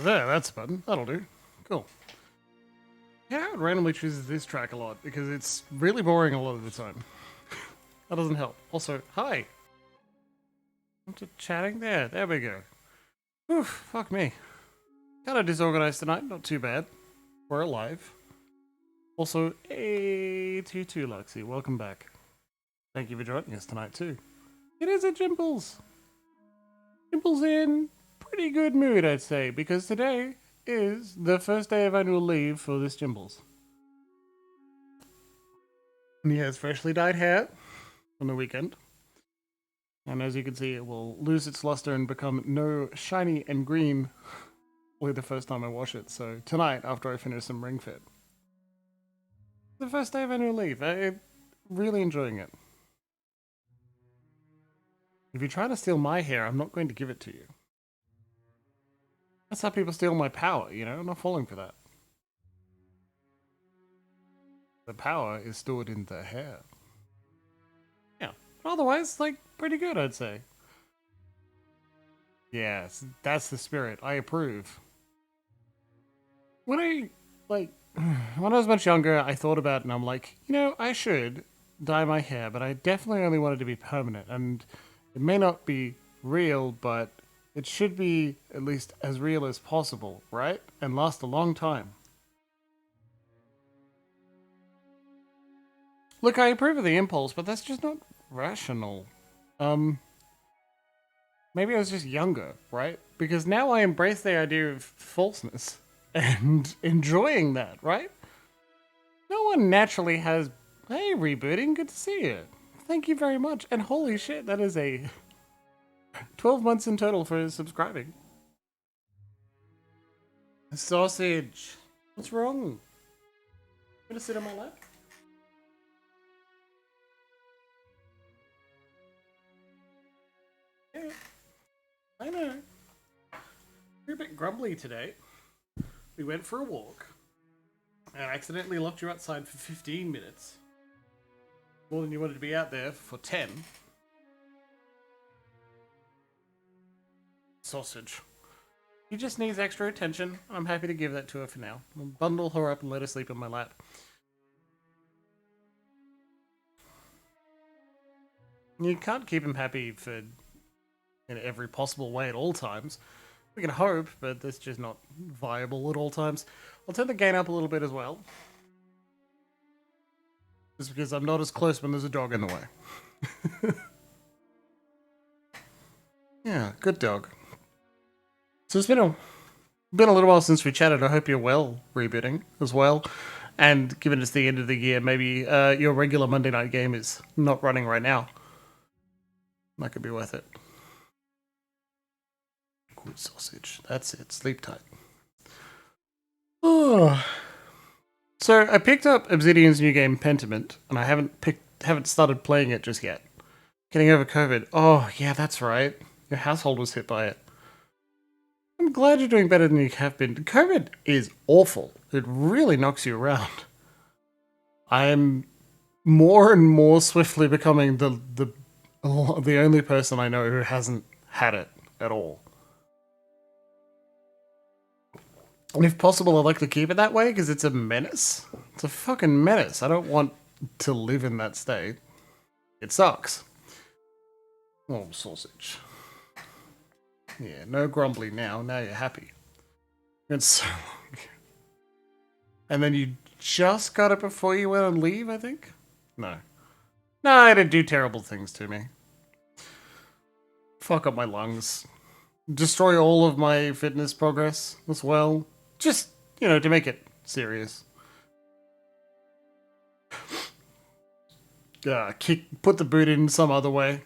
There, that's a button. That'll do. Cool. Yeah, it randomly chooses this track a lot because it's really boring a lot of the time. That doesn't help. Also, hi. I'm just chatting there. There we go. Whew, fuck me. Kind of disorganized tonight. Not too bad. We're alive. Also, A22 Luxie, welcome back. Thank you for joining us tonight too. It is a Jimbles. Jimbles in pretty good mood, I'd say, because today is the first day of annual leave for this Jimbles. And he has freshly dyed hair from the weekend. And as you can see, it will lose its luster and become no shiny and green only the first time I wash it. So tonight, after I finish some ring fit. The first day of annual leave. I'm really enjoying it. If you try to steal my hair, I'm not going to give it to you. That's how people steal my power, you know? I'm not falling for that. The power is stored in the hair. Yeah. Otherwise, like, pretty good, I'd say. Yes, that's the spirit. I approve. When I was much younger, I thought about it and I'm like, you know, I should dye my hair, but I definitely only want it to be permanent. And it may not be real, but it should be at least as real as possible, right? And last a long time. Look, I approve of the impulse, but that's just not rational. Maybe I was just younger, right? Because now I embrace the idea of falseness and enjoying that, right? No one naturally has, hey, rebooting, good to see you. Thank you very much. And holy shit, that is a 12 months in total for subscribing. Sausage. What's wrong? Gonna sit on my lap? Yeah, I know. You're a bit grumbly today. We went for a walk. And I accidentally locked you outside for 15 minutes. More than you wanted to be out there for 10. Sausage. She just needs extra attention. I'm happy to give that to her for now. I'll bundle her up and let her sleep in my lap. You can't keep him happy for in every possible way at all times. We can hope, but that's just not viable at all times. I'll turn the gain up a little bit as well. Just because I'm not as close when there's a dog in the way. Yeah, good dog. So it's been a little while since we chatted. I hope you're well, rebooting as well. And given it's the end of the year, maybe your regular Monday night game is not running right now. That could be worth it. Good sausage. That's it. Sleep tight. Oh. So I picked up Obsidian's new game Pentiment, and I haven't started playing it just yet. Getting over COVID. Oh yeah, that's right. Your household was hit by it. I'm glad you're doing better than you have been. COVID is awful. It really knocks you around. I am more and more swiftly becoming the only person I know who hasn't had it at all. And if possible, I'd like to keep it that way because it's a menace. It's a fucking menace. I don't want to live in that state. It sucks. Oh, sausage. Yeah, no grumbly now. Now you're happy. It's so long. And then you just got it before you went on leave, I think? No. No, it didn't do terrible things to me. Fuck up my lungs. Destroy all of my fitness progress as well. Just, you know, to make it serious. Put the boot in some other way.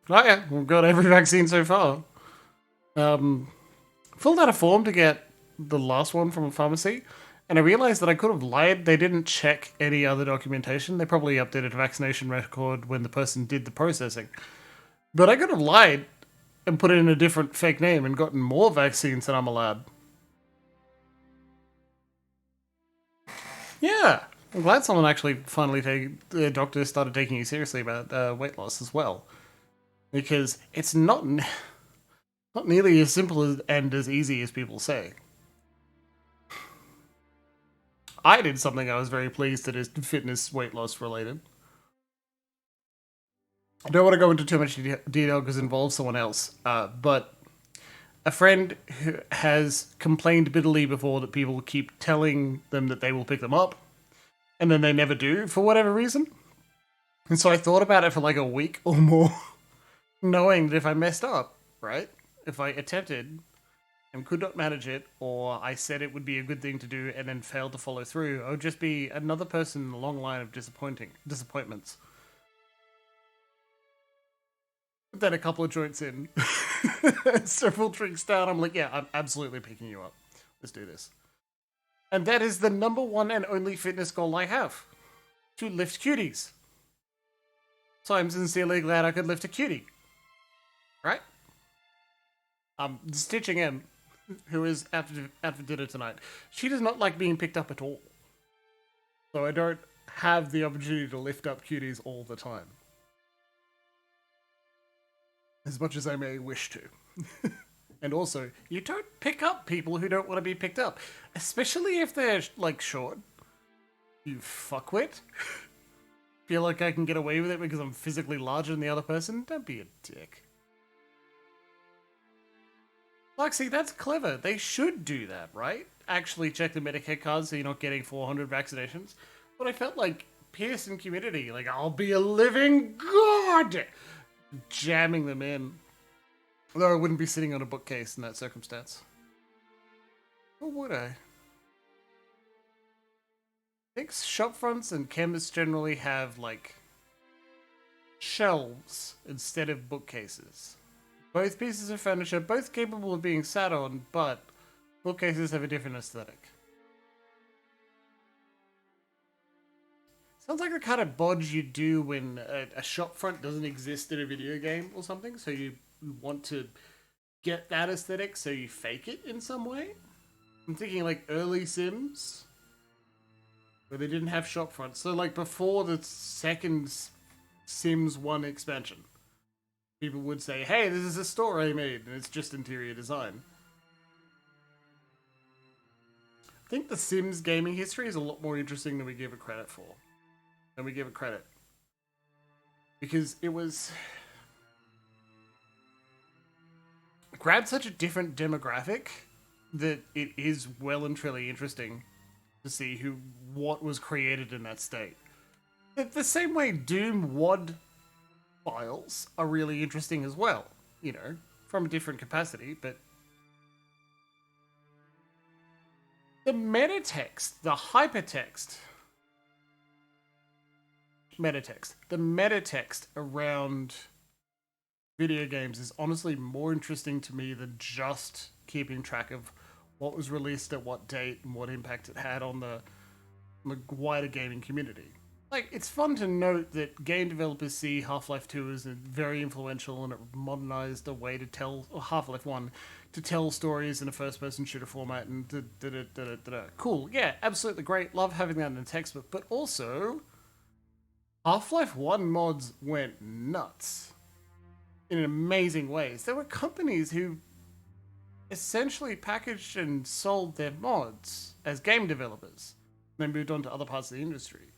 Oh yeah, we've got every vaccine so far. Filled out a form to get the last one from a pharmacy, and I realized that I could have lied. They didn't check any other documentation. They probably updated a vaccination record when the person did the processing. But I could have lied and put in a different fake name and gotten more vaccines than I'm allowed. Yeah, I'm glad someone actually the doctor started taking you seriously about weight loss as well. Because it's not... Not nearly as simple and as easy as people say. I did something I was very pleased that is fitness weight loss related. I don't want to go into too much detail because it involves someone else, but a friend who has complained bitterly before that people keep telling them that they will pick them up, and then they never do for whatever reason. And so I thought about it for like a week or more, knowing that if I messed up, right? If I attempted and could not manage it, or I said it would be a good thing to do and then failed to follow through, I would just be another person in the long line of disappointments. But then a couple of joints in, several drinks down, I'm like, yeah, I'm absolutely picking you up. Let's do this. And that is the number one and only fitness goal I have. To lift cuties. So I'm sincerely glad I could lift a cutie. Right? Stitching in, who is out for dinner tonight, she does not like being picked up at all. So I don't have the opportunity to lift up cuties all the time. As much as I may wish to. And also, you don't pick up people who don't want to be picked up. Especially if they're, like, short. You fuckwit. Feel like I can get away with it because I'm physically larger than the other person? Don't be a dick. Like, see, that's clever. They should do that, right? Actually check the Medicare cards so you're not getting 400 vaccinations. But I felt like Pearson community, like, I'll be a living god! Jamming them in. Although I wouldn't be sitting on a bookcase in that circumstance. Or would I? I think shopfronts and chemists generally have, like, shelves instead of bookcases. Both pieces of furniture, both capable of being sat on, but bookcases have a different aesthetic. Sounds like the kind of bodge you do when a shopfront doesn't exist in a video game or something, so you want to get that aesthetic, so you fake it in some way. I'm thinking like early Sims, where they didn't have shopfronts. So like before the second Sims 1 expansion, people would say, hey, this is a store I made, and it's just interior design. I think the Sims gaming history is a lot more interesting than we give it credit for. Than we give it credit. Because it was... grabbed such a different demographic that it is well and truly interesting to see what was created in that state. The same way Doom WOD files are really interesting as well, you know, from a different capacity, but the metatext, the hypertext, the metatext around video games is honestly more interesting to me than just keeping track of what was released at what date and what impact it had on the wider gaming community. Like, it's fun to note that game developers see Half-Life 2 as very influential and it modernized a way to tell, or Half-Life 1, to tell stories in a first-person shooter format and Cool, yeah, absolutely great, love having that in a textbook, but also, Half-Life 1 mods went nuts in amazing ways. There were companies who essentially packaged and sold their mods as game developers. They moved on to other parts of the industry.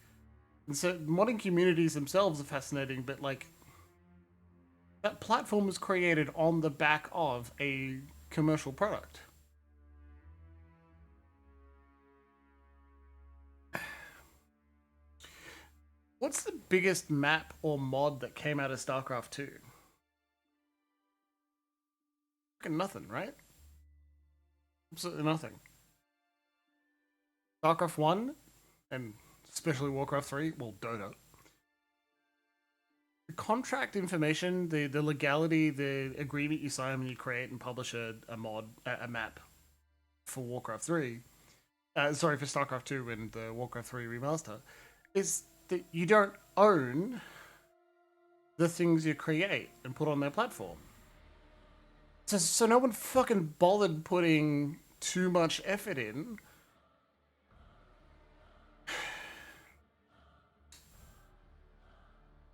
And so modding communities themselves are fascinating, but like that platform was created on the back of a commercial product. What's the biggest map or mod that came out of StarCraft 2? Fucking nothing, right? Absolutely nothing. StarCraft 1 and especially Warcraft 3, well, Dota. The contract information, the legality, the agreement you sign when you create and publish a map for Warcraft 3, for StarCraft 2 and the Warcraft 3 remaster, is that you don't own the things you create and put on their platform. So no one fucking bothered putting too much effort in.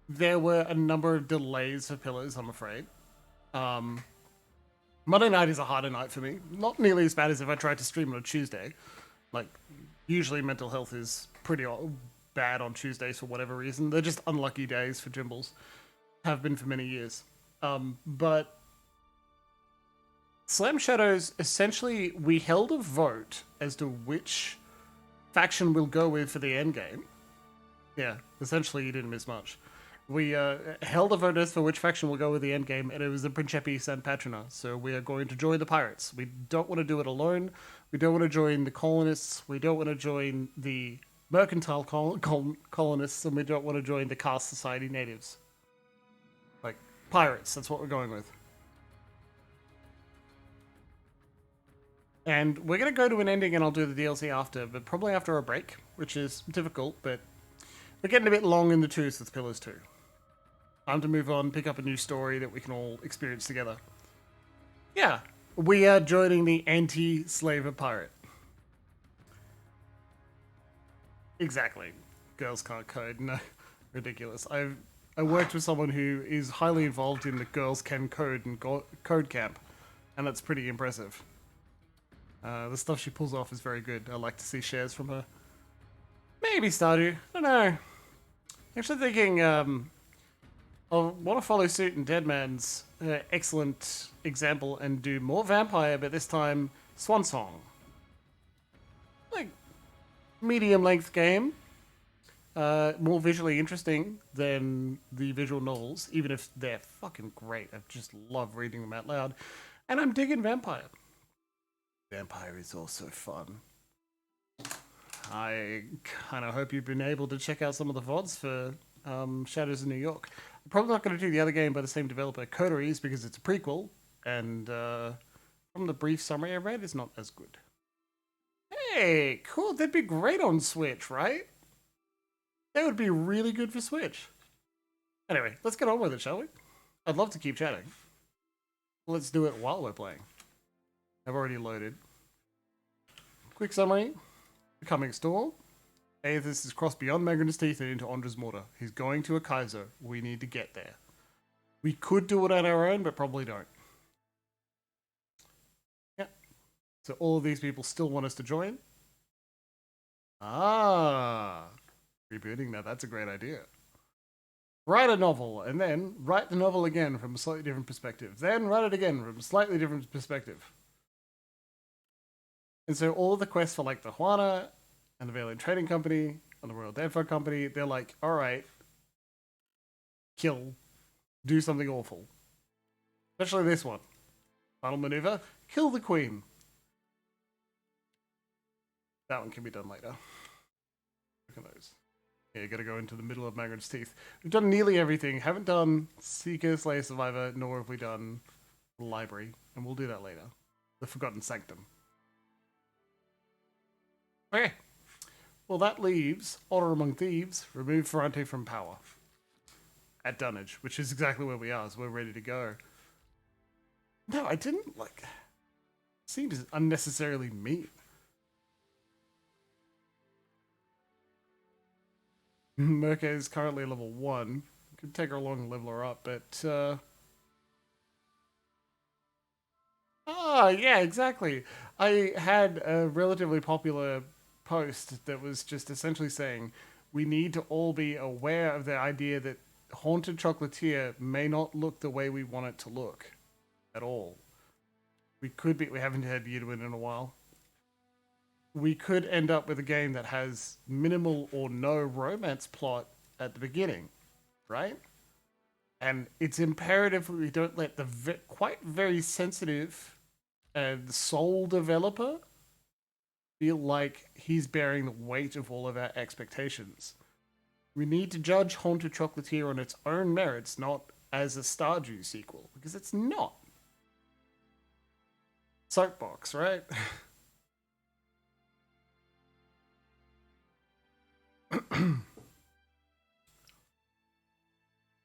There were a number of delays for Pillars, I'm afraid. Monday night is a harder night for me. Not nearly as bad as if I tried to stream on a Tuesday. Like, usually mental health is pretty bad on Tuesdays for whatever reason. They're just unlucky days for Jimbles. Have been for many years. But Slam Shadows, essentially, we held a vote as to which faction we'll go with for the endgame. Yeah, essentially you didn't miss much. We held a vote as for which faction will go with the endgame, and it was the Principi San Patrona. So we are going to join the pirates. We don't want to do it alone. We don't want to join the colonists. We don't want to join the mercantile colonists, and we don't want to join the caste society natives. Like, pirates, that's what we're going with. And we're going to go to an ending, and I'll do the DLC after, but probably after a break, which is difficult, but we're getting a bit long in the tooth with Pillars 2. Time to move on, pick up a new story that we can all experience together. Yeah, we are joining the anti-slaver pirate. Exactly. Girls can't code. No, ridiculous. I worked with someone who is highly involved in the girls can code and code camp, and that's pretty impressive. The stuff she pulls off is very good. I like to see shares from her. Maybe Stardew. I don't know. Actually thinking, I want to follow suit in Deadman's excellent example and do more vampire, but this time Swan Song. Like, medium-length game. More visually interesting than the visual novels, even if they're fucking great. I just love reading them out loud. And I'm digging vampire. Vampire is also fun. I kind of hope you've been able to check out some of the VODs for Shadows of New York. I'm probably not going to do the other game by the same developer, Coteries, because it's a prequel, and from the brief summary I read, it's not as good. Hey, cool. That'd be great on Switch, right? That would be really good for Switch. Anyway, let's get on with it, shall we? I'd love to keep chatting. Let's do it while we're playing. I've already loaded. Quick summary. Becoming Storm. Eothas has crossed beyond Magrin's teeth and into Ondra's mortar. He's going to a Kaiser. We need to get there. We could do it on our own, but probably don't. Yeah. So all of these people still want us to join. Ah. Rebooting that. That's a great idea. Write a novel, and then write the novel again from a slightly different perspective. Then write it again from a slightly different perspective. And so all of the quests for like the Juana and the Valiant Trading Company and the Royal Deadfire Company, they're like, all right, kill, do something awful. Especially this one. Final maneuver, kill the Queen. That one can be done later. Look at those. Yeah, you gotta go into the middle of Magrin's teeth. We've done nearly everything. Haven't done Seeker, Slayer, Survivor, nor have we done the Library. And we'll do that later. The Forgotten Sanctum. Okay. Well, that leaves Honor Among Thieves, remove Ferrante from power. At Dunnage, which is exactly where we are, so we're ready to go. No, I didn't, like... Seems unnecessarily mean. Merca is currently level 1. Could take her along and level her up, but... Ah, yeah, exactly. I had a relatively popular post that was just essentially saying we need to all be aware of the idea that Haunted Chocolatier may not look the way we want it to look at all. We haven't had Yidwin in a while. We could end up with a game that has minimal or no romance plot at the beginning, right? And it's imperative we don't let the quite very sensitive and soul developer feel like he's bearing the weight of all of our expectations. We need to judge Haunted Chocolatier on its own merits, not as a Stardew sequel, because it's not. Soapbox, right?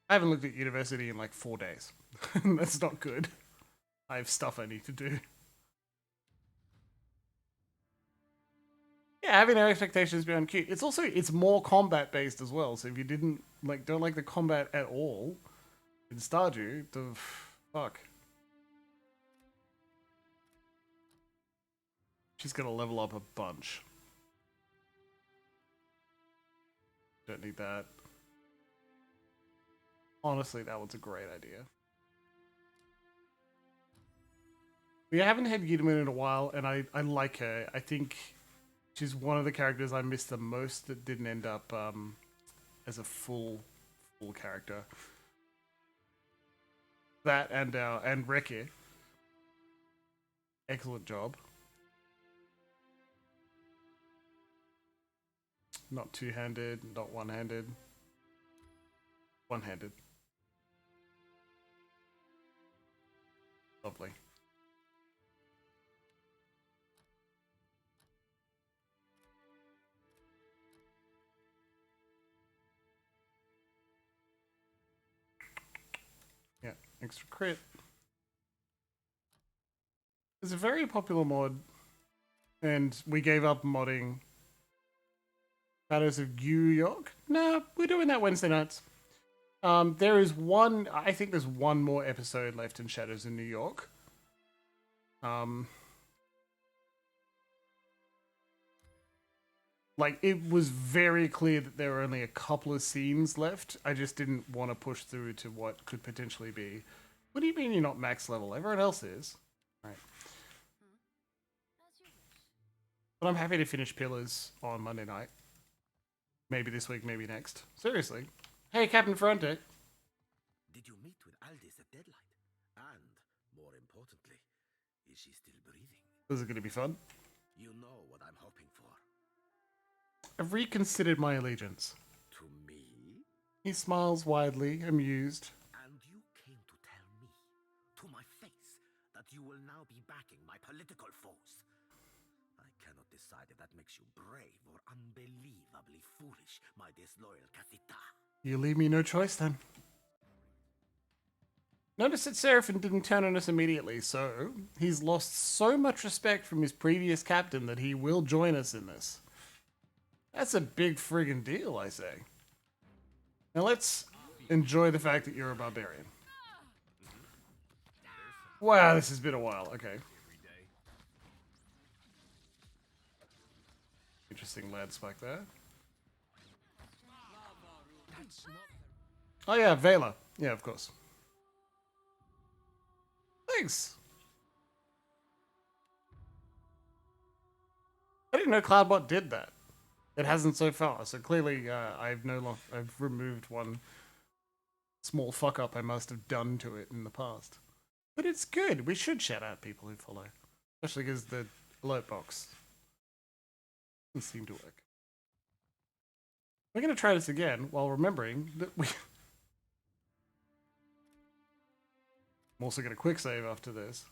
I haven't looked at university in like 4 days. That's not good. I have stuff I need to do. Yeah, having no expectations beyond cute. It's more combat based as well. So if you don't like the combat at all in Stardew, the fuck. She's gonna level up a bunch. Don't need that. Honestly, that was a great idea. We haven't had Yidman in a while, and I like her. I think she's one of the characters I missed the most that didn't end up as a full character. That and Reki. Excellent job. Not two-handed, not one-handed. One-handed. Lovely. Yeah, extra crit. It's a very popular mod, and we gave up modding Shadows of New York. Nah, we're doing that Wednesday nights. There is one. I think there's one more episode left in Shadows in New York. Like, it was very clear that there were only a couple of scenes left. I just didn't want to push through to what could potentially be. What do you mean you're not max level? Everyone else is. Right. But I'm happy to finish Pillars on Monday night. Maybe this week, maybe next. Seriously. Hey, Captain Fronte. Did you meet with Aldis at Deadlight? And, more importantly, is she still breathing? This is going to be fun. You know what I'm hoping for. I've reconsidered my allegiance. To me? He smiles widely, amused. And you came to tell me, to my face, that you will now be backing my political foes. I cannot decide if that makes you brave or unbelievably foolish, my disloyal Cathita. You leave me no choice then. Notice that Seraphim didn't turn on us immediately, so he's lost so much respect from his previous captain that he will join us in this. That's a big friggin' deal, I say. Now let's enjoy the fact that you're a barbarian. Wow, this has been a while. Okay. Interesting land spike there. Oh yeah, Vela. Yeah, of course. Thanks. I didn't know Cloudbot did that. It hasn't so far, so clearly I've removed one small fuck up I must have done to it in the past. But it's good. We should shout out people who follow, especially because the alert box doesn't seem to work. We're going to try this again while remembering that we. I'm also going to quick save after this.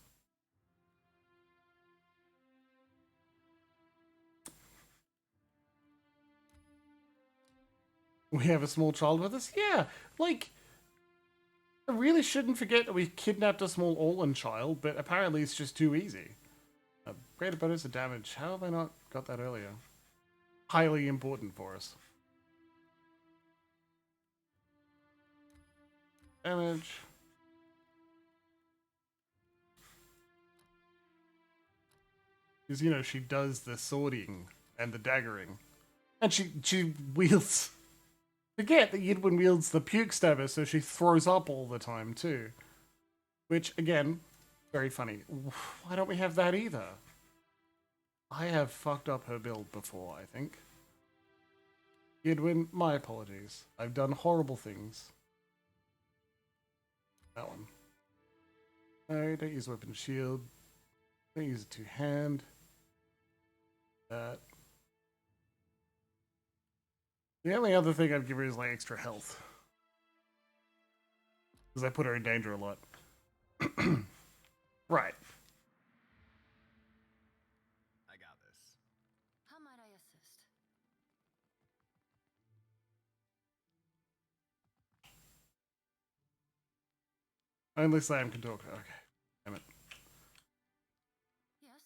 We have a small child with us? Yeah, like, I really shouldn't forget that we kidnapped a small Orlan child, but apparently it's just too easy. Greater bonus of damage. How have I not got that earlier? Highly important for us. Damage. Because, you know, she does the swording and the daggering. And she wields... Forget that Yidwin wields the puke stabber, so she throws up all the time, too. Which, again, very funny. Why don't we have that either? I have fucked up her build before, I think. Yidwin, my apologies. I've done horrible things. That one. No, don't use weapon shield. Don't use a two-hand. That. The only other thing I'd give her is like extra health. Because I put her in danger a lot. Right. I got this. How might I assist? Only Sam can talk. Okay. Damn it. Yes.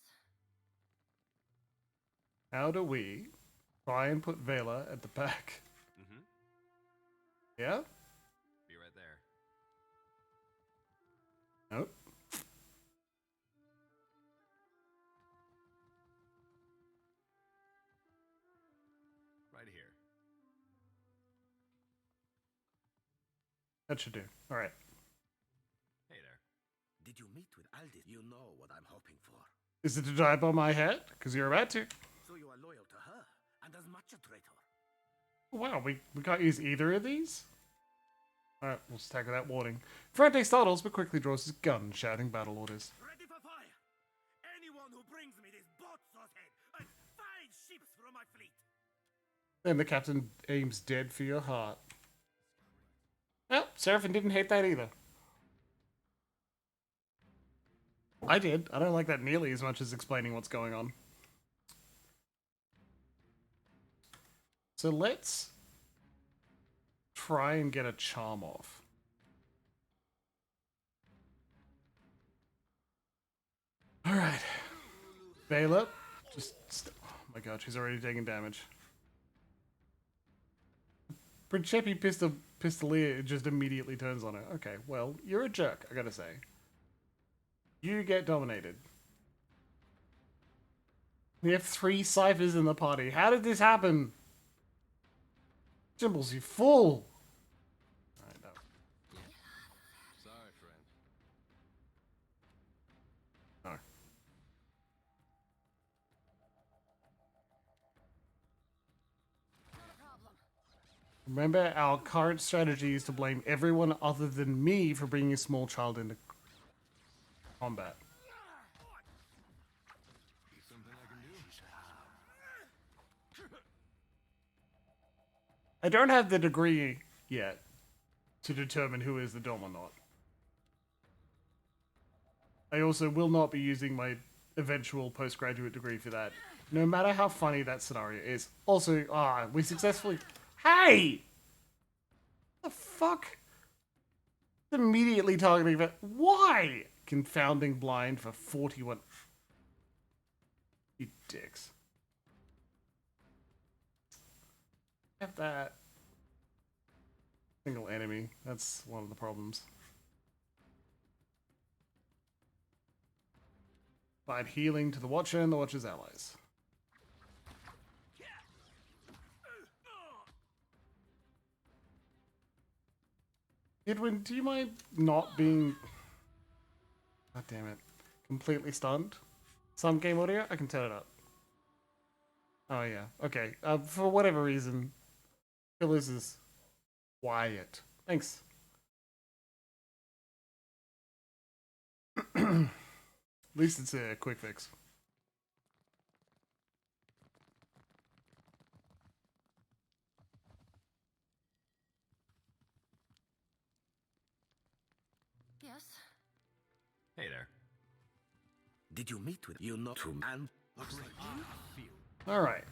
How do we try and put Vela at the back? Mm-hmm. Yeah? Be right there. Nope. That should do. Alright. Hey there. Did you meet with Aldis? You know what I'm hoping for. Is it to dive on my head? Because you're about to. So you are loyal to her, and as much a traitor. Wow, we can't use either of these? Alright, we'll just tackle that warning. Ferrante startles, but quickly draws his gun, shouting battle orders. Ready for fire! Anyone who brings me this botsauce head and 5 ships from my fleet! Then the captain aims dead for your heart. Well, Seraphim didn't hate that either. I did. I don't like that nearly as much as explaining what's going on. So let's try and get a charm off. Alright. Vela, oh my god, she's already taking damage. Principi Pistolier just immediately turns on her. Okay, well, you're a jerk, I gotta say. You get dominated. We have 3 ciphers in the party. How did this happen? Jimbles, you fool! Alright, no. Sorry, friend. No. Not a problem. Remember, our current strategy is to blame everyone other than me for bringing a small child into combat. Something I can do? I don't have the degree yet to determine who is the dom or not. I also will not be using my eventual postgraduate degree for that, no matter how funny that scenario is. Also, we successfully... Hey! The fuck? Immediately targeting that. Why? Confounding blind for 41. You dicks. Have that. Single enemy. That's one of the problems. Provide healing to the Watcher and the Watcher's allies. Edwin, do you mind not being... God damn it. Completely stunned? Some game audio? I can turn it up. Oh yeah. Okay. For whatever reason, Phyllis is quiet. Thanks. At least it's a quick fix. Yes. Hey there. Did you meet with you know to man? Alright.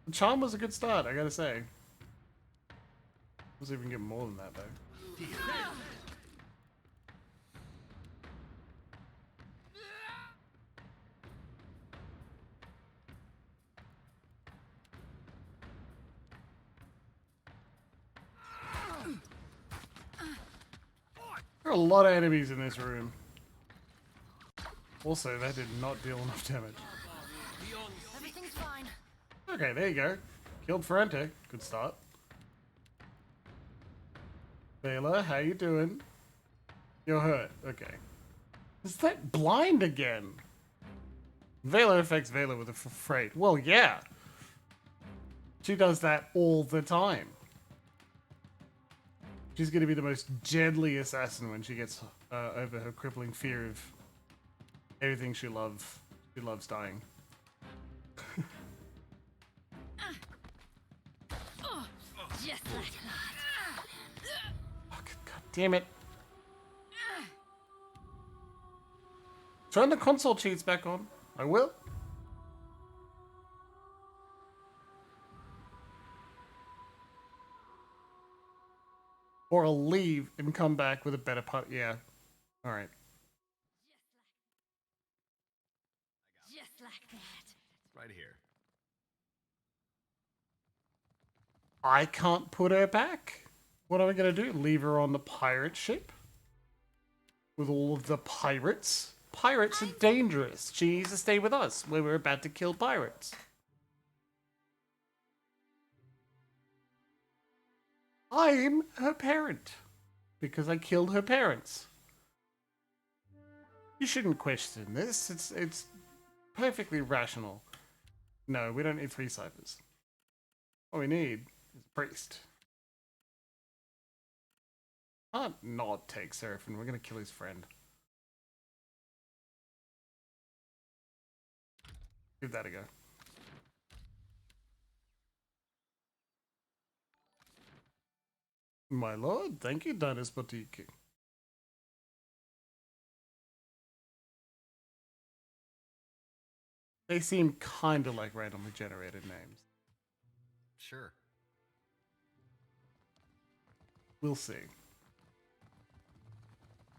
The charm was a good start, I gotta say. Let's see if we can get more than that, though. There are a lot of enemies in this room. Also, that did not deal enough damage. Everything's fine. Okay, there you go. Killed Ferrante. Good start. Vela, how you doing? You're hurt. Okay. Is that blind again? Vela affects Vela with a freight. Well, yeah. She does that all the time. She's going to be the most deadly assassin when she gets over her crippling fear of everything she loves. She loves dying. Just like that. Fuck, God damn it. Turn the console cheats back on. I will. Or I'll leave and come back with a better part. Yeah. Alright. Just like that. Right here. I can't put her back. What am I going to do? Leave her on the pirate ship? With all of the pirates? Pirates are dangerous. She needs to stay with us, where we're about to kill pirates. I'm her parent. Because I killed her parents. You shouldn't question this. It's perfectly rational. No, we don't need 3 ciphers. What we need is a priest. Can't not take Seraphim. We're gonna kill his friend. Give that a go. My lord, thank you, Dinus Boutique. They seem kinda like randomly generated names. Sure. We'll see.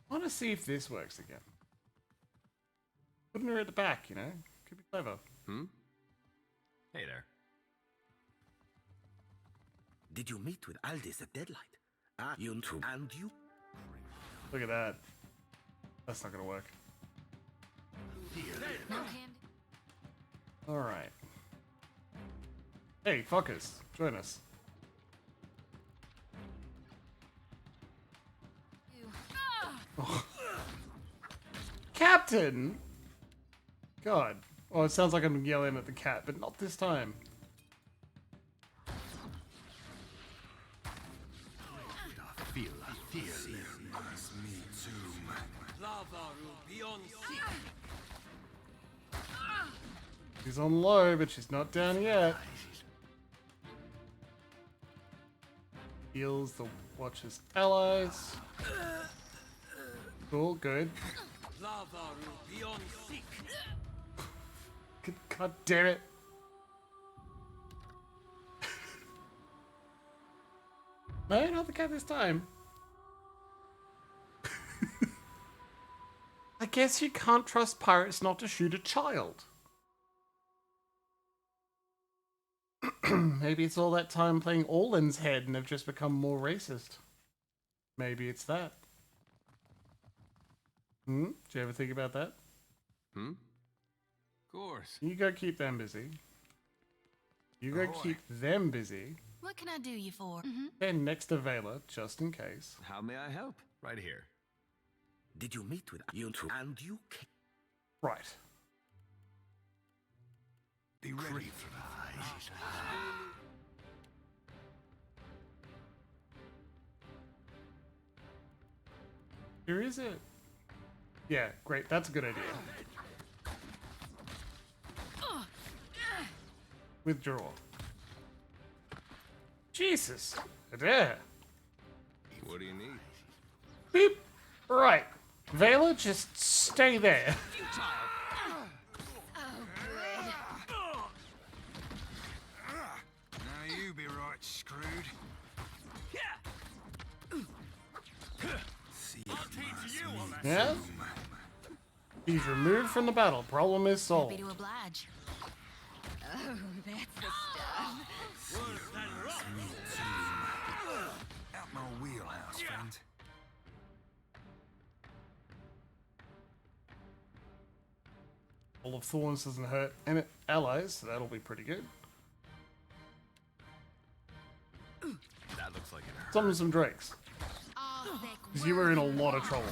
I want to see if this works again. Putting her at the back, you know? Could be clever. Hey there. Did you meet with Aldis at Deadlight? You too. And you? Look at that. That's not gonna work. No candy. Alright. Hey, fuckers. Join us. You. Captain! God. Oh, it sounds like I'm yelling at the cat, but not this time. She's on low, but she's not down yet. Heals the Watcher's allies. Cool, good. God damn it. No, not the cat this time. I guess you can't trust pirates not to shoot a child. Maybe it's all that time playing Orlan's head and they've just become more racist. Maybe it's that. Did you ever think about that? Of course. You go keep them busy. You go keep them busy. What can I do you for? Then next to Vela, just in case. How may I help? Right here. Did you meet with you too? And you? Right. Be ready for that. Here is it. Yeah, great. That's a good idea. Withdraw. Jesus. There. What do you need? Beep. Right. Vela, just stay there. Now you be right screwed. Yeah? He's removed from the battle. Problem is solved. Happy to oblige. Oh, that's the stuff. Out my wheelhouse, friend. All of Thorns doesn't hurt and it allies, so that'll be pretty good. That looks like it hurt. Summon some drakes. Oh, Because you were in a lot of trouble.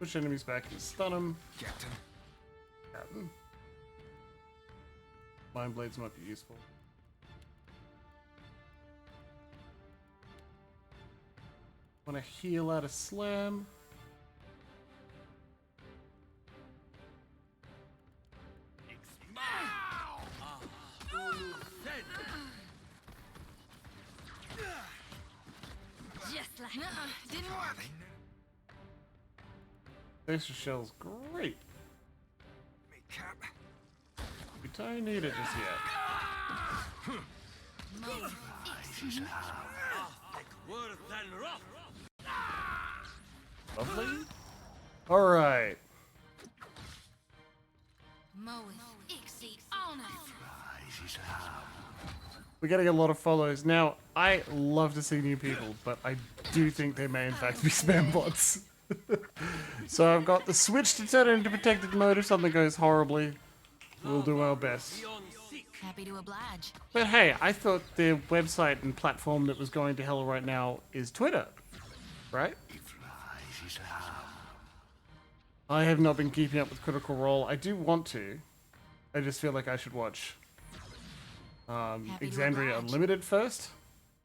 Push enemies back and stun them. Captain. Captain. Mind blades might be useful. Want to heal out a slam. just like didn't work. Extra shell's great. Me cap. We don't need it just yet. Lovely. Alright. We're getting a lot of follows. Now, I love to see new people, but I do think they may in fact be spam bots. So I've got the switch to turn it into protected mode if something goes horribly. We'll do our best. Happy to oblige. But hey, I thought the website and platform that was going to hell right now is Twitter, right? I have not been keeping up with Critical Role. I do want to. I just feel like I should watch Happy to Exandria oblige. Unlimited first,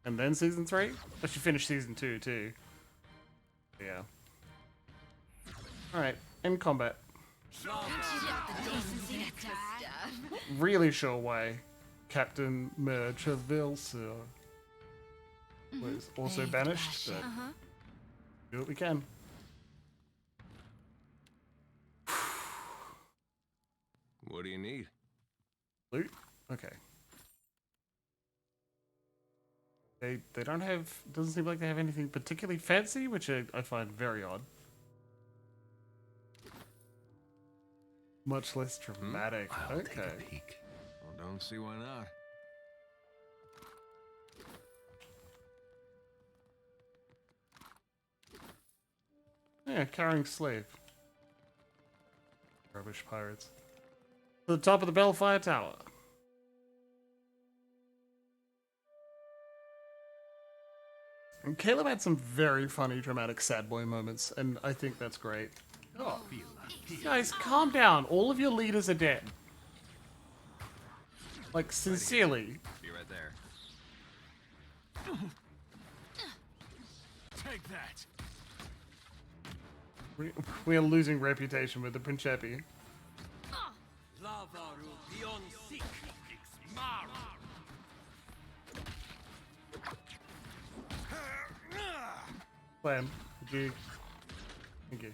and then season 3. I should finish season 2 too. Yeah. All right, end combat. You got the decency to die. Really sure why Captain Mercheville was also Big banished, passion. but do what we can. What do you need? Loot? Okay. They don't have, doesn't seem like they have anything particularly fancy, which I find very odd. Much less dramatic. I'll take a Okay. peek. Well, don't see why not. Yeah, carrying slave. Rubbish pirates. To the top of the Bellfire Tower. And Caleb had some very funny, dramatic sad boy moments, and I think that's great. Oh, guys, calm down. All of your leaders are dead. Like, sincerely. Be right there. Take that. We are losing reputation with the Principi. Plan. Thank you.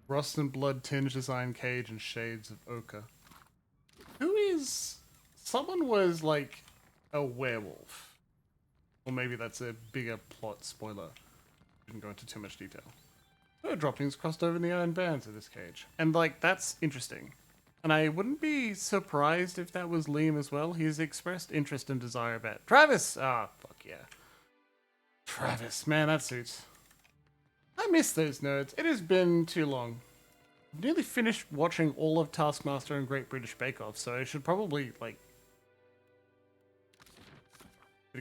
Rust and blood tinged design cage and shades of ochre. Who is... Someone was like a werewolf. Or maybe that's a bigger plot spoiler. Didn't go into too much detail. Her droppings crossed over in the iron bands of this cage. And like, that's interesting. And I wouldn't be surprised if that was Liam as well. He's expressed interest and desire about Travis! Ah, fuck yeah. Travis, man, that suits. I miss those nerds. It has been too long. I've nearly finished watching all of Taskmaster and Great British Bake Off, so I should probably, like...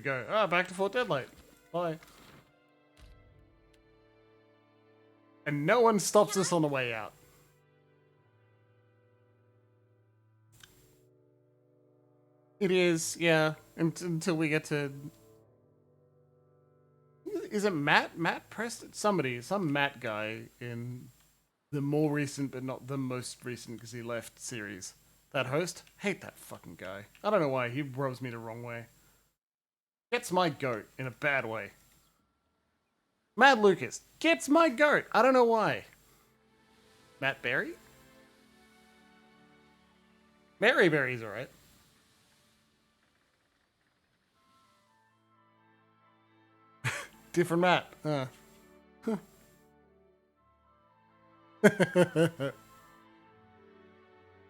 go. Ah, back to Fort Deadlight. Bye. And no one stops us on the way out. It is, yeah, until we get to... Is it Matt? Matt Preston? Somebody, some Matt guy in the more recent but not the most recent because he left series. That host? Hate that fucking guy. I don't know why, he rubs me the wrong way. Gets my goat in a bad way. Mad Lucas gets my goat. I don't know why. Matt Berry? Mary Berry's alright. Different Matt. Huh.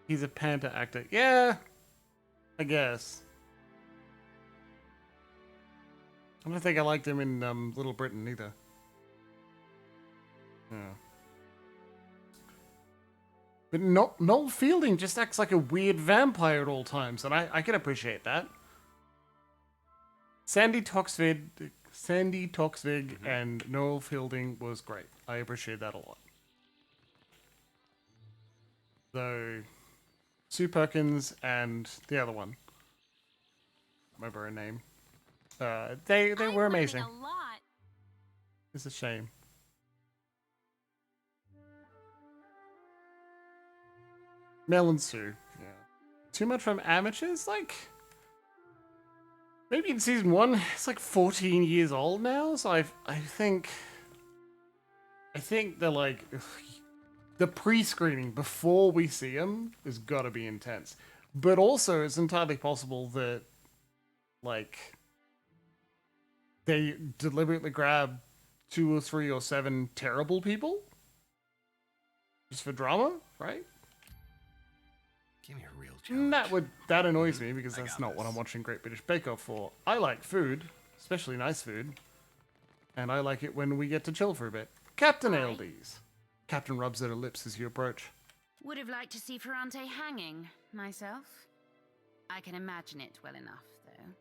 He's a panda actor. Yeah, I guess. I don't think I liked him in Little Britain either. Yeah. But Noel Fielding just acts like a weird vampire at all times, and I can appreciate that. Sandy Toksvig and Noel Fielding was great. I appreciate that a lot. Though Sue Perkins and the other one, remember her name. They were amazing. A lot. It's a shame. Mel and Sue, yeah. Too much from amateurs? Like, maybe in season 1, it's like 14 years old now, so I think they're like, ugh, the pre-screening before we see them has got to be intense. But also, it's entirely possible that, like, they deliberately grab 2 or 3 or 7 terrible people just for drama, right? Give me a real challenge. That annoys me because that's not what I'm watching Great British Bake Off for. I like food, especially nice food, and I like it when we get to chill for a bit. Captain Eldies. Captain rubs at her lips as you approach. Would have liked to see Ferrante hanging, myself. I can imagine it well enough, though.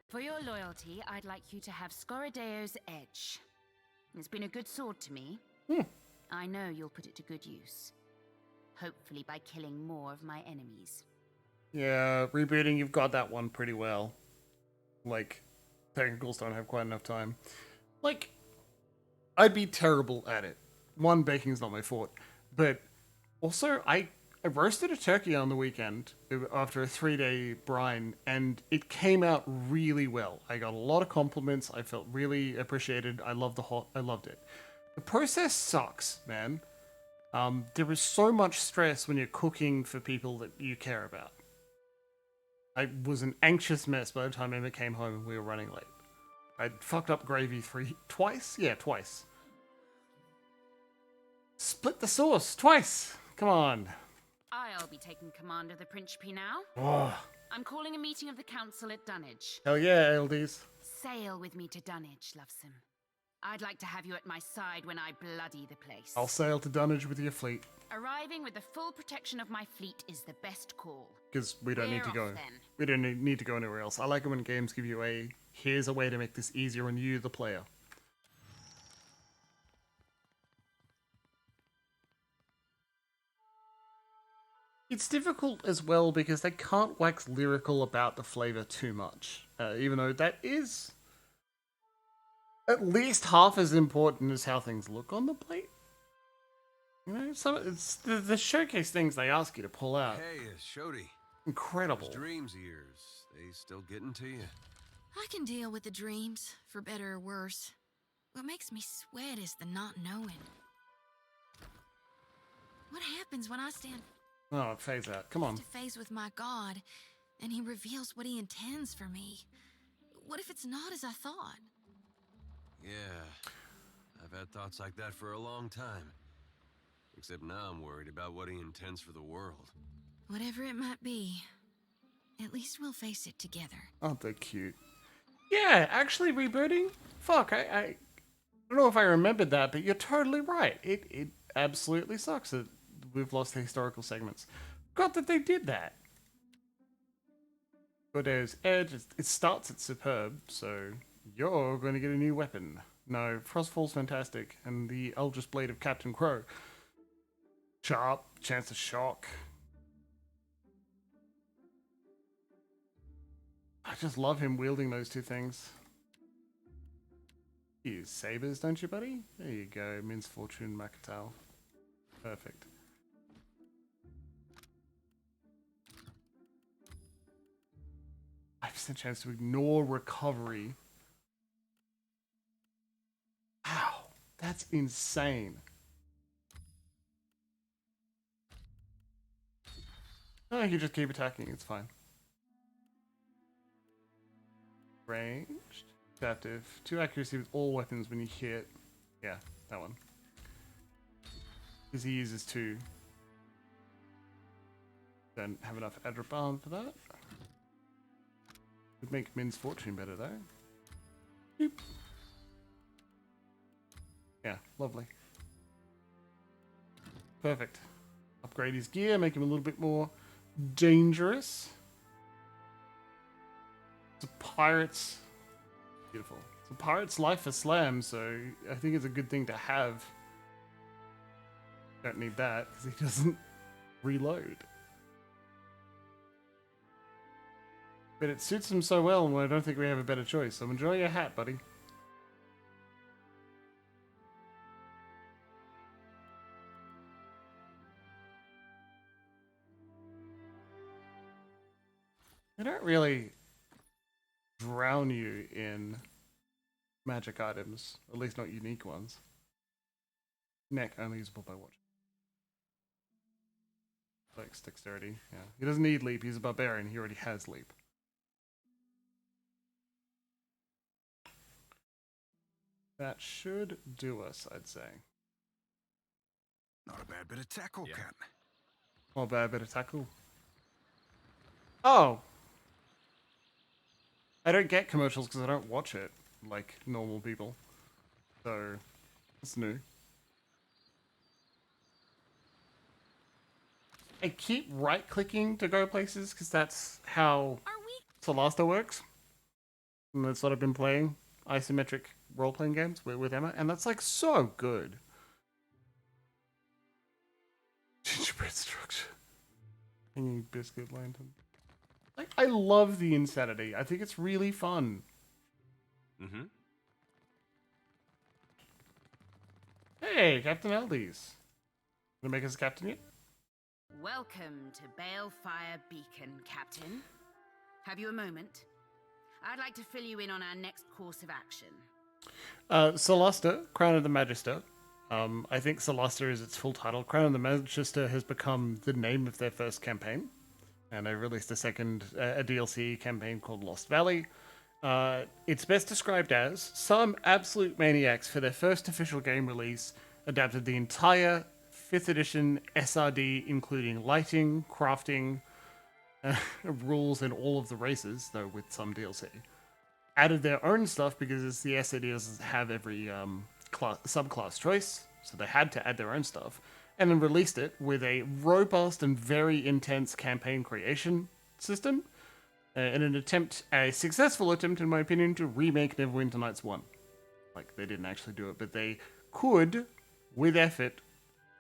For your loyalty, I'd like you to have Scorideo's Edge. It's been a good sword to me. I know you'll put it to good use. Hopefully by killing more of my enemies. Yeah, rebooting, you've got that one pretty well. Like, technicals don't have quite enough time. Like, I'd be terrible at it. One, baking's not my forte. But also, I roasted a turkey on the weekend after a 3-day brine, and it came out really well. I got a lot of compliments. I felt really appreciated. I loved I loved it. The process sucks, man. There is so much stress when you're cooking for people that you care about. I was an anxious mess by the time Emma came home and we were running late. I fucked up gravy twice? Yeah, twice. Split the sauce twice. Come on. I'll be taking command of the Principe now. Oh, I'm calling a meeting of the council at Dunwich. hell yeah, Eldies. Sail with me to Dunwich, Lovesome. I'd like to have you at my side when I bloody the place. I'll sail to Dunwich with your fleet. Arriving with the full protection of my fleet is the best call. Because we don't need to We're go. off then. We don't need to go anywhere else. I like it when games give you here's a way to make this easier on you, the player. It's difficult as well because they can't wax lyrical about the flavor too much. Even though that is at least half as important as how things look on the plate. You know, it's the showcase things they ask you to pull out. Hey, Shody. Incredible. Those dreams of yours, they still getting to you? I can deal with the dreams, for better or worse. What makes me sweat is the not knowing. What happens when I stand Oh, phase out. Come on. face to face with my God, and he reveals what he intends for me? What if it's not as I thought? Yeah, I've had thoughts like that for a long time. Except now I'm worried about what he intends for the world. Whatever it might be, at least we'll face it together. Aren't they cute? Yeah, actually rebooting? Fuck, I don't know if I remembered that, but you're totally right. It absolutely sucks that we've lost the historical segments. God that they did that. But there's Edge, it starts at Superb, so you're going to get a new weapon. No, Frostfall's fantastic, and the Eldritch Blade of Captain Crow. Sharp, chance to shock. I just love him wielding those two things. You use sabers, don't you, buddy? There you go, Min's Fortune Makatal. Perfect. I've just a chance to ignore recovery. Wow, that's insane. No, you just keep attacking, it's fine. Ranged. Adaptive. 2 accuracy with all weapons when you hit. Yeah, that one. Because he uses 2. Don't have enough Adraban for that. Would make Min's Fortune better though. Boop. Yeah, lovely. Perfect. Upgrade his gear, make him a little bit more dangerous. It's a pirate's beautiful. It's a pirate's life for slam, so I think it's a good thing to have. Don't need that because he doesn't reload. But it suits him so well, and I don't think we have a better choice. So enjoy your hat, buddy. They don't really drown you in magic items, at least not unique ones. Neck only usable by watch. Like dexterity, yeah. He doesn't need leap, he's a barbarian, he already has leap. That should do us, I'd say. Not a bad bit of tackle, Yeah. Captain. Not a bad bit of tackle. Oh. I don't get commercials because I don't watch it like normal people. So, it's new. I keep right-clicking to go places because that's how Are we? Solasta works. And that's what I've been playing. Isometric role-playing games with Emma. And that's like so good. Gingerbread structure. Hanging biscuit lantern. Like, I love the insanity. I think it's really fun. Mm-hmm. Hey, Captain Aldi's. Gonna make us a captain yet? Welcome to Balefire Beacon, Captain. Have you a moment? I'd like to fill you in on our next course of action. Solasta, Crown of the Magister. I think Solasta is its full title. Crown of the Magister has become the name of their first campaign. And they released a second, a DLC campaign called Lost Valley. It's best described as some absolute maniacs for their first official game release adapted the entire 5th edition SRD, including lighting, crafting, rules, and all of the races, though with some DLC. Added their own stuff because the SRD doesn't have every subclass choice, so they had to add their own stuff, and then released it with a robust and very intense campaign creation system, in an attempt, a successful attempt in my opinion, to remake Neverwinter Nights 1. Like, they didn't actually do it, but they could, with effort,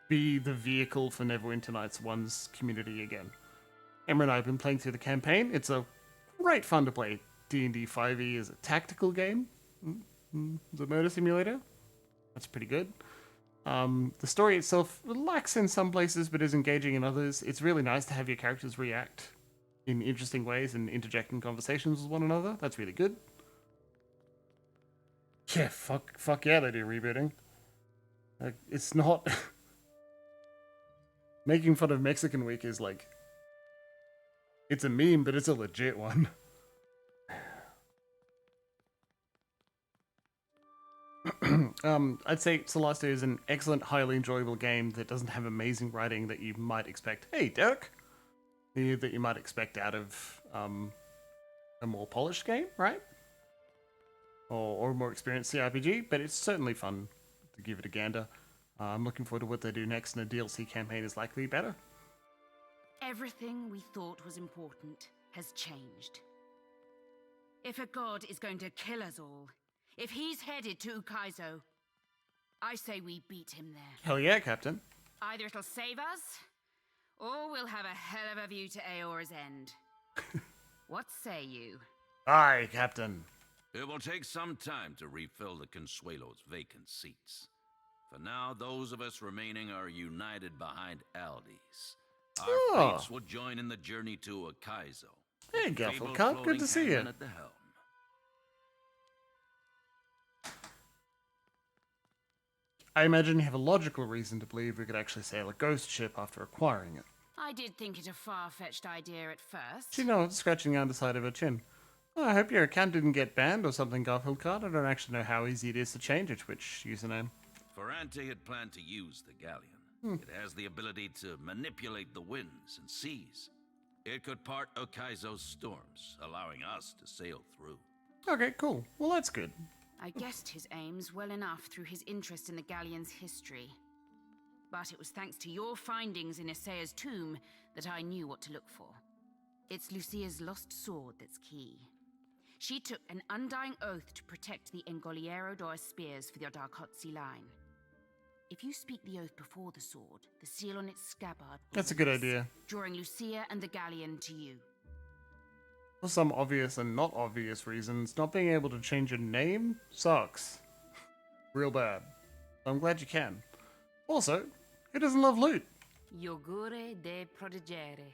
be the vehicle for Neverwinter Nights 1's community again. Emma and I have been playing through the campaign. It's a great fun to play. D&D 5e is a tactical game. The murder simulator. That's pretty good. The story itself lacks in some places, but is engaging in others. It's really nice to have your characters react in interesting ways and interject in conversations with one another. That's really good. Yeah, fuck yeah, they do rebooting. Like, it's not... Making fun of Mexican Week is like... It's a meme, but it's a legit one. I'd say Solasta is an excellent, highly enjoyable game that doesn't have amazing writing that you might expect. Hey, Derek! That you might expect out of a more polished game, right? Or a more experienced CRPG, but it's certainly fun to give it a gander. I'm looking forward to what they do next, and a DLC campaign is likely better. Everything we thought was important has changed. If a god is going to kill us all, if he's headed to Ukaizo, I say we beat him there. Hell yeah, Captain. Either it'll save us, or we'll have a hell of a view to Eora's end. What say you? Aye, Captain. It will take some time to refill the Consuelo's vacant seats. For now, those of us remaining are united behind Aldi's. Our fates will join in the journey to Ukaizo. Hey, Gaffelcut, good to see you. At the helm. I imagine you have a logical reason to believe we could actually sail a ghost ship after acquiring it. I did think it a far-fetched idea at first. She knows, scratching the underside of her chin. Oh, I hope your account didn't get banned or something, Garfieldcard. I don't actually know how easy it is to change a Twitch username. Ferrante had planned to use the galleon. It has the ability to manipulate the winds and seas. It could part Ukaizo's storms, allowing us to sail through. Okay, cool. Well, that's good. I guessed his aims well enough through his interest in the galleon's history. But it was thanks to your findings in Isaya's tomb that I knew what to look for. It's Lucia's lost sword that's key. She took an undying oath to protect the Engoliero d'Or spears for the Darkotzi line. If you speak the oath before the sword, the seal on its scabbard... That's a good idea. Drawing Lucia and the galleon to you. For some obvious and not obvious reasons, not being able to change your name sucks. Real bad. I'm glad you can. Also, who doesn't love loot? Iogure de prodigere,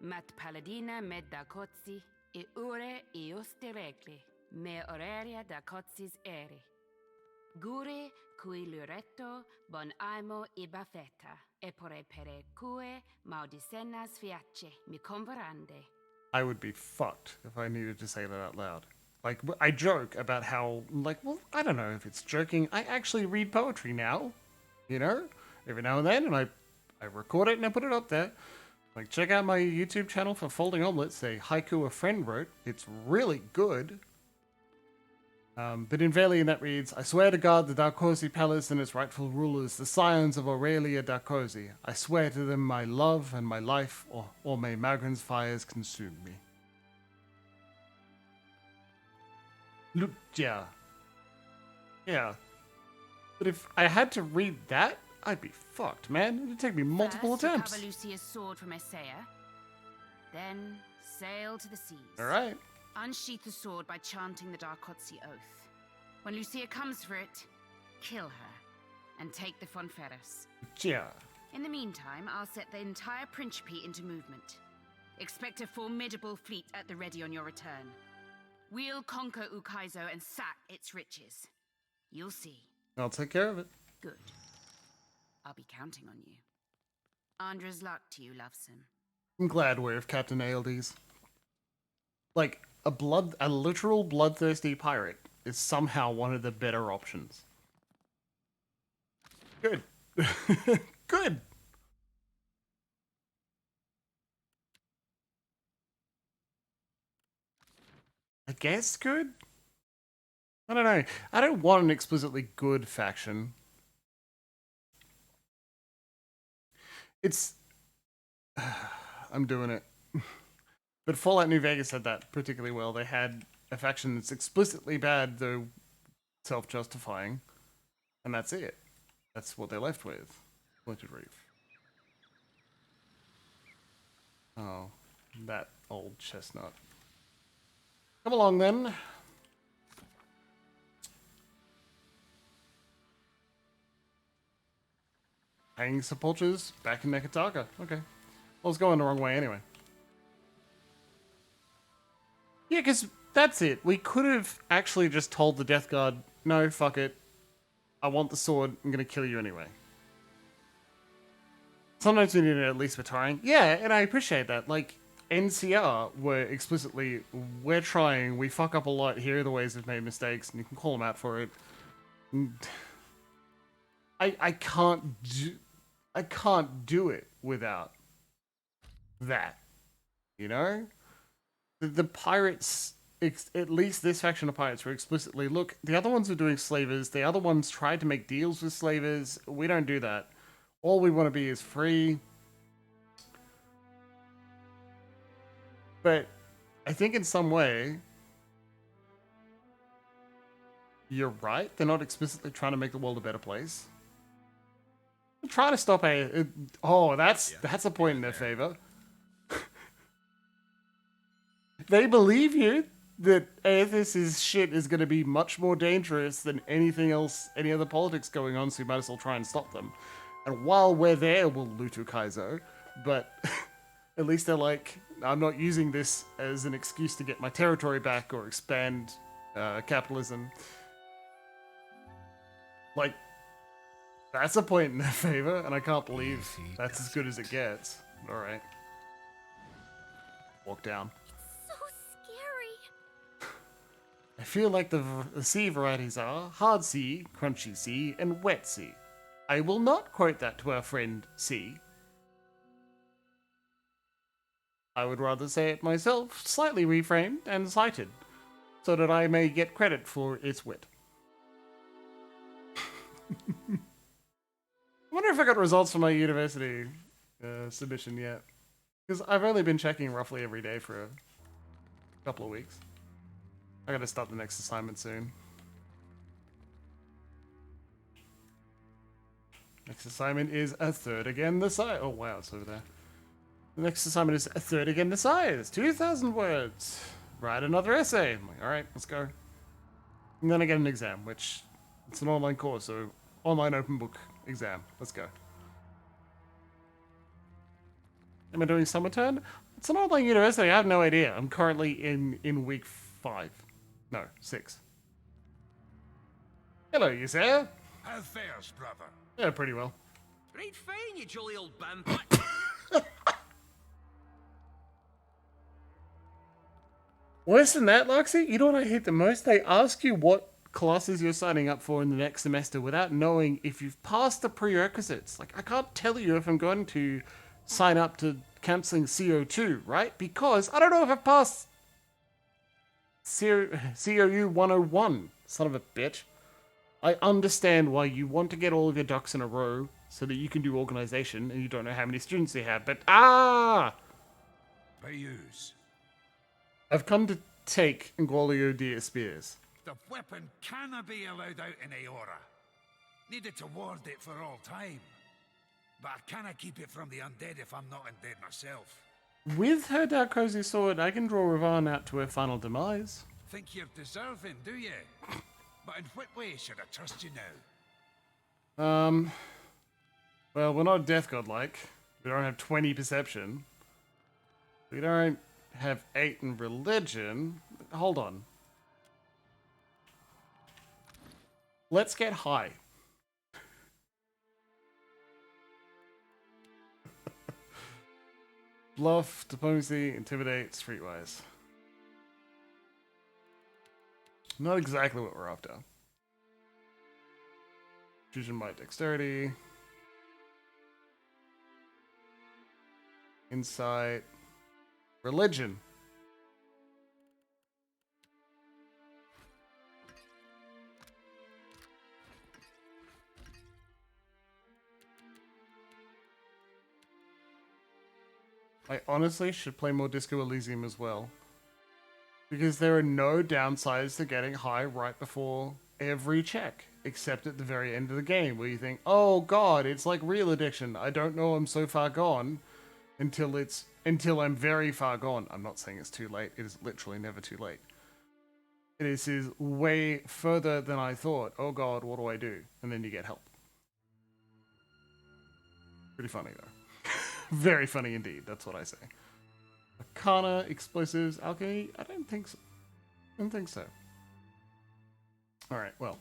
mat paladina med Darkotzi, e ure ioste regle, me aureria Darkotzis ere. Gure cui luretto bon aimo ibafeta, e pore pere cue maudicenas fiace, mi converande. I would be fucked if I needed to say that out loud. Like, I joke about how, like, well, I don't know if it's joking. I actually read poetry now, you know, every now and then, and I record it and I put it up there. Like, check out my YouTube channel for folding omelets, a haiku a friend wrote. It's really good. But in Valiant that reads, I swear to God the Darkosi Palace and its rightful rulers, the scions of Aurelia Darkosi. I swear to them my love and my life, or may Magran's fires consume me. Yeah. Yeah. But if I had to read that, I'd be fucked, man. It'd take me multiple First, attempts. recover Lucia's sword from Isaiah. Then, sail to the seas. Alright. Unsheath the sword by chanting the Darkotsi oath. When Lucia comes for it, kill her, and take the Fonferros. Yeah. In the meantime, I'll set the entire Principe into movement. Expect a formidable fleet at the ready on your return. We'll conquer Ukaizo and sack its riches. You'll see. I'll take care of it. Good. I'll be counting on you. Andra's luck to you, Loveson. I'm glad we're of Captain Aeldes. Like, a literal bloodthirsty pirate is somehow one of the better options. Good. Good. I guess good? I don't know. I don't want an explicitly good faction. It's... I'm doing it. But Fallout New Vegas had that particularly well. They had a faction that's explicitly bad, though self-justifying. And that's it. That's what they're left with. Splintered Reef. Oh, that old chestnut. Come along, then. Hanging sepulchres back in Nekataka. Okay. Well, it's going the wrong way anyway. Yeah, because that's it. We could have actually just told the Death Guard, no, fuck it. I want the sword. I'm going to kill you anyway. Sometimes we need it at least for trying. Yeah, and I appreciate that. Like, NCR were explicitly, we're trying, we fuck up a lot, here are the ways we've made mistakes, and you can call them out for it. I can't do it without that, you know? The pirates, at least this faction of pirates, were explicitly, look, the other ones are doing slavers, the other ones tried to make deals with slavers, we don't do that. All we want to be is free. But I think in some way, you're right, they're not explicitly trying to make the world a better place. They're trying to stop that's a point in their favor. They believe you that Eothas' shit is going to be much more dangerous than anything else, any other politics going on, so you might as well try and stop them. And while we're there, we'll loot Ukaizo, but at least they're like, I'm not using this as an excuse to get my territory back or expand capitalism. Like, that's a point in their favor, and I can't believe that's as good as it gets. Alright. Walk down. I feel like the sea varieties are hard sea, crunchy sea, and wet sea. I will not quote that to our friend C. I would rather say it myself, slightly reframed and cited, so that I may get credit for its wit. I wonder if I got results from my university submission yet. Because I've only been checking roughly every day for a couple of weeks. I gotta start the next assignment soon. Next assignment is a third again the size. Oh wow, it's over there. The next assignment is a third again the size. 2,000 words. Write another essay. I'm like, alright, let's go. And then I get an exam, which it's an online course, so online open book exam. Let's go. Am I doing summer term? It's an online university. I have no idea. I'm currently in week 5. No, 6. Hello, you sir. How fares, brother? Yeah, pretty well. Right fine, you jolly old band. Worse than that, Loxy, you know what I hate the most? They ask you what classes you're signing up for in the next semester without knowing if you've passed the prerequisites. Like, I can't tell you if I'm going to sign up to cancelling CO2, right? Because I don't know if I've passed COU 101, son of a bitch. I understand why you want to get all of your ducks in a row so that you can do organization and you don't know how many students you have, but By use. I've come to take Ngwalio Deer Spears. The weapon cannot be allowed out in Eora. Needed to ward it for all time. But I cannot keep it from the undead if I'm not undead myself. With her Dark Cozy Sword, I can draw Ravan out to her final demise. Think you're deserving, do you? But in what way should I trust you now? Well, we're not death god-like. We don't have 20 perception. We don't have 8 in religion. Hold on. Let's get high. Bluff, diplomacy, intimidate, streetwise. Not exactly what we're after. Fusion might, dexterity. Insight. Religion. I honestly should play more Disco Elysium as well. Because there are no downsides to getting high right before every check. Except at the very end of the game where you think, oh god, it's like real addiction. I don't know I'm so far gone until I'm very far gone. I'm not saying it's too late. It is literally never too late. It is way further than I thought. Oh god, what do I do? And then you get help. Pretty funny though. Very funny indeed, that's what I say. Arcana, explosives, alchemy? I don't think so. Alright, well.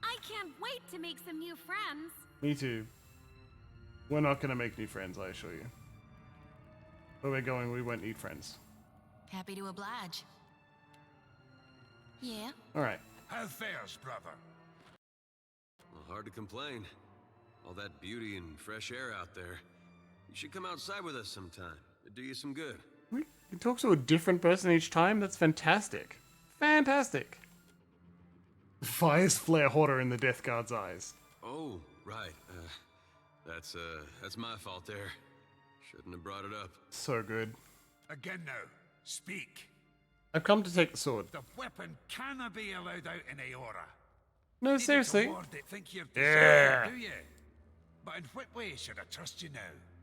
I can't wait to make some new friends. Me too. We're not gonna make new friends, I assure you. Where we're going, we won't need friends. Happy to oblige. Yeah? Alright. How fares, brother? Well, hard to complain. All that beauty and fresh air out there. You should come outside with us sometime. It'd do you some good. You talk to a different person each time? That's fantastic. Fantastic. Fire's flare hoarder in the Death Guard's eyes. Oh, right. That's my fault there. Shouldn't have brought it up. So good. Again now, speak. I've come to take the sword. The weapon cannot be allowed out in Eora. No, Needed seriously. to ward it, think you're Yeah. deserving, do you? But in what way should I trust you now?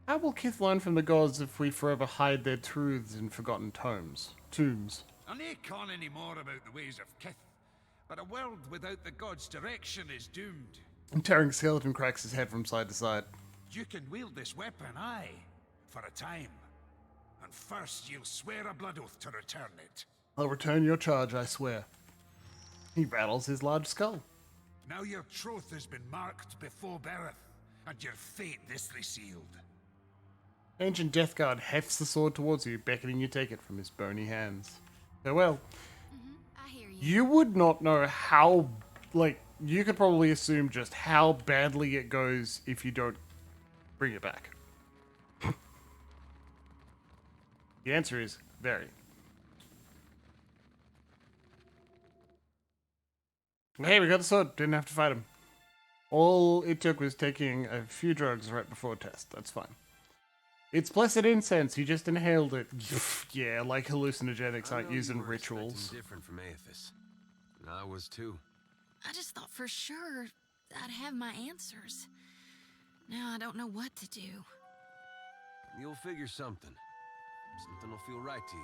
How will Kith learn from the gods if we forever hide their truths in forgotten tombs? I nae con any more about the ways of Kith, but a world without the gods' direction is doomed. And tearing skeleton cracks his head from side to side. You can wield this weapon, aye, for a time. And first you'll swear a blood oath to return it. I'll return your charge, I swear. He rattles his large skull. Now your troth has been marked before Bereth, and your fate thisly sealed. Ancient Death Guard hefts the sword towards you, beckoning you take it from his bony hands. Farewell. I hear you. You would not know how, you could probably assume just how badly it goes if you don't bring it back. The answer is very. Hey, we got the sword. Didn't have to fight him. All it took was taking a few drugs right before a test. That's fine. It's blessed incense. You just inhaled it. Yeah, like hallucinogenics aren't used in rituals. Different from Eothas. And I was too. I just thought for sure I'd have my answers. Now I don't know what to do. You'll figure something. Something will feel right to you.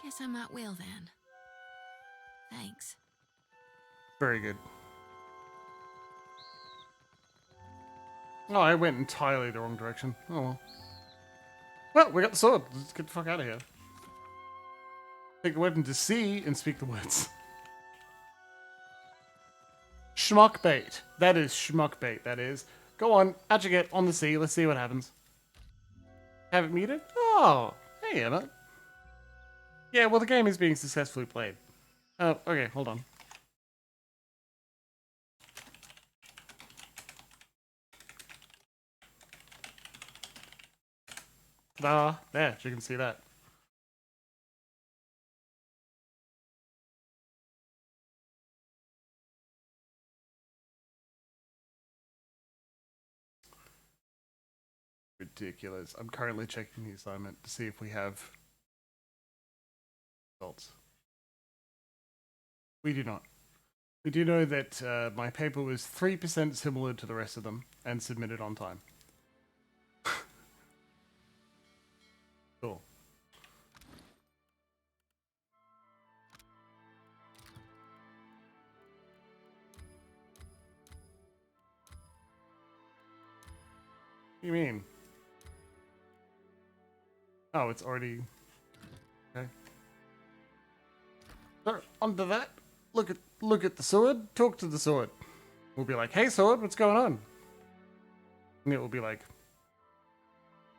Guess I might will then. Thanks. Very good. Oh, I went entirely the wrong direction. Oh well. Well, we got the sword. Let's get the fuck out of here. Take the weapon to sea and speak the words. Schmuck bait. That is schmuck bait, that is. Go on, how'd you get on the sea? Let's see what happens. Have it muted? Oh, hey Emma. Yeah, well the game is being successfully played. Oh, okay, hold on. Ah, there, you can see that. Ridiculous. I'm currently checking the assignment to see if we have results. We do not. We do know that my paper was 3% similar to the rest of them and submitted on time. Cool. What do you mean? Oh, it's already... Okay. So, onto that. Look at the sword. Talk to the sword. We'll be like, hey sword, what's going on? And it will be like...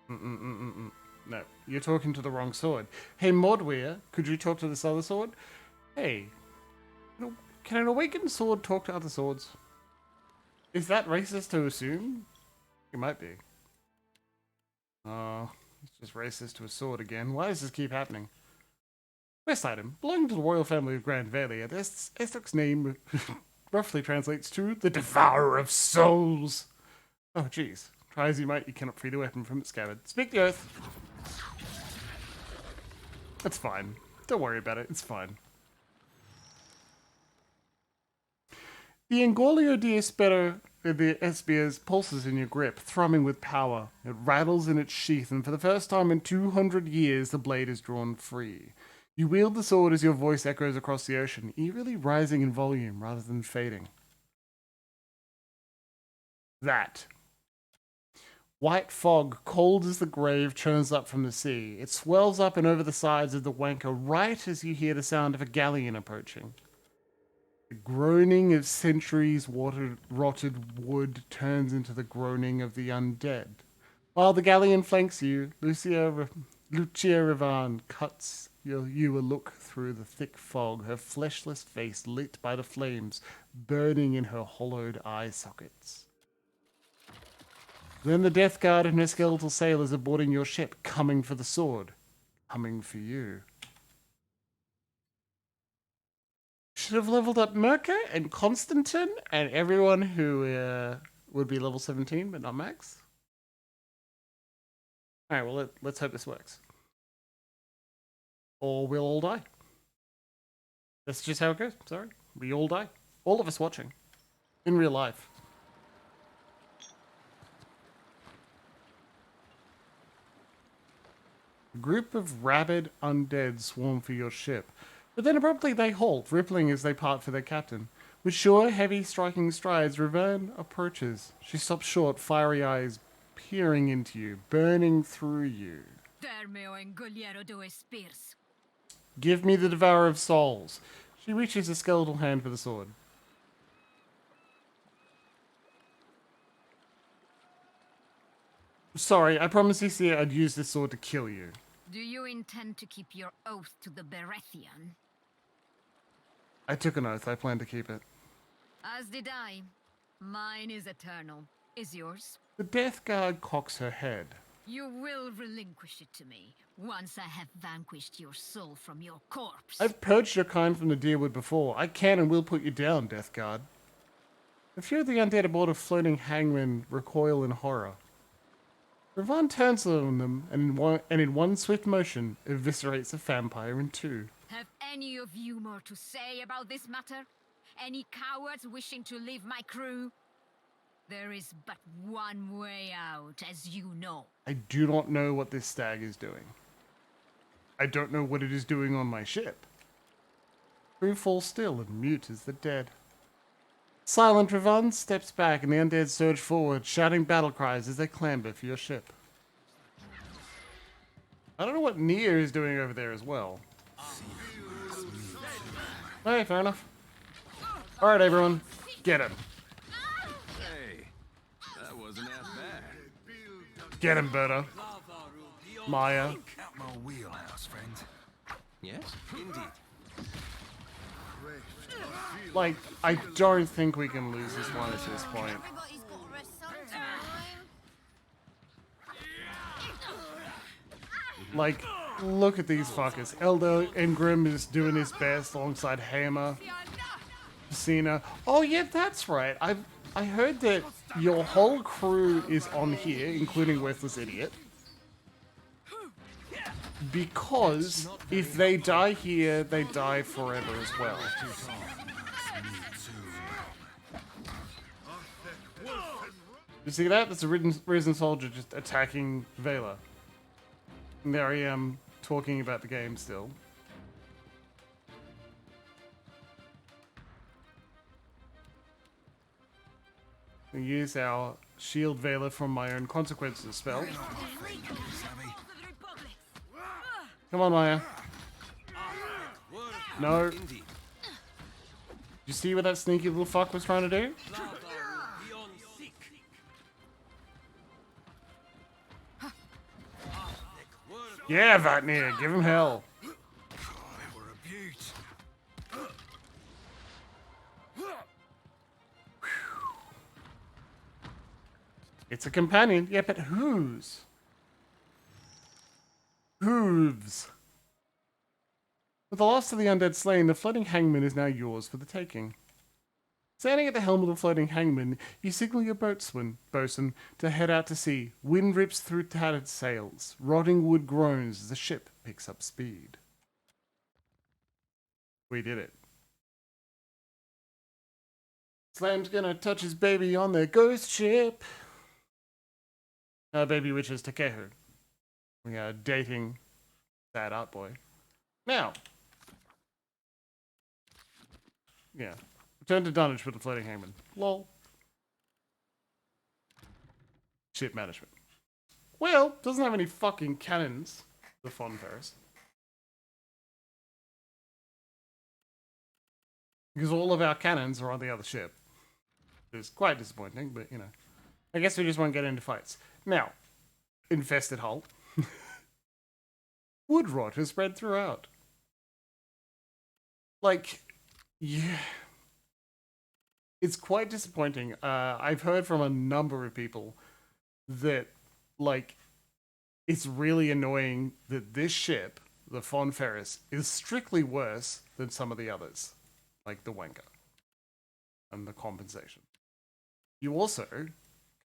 No, you're talking to the wrong sword. Hey Mordweir, could you talk to this other sword? Hey, can an awakened sword talk to other swords? Is that racist to assume? It might be. Oh, it's just racist to a sword again. Why does this keep happening? Quest item. Belonging to the royal family of Grand Valia, this Esthok's name roughly translates to the Devourer of Souls. Oh, jeez. Try as you might, you cannot free the weapon from its scabbard. Speak the oath. That's fine. Don't worry about it. It's fine. The Engolio the Espia's pulses in your grip, thrumming with power. It rattles in its sheath, and for the first time in 200 years, the blade is drawn free. You wield the sword as your voice echoes across the ocean, eerily rising in volume rather than fading. That. White fog, cold as the grave, churns up from the sea. It swells up and over the sides of the wanker right as you hear the sound of a galleon approaching. The groaning of centuries rotted wood turns into the groaning of the undead. While the galleon flanks you, Lucia Rivan cuts you a look through the thick fog, her fleshless face lit by the flames burning in her hollowed eye sockets. Then the Death Guard and her skeletal sailors are boarding your ship, coming for the sword. Coming for you. Should have leveled up Merca and Constantine and everyone who would be level 17 but not max. Alright, well let's hope this works. Or we'll all die. That's just how it goes. Sorry. We all die. All of us watching. In real life. A group of rabid undead swarm for your ship. But then abruptly they halt, rippling as they part for their captain. With sure, heavy, striking strides, Raverne approaches. She stops short, fiery eyes peering into you, burning through you. Give me the Devourer of Souls. She reaches a skeletal hand for the sword. Sorry, I promised EC I'd use this sword to kill you. Do you intend to keep your oath to the Berethian? I took an oath. I plan to keep it. As did I. Mine is eternal. Is yours? The Death Guard cocks her head. You will relinquish it to me, once I have vanquished your soul from your corpse. I've purged your kind from the Deerwood before. I can and will put you down, Death Guard. A few of the undead aboard a floating hangman recoil in horror. Raverne turns on them and in one swift motion eviscerates a vampire in two. Have any of you more to say about this matter? Any cowards wishing to leave my crew? There is but one way out, as you know. I do not know what this stag is doing. I don't know what it is doing on my ship. Crew falls still and mute as the dead. Silent Raverne steps back and the undead surge forward, shouting battle cries as they clamber for your ship. I don't know what Nia is doing over there as well. Hey, fair enough. Alright everyone, get him. Hey, that wasn't half bad. Get him, Berta. Maya. Out my wheelhouse, friend. Yes, indeed. Like, I don't think we can lose this one at this point. Everybody's got to rest sometime. Like, look at these fuckers. Elder Ingram is doing his best alongside Hammer, Cena. Oh yeah, that's right. I heard that your whole crew is on here, including Worthless Idiot. Because if they die here, they die forever as well. You see that? That's a risen soldier just attacking Vela. And there I am talking about the game still. We use our shield Vela from my own consequences spell. Come on, Maya. No. Did you see what that sneaky little fuck was trying to do? Yeah, Vatnir, give him hell. It's a companion. Yeah, but whose? Hooves. With the last of the undead slain, the floating hangman is now yours for the taking. Standing at the helm of the floating hangman, you signal your boatswain, bosun, to head out to sea. Wind rips through tattered sails. Rotting wood groans as the ship picks up speed. We did it. Slam's gonna touch his baby on the ghost ship. Baby witch is Takehu. We are dating that art boy. Now. Yeah. Return to Dunnage with the floating hangman. Lol. Ship management. Well, doesn't have any fucking cannons, the Fon Ferris. Because all of our cannons are on the other ship. It's quite disappointing, but you know. I guess we just won't get into fights. Now, infested hull. Wood rot has spread throughout. Like, yeah. It's quite disappointing. I've heard from a number of people that, like, it's really annoying that this ship, the Fon Ferris, is strictly worse than some of the others, like the Wanker and the compensation. You also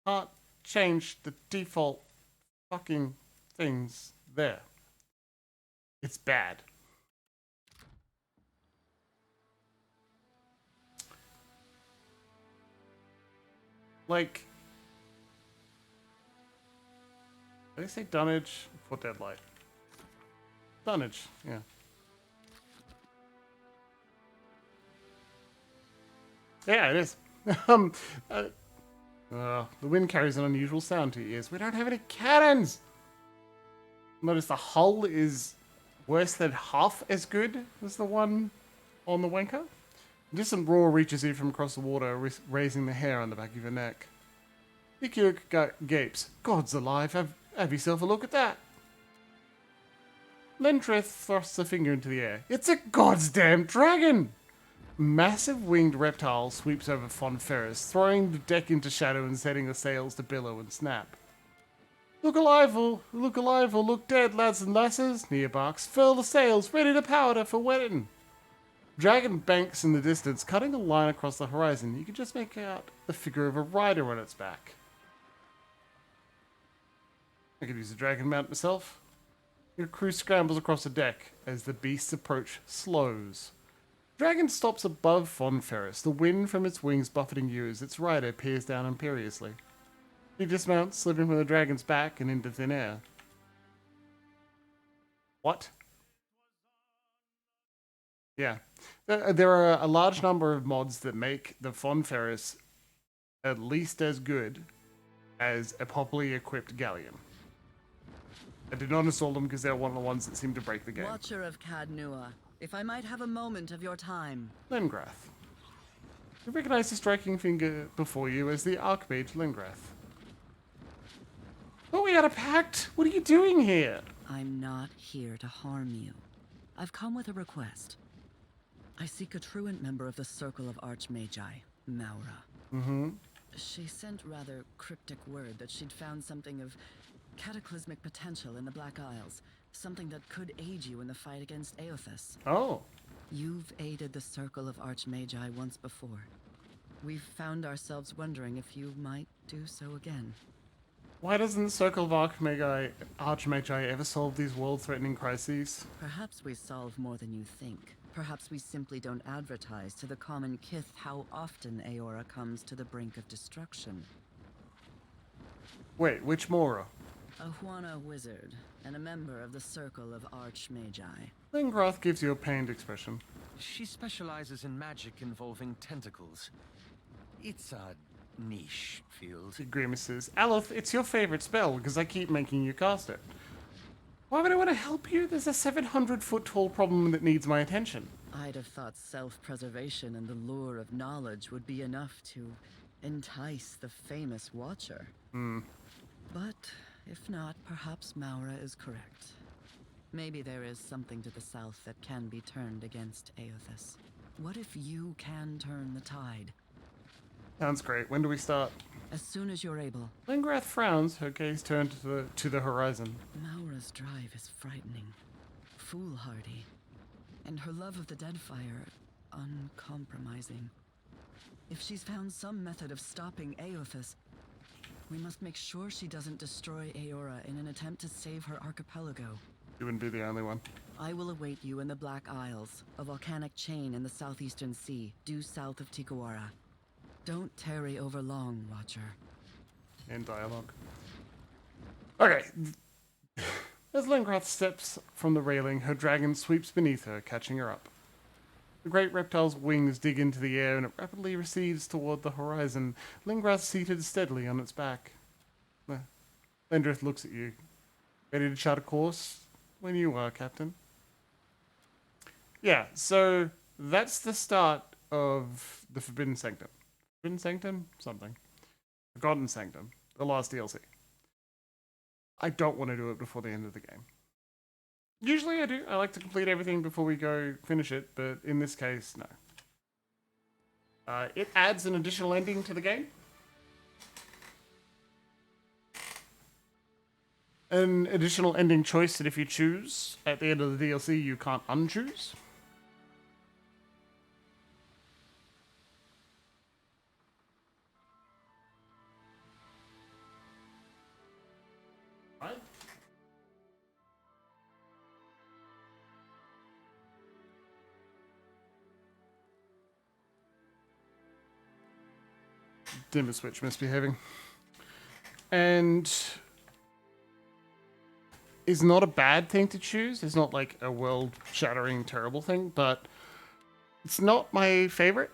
can't change the default fucking things there. It's bad. Like, did I say Dunnage for Deadlight? Dunnage, yeah. Yeah, it is. The wind carries an unusual sound to your ears. We don't have any cannons! Notice the hull is worse than half as good as the one on the Wanker. A distant roar reaches you from across the water, raising the hair on the back of your neck. Ikyuk gapes. God's alive, have yourself a look at that. Lentreth thrusts a finger into the air. It's a goddamn dragon! Massive winged reptile sweeps over Fon Ferris, throwing the deck into shadow and setting the sails to billow and snap. Look alive or look dead, lads and lasses, Nia barks. Furl the sails, ready to powder for wedding. Dragon banks in the distance, cutting a line across the horizon. You can just make out the figure of a rider on its back. I could use a dragon mount myself. Your crew scrambles across the deck as the beast's approach slows. Dragon stops above Fon Ferris, the wind from its wings buffeting you as its rider peers down imperiously. He dismounts, slipping from the dragon's back and into thin air. What? Yeah. There are a large number of mods that make the Fon Ferris at least as good as a properly equipped galleon. I did not install them because they're one of the ones that seem to break the game. Watcher of Cadnua, if I might have a moment of your time. Lingrath. You recognize the striking figure before you as the Archmage Lingrath. Oh, we had a pact! What are you doing here? I'm not here to harm you. I've come with a request. I seek a truant member of the Circle of Archmagi, Maura. Mm-hmm. She sent rather cryptic word that she'd found something of cataclysmic potential in the Black Isles, Something that could aid you in the fight against Eothas. Oh. You've aided the Circle of Archmagi once before. We've found ourselves wondering if you might do so again. Why doesn't the Circle of Archmagi ever solve these world-threatening crises? Perhaps we solve more than you think. Perhaps we simply don't advertise to the common kith how often Eora comes to the brink of destruction. Wait, which Mora? A Huana wizard, and a member of the Circle of Archmagi. Lingrath gives you a pained expression. She specializes in magic involving tentacles. It's a niche field. He grimaces. Aleph, it's your favorite spell because I keep making you cast it. Why would I want to help you? There's a 700-foot-tall problem that needs my attention. I'd have thought self-preservation and the lure of knowledge would be enough to entice the famous Watcher. But if not, perhaps Maura is correct. Maybe there is something to the south that can be turned against Eothas. What if you can turn the tide? Sounds great. When do we start? As soon as you're able. Lingrath frowns, her gaze turned to the horizon. Maura's drive is frightening, foolhardy, and her love of the Deadfire uncompromising. If she's found some method of stopping Eothas, we must make sure she doesn't destroy Eora in an attempt to save her archipelago. You wouldn't be the only one. I will await you in the Black Isles, a volcanic chain in the southeastern sea, due south of Tikawara. Don't tarry over long, Watcher. In dialogue. Okay. As Lingrath steps from the railing, her dragon sweeps beneath her, catching her up. The great reptile's wings dig into the air and it rapidly recedes toward the horizon, Lingrath seated steadily on its back. Lendrith looks at you. Ready to chart a course? When you are, Captain. Yeah, so that's the start of the Forbidden Sanctum. Forbidden Sanctum? Something. Forgotten Sanctum. The last DLC. I don't want to do it before the end of the game. Usually I do. I like to complete everything before we go finish it, but in this case, no. It adds an additional ending to the game. An additional ending choice that if you choose at the end of the DLC, you can't unchoose. Right? Dimmer switch misbehaving. And is not a bad thing to choose. It's not like a world-shattering terrible thing, but it's not my favorite,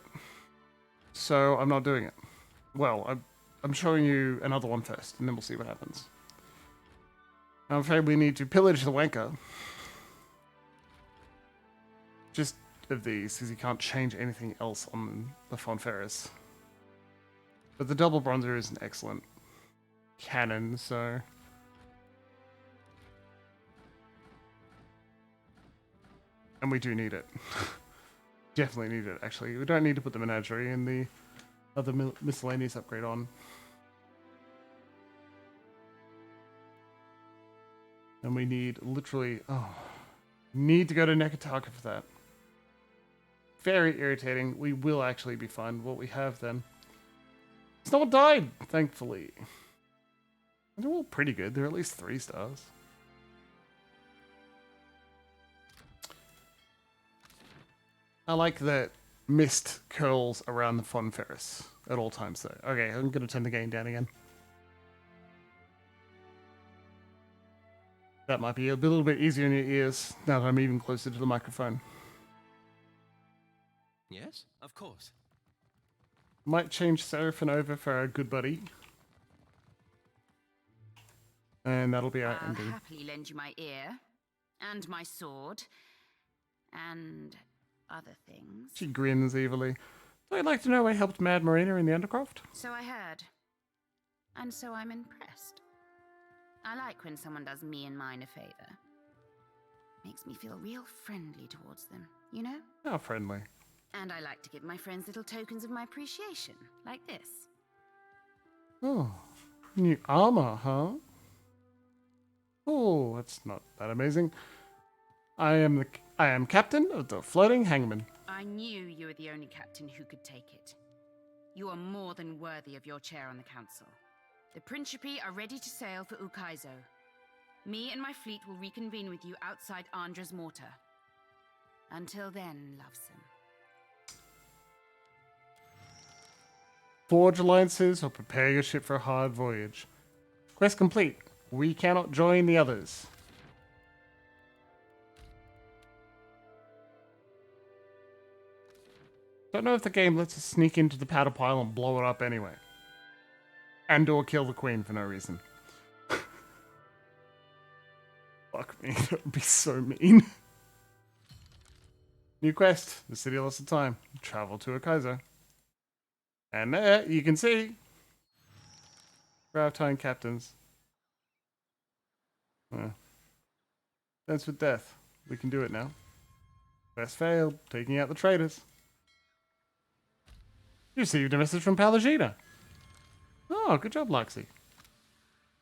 so I'm not doing it. Well, I'm showing you another one first, and then we'll see what happens. I'm afraid we need to pillage the wanker. Just of these, because you can't change anything else on the Fonferris. But the double bronzer is an excellent cannon, so... And we do need it. Definitely need it, actually. We don't need to put the menagerie and the other miscellaneous upgrade on. And we need literally... Oh, need to go to Nekataka for that. Very irritating. We will actually be fine. What we have then. It's not died, thankfully. They're all pretty good. They're at least 3 stars. I like that mist curls around the Fonferris at all times, though. Okay, I'm going to turn the game down again. That might be a little bit easier in your ears now that I'm even closer to the microphone. Yes, of course. Might change Seraphin over for our good buddy. And that'll be our I'll ending. happily lend you my ear, and my sword, and other things. She grins evilly. So I'd like to know I helped Mad Marina in the Undercroft. So I heard. And so I'm impressed. I like when someone does me and mine a favor. Makes me feel real friendly towards them, you know? How friendly. And I like to give my friends little tokens of my appreciation, like this. Oh, new armor, huh? Oh, that's not that amazing. I am captain of the floating hangman. I knew you were the only captain who could take it. You are more than worthy of your chair on the council. The Principe are ready to sail for Ukaizo. Me and my fleet will reconvene with you outside Andra's mortar. Until then, lovesome. Forge alliances or prepare your ship for a hard voyage. Quest complete. We cannot join the others. Don't know if the game lets us sneak into the paddle pile and blow it up anyway. And or kill the queen for no reason. Fuck me, that would be so mean. New quest. The city lost of time. Travel to Ukaizo. And there, you can see. Gravityne captains. Dance with death. We can do it now. Quest failed. Taking out the traitors. You received a message from Palagina. Oh, good job, Loxy.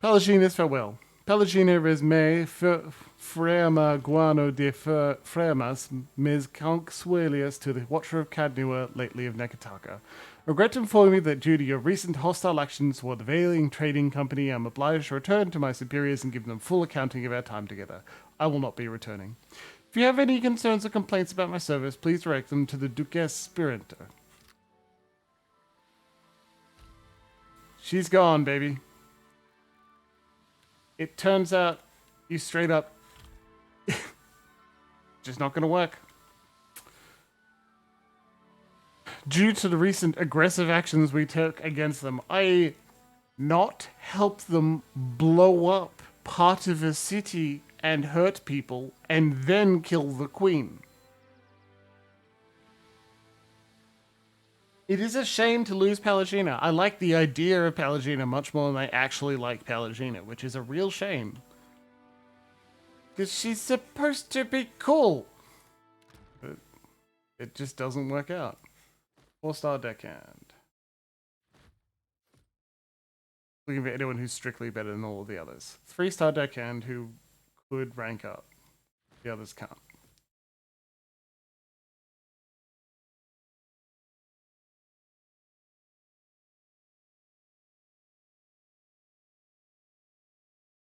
Palagina's farewell. Palagina res me frema guano de fremas mis consuelius to the Watcher of Cadnua, lately of Nekataka. Regret to inform you that due to your recent hostile actions toward the Veiling Trading Company, I am obliged to return to my superiors and give them full accounting of our time together. I will not be returning. If you have any concerns or complaints about my service, please direct them to the Duquess Spirito. She's gone, baby. It turns out you straight up just not going to work. Due to the recent aggressive actions we took against them, I not helped them blow up part of a city and hurt people and then kill the queen. It is a shame to lose Palagina. I like the idea of Palagina much more than I actually like Palagina, which is a real shame. Because she's supposed to be cool. But it just doesn't work out. 4-star deckhand. Looking for anyone who's strictly better than all of the others. 3-star deckhand who could rank up. The others can't.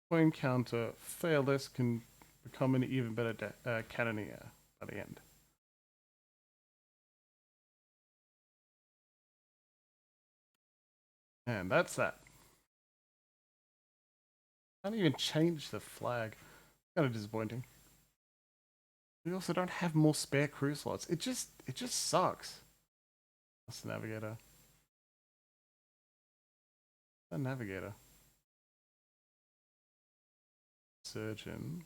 Point counter, fail this can become an even better cannoneer by the end. And that's that. Can't even change the flag. Kind of disappointing. We also don't have more spare crew slots. It just sucks. That's the navigator. The navigator. Surgeon.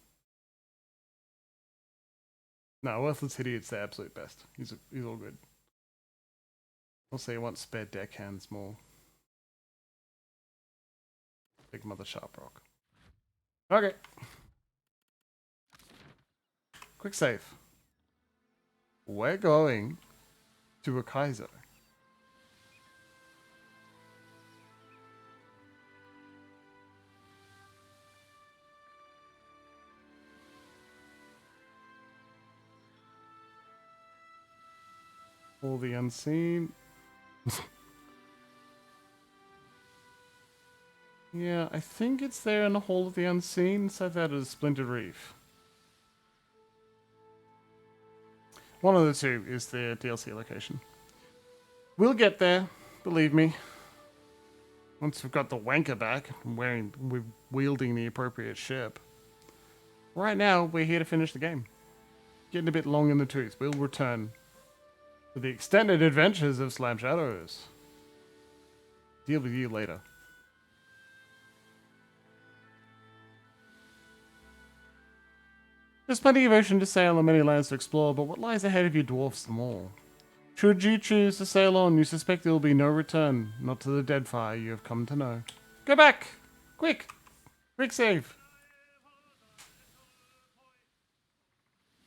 No, Worthless Idiot's the absolute best. He's all good. Also, you want spare deckhands more. Big Mother Sharprock. Okay. Quick save. We're going to Ukaizo. All the unseen. Yeah, I think it's there in the Hall of the Unseen. So that is Splintered Reef. One of the two is the DLC location. We'll get there, believe me. Once we've got the wanker back and we're wielding the appropriate ship. Right now, we're here to finish the game. Getting a bit long in the tooth. We'll return for the extended adventures of Slam Shadows. Deal with you later. There's plenty of ocean to sail and many lands to explore, but what lies ahead of you dwarfs them all. Should you choose to sail on, you suspect there will be no return, not to the Deadfire you have come to know. Go back! Quick! Quick save!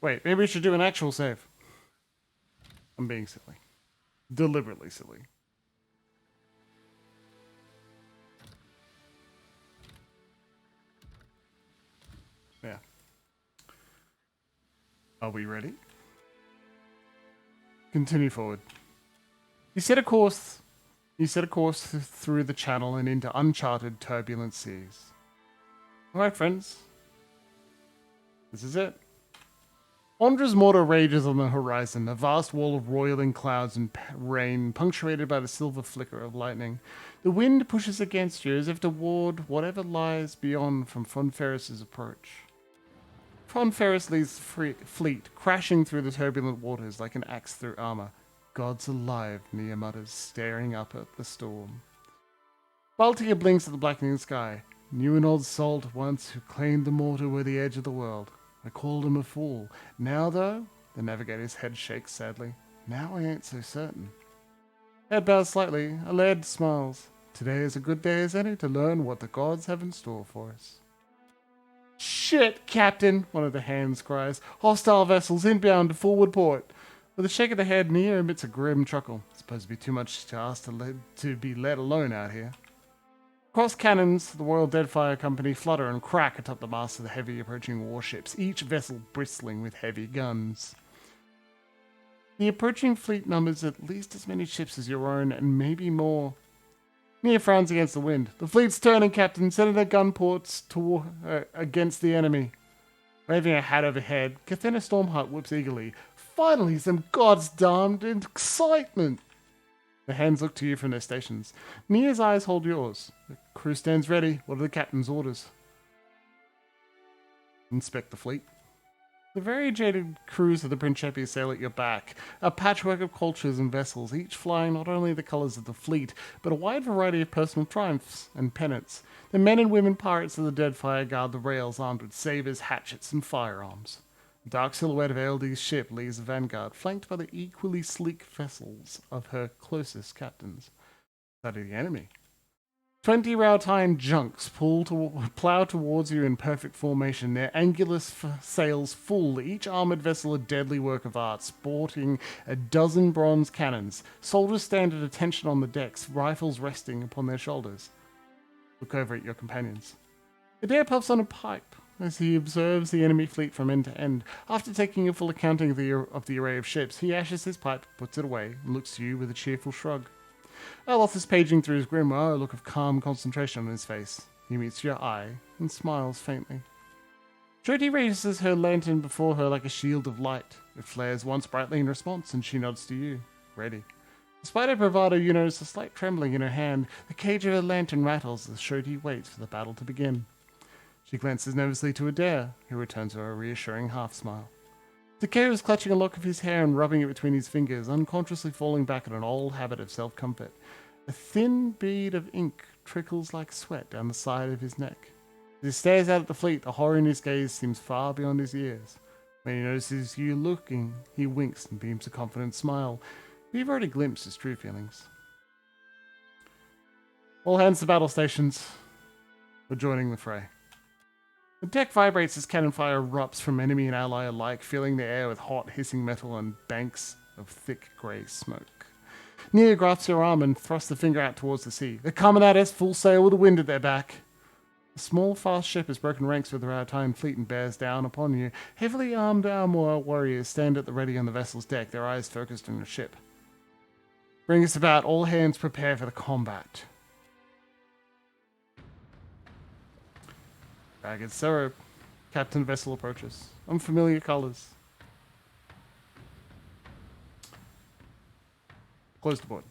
Wait, maybe we should do an actual save. I'm being silly. Deliberately silly. Yeah. Are we ready? Continue forward. You set a course through the channel and into uncharted, turbulent seas. Alright, friends. This is it. Ondra's mortar rages on the horizon, a vast wall of roiling clouds and rain, punctuated by the silver flicker of lightning. The wind pushes against you as if to ward whatever lies beyond from Von Ferris's approach. Von Ferris leads the fleet, crashing through the turbulent waters like an axe through armor. God's alive, Nia mutters, staring up at the storm. Baltia blinks at the blackening sky. Knew an old salt once who claimed the mortar were the edge of the world. I called him a fool. Now, though, the navigator's head shakes sadly. Now I ain't so certain. Head bows slightly. A lad smiles. Today is a good day as any to learn what the gods have in store for us. Shit, Captain, one of the hands cries. Hostile vessels inbound to forward port. With a shake of the head, Nia emits a grim chuckle. It's supposed to be too much to ask to be let alone out here. Cross cannons, the Royal Deadfire Company flutter and crack atop the masts of the heavy approaching warships, each vessel bristling with heavy guns. The approaching fleet numbers at least as many ships as your own, and maybe more. Nia frowns against the wind. The fleet's turning, Captain, sending their gun ports against the enemy. Waving her hat overhead, Kathena Stormheart whips eagerly. Finally, some goddamned excitement! The hands look to you from their stations. Nia's eyes hold yours. The crew stands ready. What are the captain's orders? Inspect the fleet. The variegated crews of the Principi sail at your back, a patchwork of cultures and vessels, each flying not only the colours of the fleet, but a wide variety of personal triumphs and pennants. The men and women pirates of the Deadfire guard the rails armed with sabres, hatchets, and firearms. The dark silhouette of Eldi's ship leads the vanguard, flanked by the equally sleek vessels of her closest captains. That of the enemy. 20 Rautine junks plow towards you in perfect formation, their angular sails full, each armoured vessel a deadly work of art, sporting a dozen bronze cannons. Soldiers stand at attention on the decks, rifles resting upon their shoulders. Look over at your companions. Adair puffs on a pipe as he observes the enemy fleet from end to end. After taking a full accounting of the array of ships, he ashes his pipe, puts it away, and looks to you with a cheerful shrug. Eothas is paging through his grimoire, a look of calm concentration on his face. He meets your eye and smiles faintly. Jody raises her lantern before her like a shield of light. It flares once brightly in response, and she nods to you, ready. Despite her bravado, you notice a slight trembling in her hand. The cage of her lantern rattles as Shoti waits for the battle to begin. She glances nervously to Adair, who returns her a reassuring half-smile. Takeo is clutching a lock of his hair and rubbing it between his fingers, unconsciously falling back in an old habit of self-comfort. A thin bead of ink trickles like sweat down the side of his neck. As he stares out at the fleet, the horror in his gaze seems far beyond his ears. When he notices you looking, he winks and beams a confident smile. But you've already glimpsed his true feelings. All hands to battle stations. We're joining the fray. The deck vibrates as cannon fire erupts from enemy and ally alike, filling the air with hot, hissing metal and banks of thick grey smoke. Nia grasps your arm and thrusts the finger out towards the sea. They're coming at us, full sail with the wind at their back. A small, fast ship has broken ranks with the Rautine fleet and bears down upon you. Heavily armed armor warriors stand at the ready on the vessel's deck, their eyes focused on your ship. Bring us about, all hands prepare for the combat. Ragged Syrup. Captain vessel approaches. Unfamiliar colors. Close the board.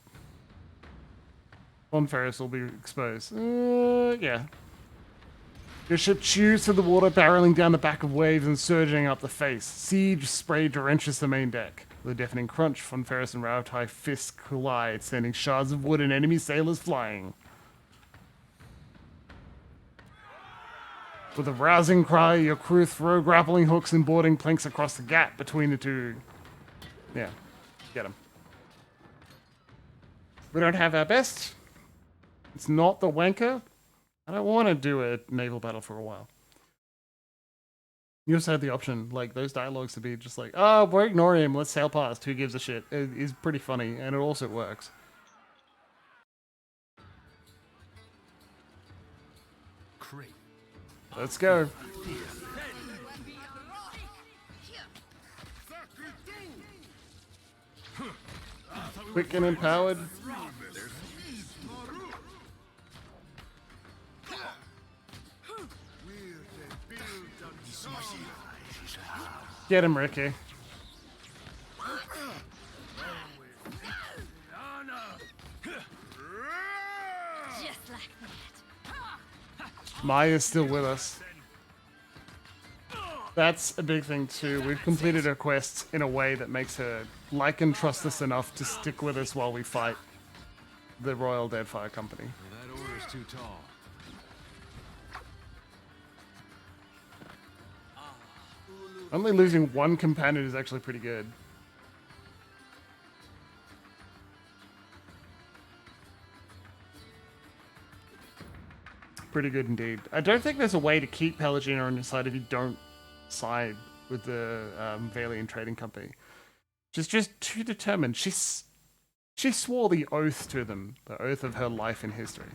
Von Ferris will be exposed. Yeah. Your ship chews through the water, barreling down the back of waves and surging up the face. Siege spray drenches the main deck. With a deafening crunch, Von Ferris and Rautai fists collide, sending shards of wood and enemy sailors flying. With a rousing cry, your crew throw grappling hooks and boarding planks across the gap between the two. Yeah, get them. We don't have our best. It's not the wanker. I don't want to do a naval battle for a while. You also had the option, like, those dialogues to be just like, oh, we're ignoring him, let's sail past, who gives a shit. It is pretty funny, and it also works. Let's go. Quick and empowered. Get him, Ricky. Just like that. Maya's still with us. That's a big thing too. We've completed her quests in a way that makes her like and trust us enough to stick with us while we fight the Royal Deadfire Company. Well, that order's too tall. Only losing one companion is actually pretty good. Pretty good indeed. I don't think there's a way to keep Pelagina on your side if you don't side with the Valiant Trading Company. She's just too determined. She swore the oath to them, the oath of her life in history.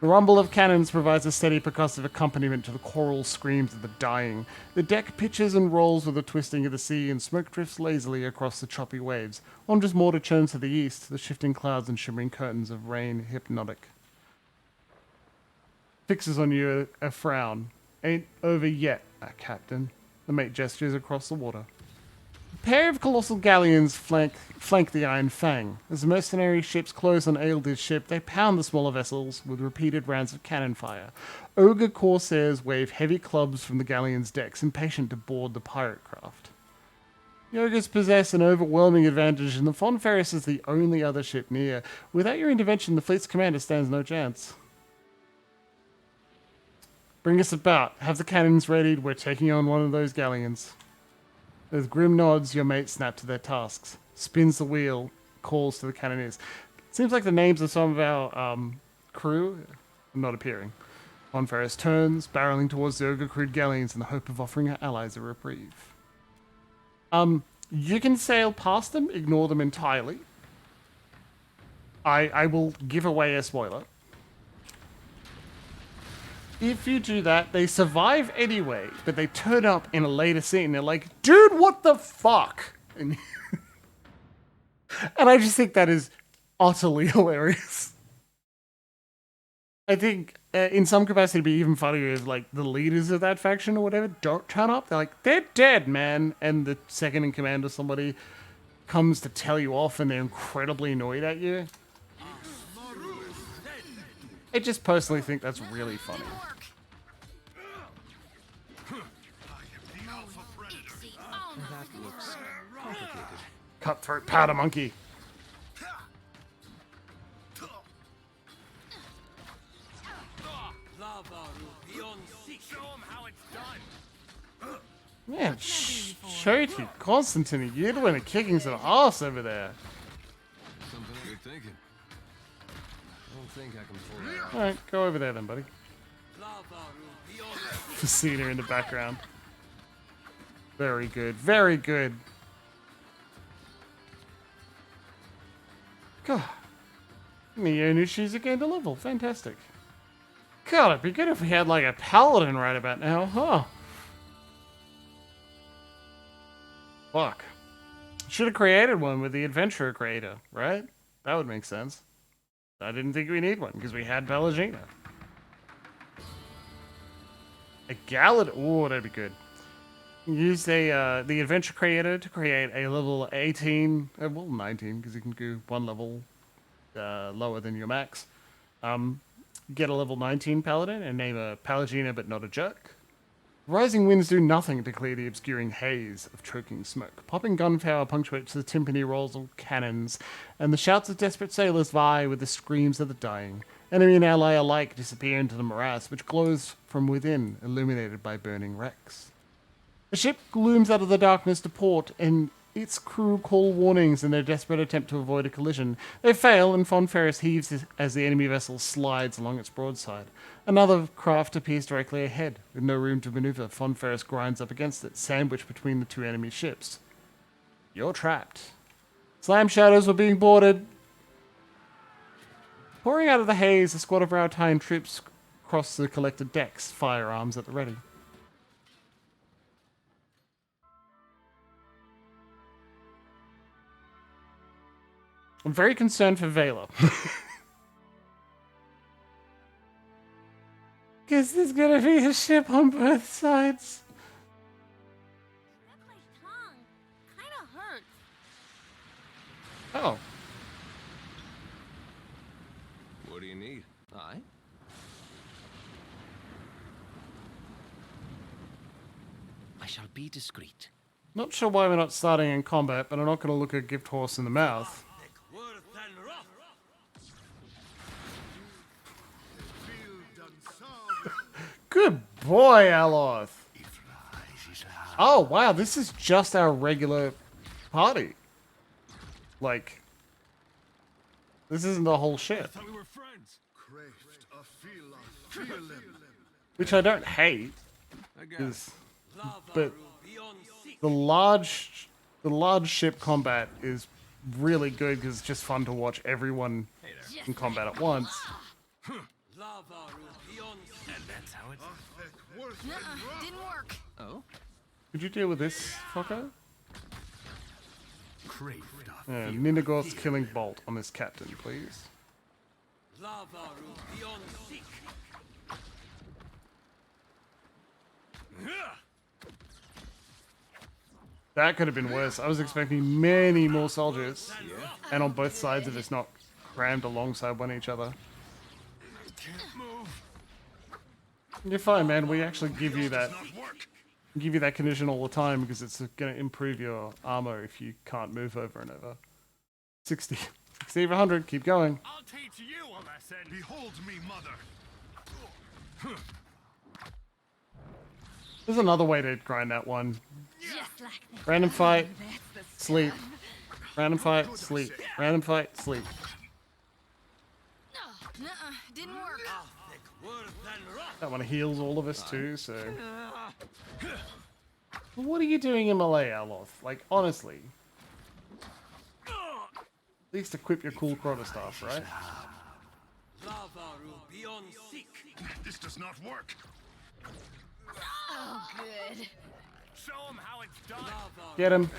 The rumble of cannons provides a steady percussive accompaniment to the choral screams of the dying. The deck pitches and rolls with the twisting of the sea, and smoke drifts lazily across the choppy waves. Ondra's mortar churns to the east, the shifting clouds and shimmering curtains of rain hypnotic. Fixes on you a frown. Ain't over yet, Captain. The mate gestures across the water. A pair of colossal galleons flank the Iron Fang. As the mercenary ships close on Aeldir's ship, they pound the smaller vessels with repeated rounds of cannon fire. Ogre corsairs wave heavy clubs from the galleon's decks, impatient to board the pirate craft. The ogres possess an overwhelming advantage, and the Fon Ferris is the only other ship near. Without your intervention, the fleet's commander stands no chance. Bring us about. Have the cannons readied. We're taking on one of those galleons. With grim nods, your mates snap to their tasks. Spins the wheel, calls to the cannoneers. Seems like the names of some of our crew are not appearing. Fon Ferris turns, barreling towards the ogre-crewed galleons in the hope of offering her allies a reprieve. You can sail past them, ignore them entirely. I will give away a spoiler. If you do that, they survive anyway, but they turn up in a later scene. They're like, dude, what the fuck? And I just think that is utterly hilarious. I think in some capacity it'd be even funnier if like the leaders of that faction or whatever don't turn up. They're like, they're dead, man. And the second in command or somebody comes to tell you off and they're incredibly annoyed at you. I just personally think that's really funny. That looks complicated. Cutthroat powder monkey. Man, Shoti, Constantine, you're doing a kicking some ass over there. Something good thinking. I don't think I can pull that off. Alright, go over there then, buddy. Facina in the background. Very good, very good. God. Neonushi's again to level. Fantastic. God, it'd be good if we had like a paladin right about now, huh? Fuck. Should have created one with the adventurer creator, right? That would make sense. I didn't think we need one because we had Pelagina. A Galad. Oh, that'd be good. Use the adventure creator to create a level 18, well 19 because you can go one level lower than your max. Get a level 19 paladin and name a Pelagina but not a jerk. Rising winds do nothing to clear the obscuring haze of choking smoke. Popping gunfire punctuates the timpani rolls of cannons, and the shouts of desperate sailors vie with the screams of the dying. Enemy and ally alike disappear into the morass, which glows from within, illuminated by burning wrecks. A ship glooms out of the darkness to port, and its crew call warnings in their desperate attempt to avoid a collision. They fail, and Fon Ferris heaves as the enemy vessel slides along its broadside. Another craft appears directly ahead. With no room to maneuver, Fon Ferris grinds up against it, sandwiched between the two enemy ships. You're trapped. Slam shadows were being boarded. Pouring out of the haze, a squad of Rautine troops cross the collected decks, firearms at the ready. I'm very concerned for Vela. Guess there's gonna be a ship on both sides. My tongue kind of hurts. Oh. What do you need? I shall be discreet. Not sure why we're not starting in combat, but I'm not going to look a gift horse in the mouth. Good boy, Eothas. Oh, wow, this is just our regular party. Like, this isn't the whole shit. We were friends. Which I don't hate. But the large ship combat is really good because it's just fun to watch everyone in combat at once. And that's how it didn't work. Oh? Could you deal with this fucker? Yeah, Ninagor's killing bolt on this captain, please. That could have been worse. I was expecting many more soldiers. And on both sides of us, not crammed alongside one each other. You're fine, man. We actually give you that condition all the time because it's going to improve your armor if you can't move over and over. 60 over 100. Keep going. I'll teach you a lesson. Behold me, mother. There's another way to grind that one. Just like that. Random fight, That's the sleep. Random fight, sleep. Random fight, sleep. Didn't work. That one heals all of us too, so... What are you doing in Malay, Eothas? Like, honestly. At least equip your cool Crota staff, right? This does not work. Oh, good. Show him how it's done. Get him.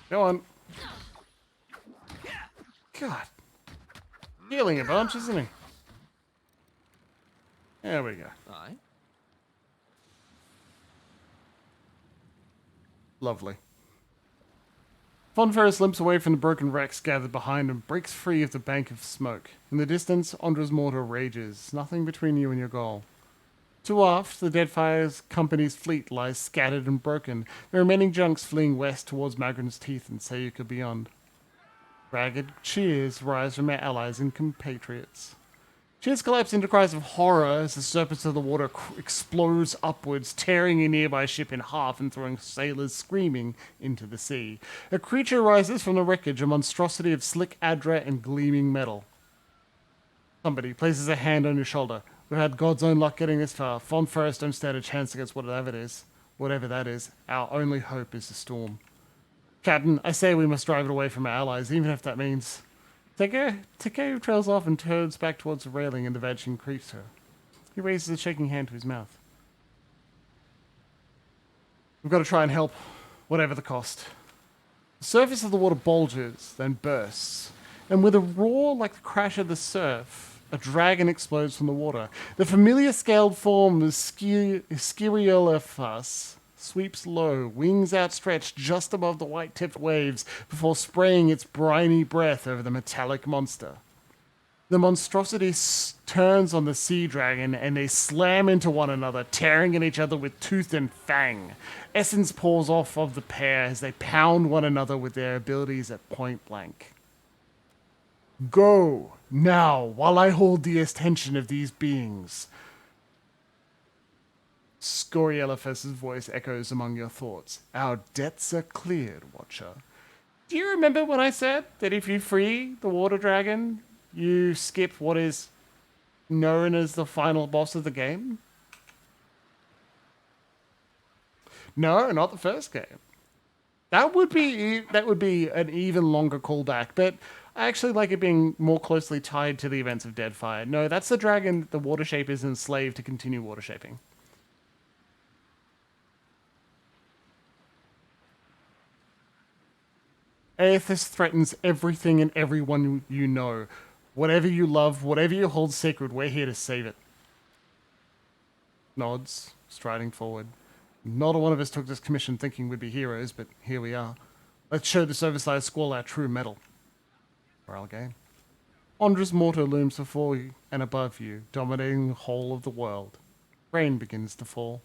Go on. God. Healing a bunch, isn't he? There we go. Lovely. Von Ferris limps away from the broken wrecks gathered behind and breaks free of the bank of smoke. In the distance, Ondra's mortar rages, nothing between you and your goal. To aft, the Deadfire's company's fleet lies scattered and broken, the remaining junks fleeing west towards Magrin's Teeth and Sayuka beyond. Ragged cheers rise from our allies and compatriots. Cheers collapse into cries of horror as the surface of the water explodes upwards, tearing a nearby ship in half and throwing sailors screaming into the sea. A creature rises from the wreckage, a monstrosity of slick adra and gleaming metal. Somebody places a hand on your shoulder. We've had God's own luck getting this far. Von Ferris don't stand a chance against whatever that is. Our only hope is the storm. Captain, I say we must drive it away from our allies, even if that means... Takeo trails off and turns back towards the railing and the vanishing creature. He raises a shaking hand to his mouth. We've got to try and help, whatever the cost. The surface of the water bulges, then bursts, and with a roar like the crash of the surf, a dragon explodes from the water. The familiar scaled form of Eothas sweeps low, wings outstretched just above the white-tipped waves before spraying its briny breath over the metallic monster. The monstrosity turns on the sea dragon and they slam into one another, tearing at each other with tooth and fang. Essence pours off of the pair as they pound one another with their abilities at point blank. Go, now, while I hold the attention of these beings. Eothas' voice echoes among your thoughts. Our debts are cleared, Watcher. Do you remember when I said that if you free the water dragon, you skip what is known as the final boss of the game? No, not the first game. That would be an even longer callback, but I actually like it being more closely tied to the events of Deadfire. No, that's the dragon the water shape is enslaved to continue water shaping. Eothas threatens everything and everyone you know. Whatever you love, whatever you hold sacred, we're here to save it. Nods, striding forward. Not a one of us took this commission thinking we'd be heroes, but here we are. Let's show this oversized squall our true mettle. Morale game. Ondra's mortar looms before you and above you, dominating the whole of the world. Rain begins to fall.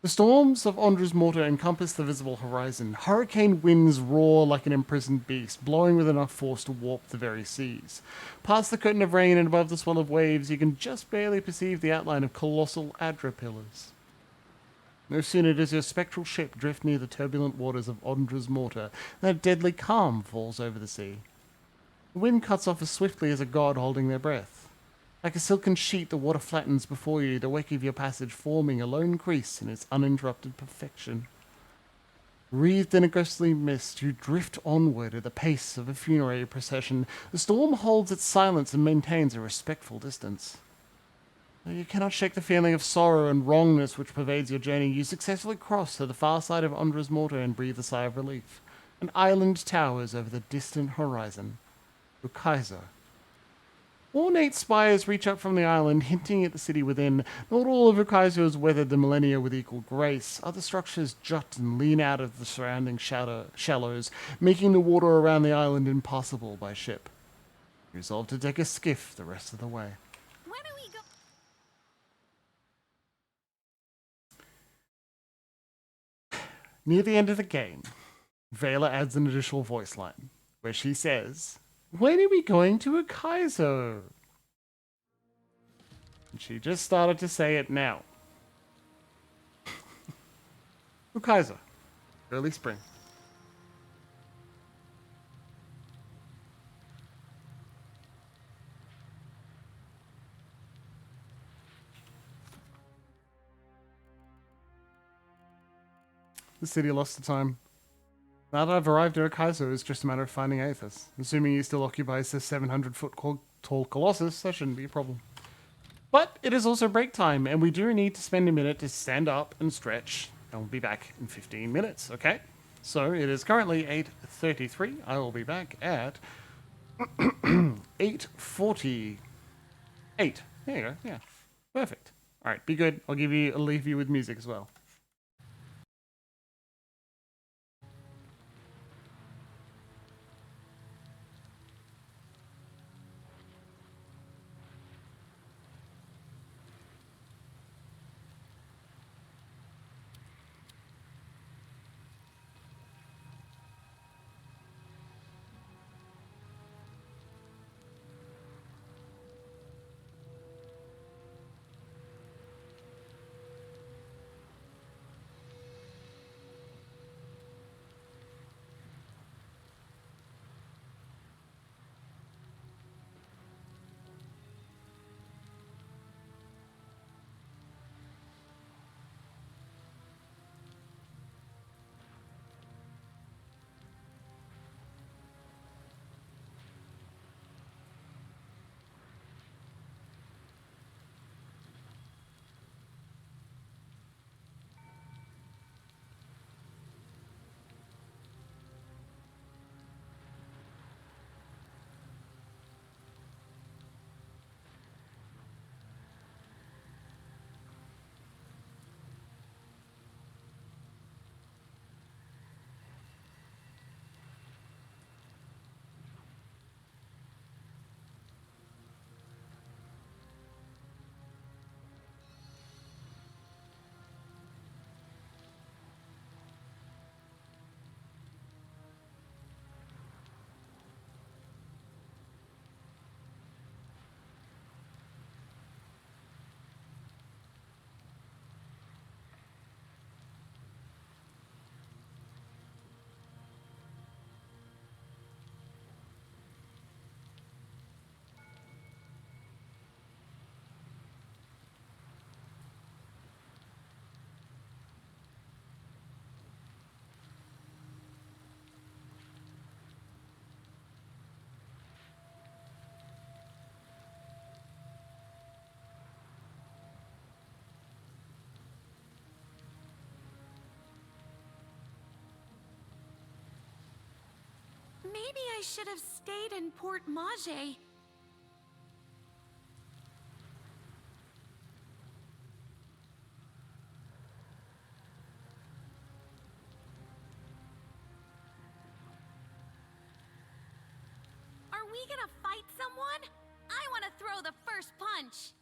The storms of Ondra's mortar encompass the visible horizon. Hurricane winds roar like an imprisoned beast, blowing with enough force to warp the very seas. Past the curtain of rain and above the swell of waves, you can just barely perceive the outline of colossal Adra pillars. No sooner does your spectral ship drift near the turbulent waters of Ondra's mortar than a deadly calm falls over the sea. The wind cuts off as swiftly as a god holding their breath. Like a silken sheet, the water flattens before you, the wake of your passage forming a lone crease in its uninterrupted perfection. Wreathed in a ghostly mist, you drift onward at the pace of a funerary procession. The storm holds its silence and maintains a respectful distance. Though you cannot shake the feeling of sorrow and wrongness which pervades your journey, you successfully cross to the far side of Ondra's mortar and breathe a sigh of relief. An island towers over the distant horizon. Eothas. Ornate spires reach up from the island, hinting at the city within. Not all of Eothas has weathered the millennia with equal grace. Other structures jut and lean out of the surrounding shallows, making the water around the island impassable by ship. You resolve to take a skiff the rest of the way. When do we go? Near the end of the game, Vela adds an additional voice line, where she says, "When are we going to Eothas?" And she just started to say it now. Eothas, early spring. The city lost the time. Now that I've arrived at Eothas, it's just a matter of finding Eothas. Assuming he still occupies the 700-foot tall Colossus, that shouldn't be a problem. But it is also break time, and we do need to spend a minute to stand up and stretch, and we'll be back in 15 minutes, okay? So it is currently 8:33. I will be back at 8:48. There you go, yeah. Perfect. All right, be good. I'll leave you with music as well. Maybe I should have stayed in Port Mage. Are we gonna fight someone? I want to throw the first punch.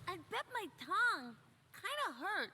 I bet my tongue kinda hurts.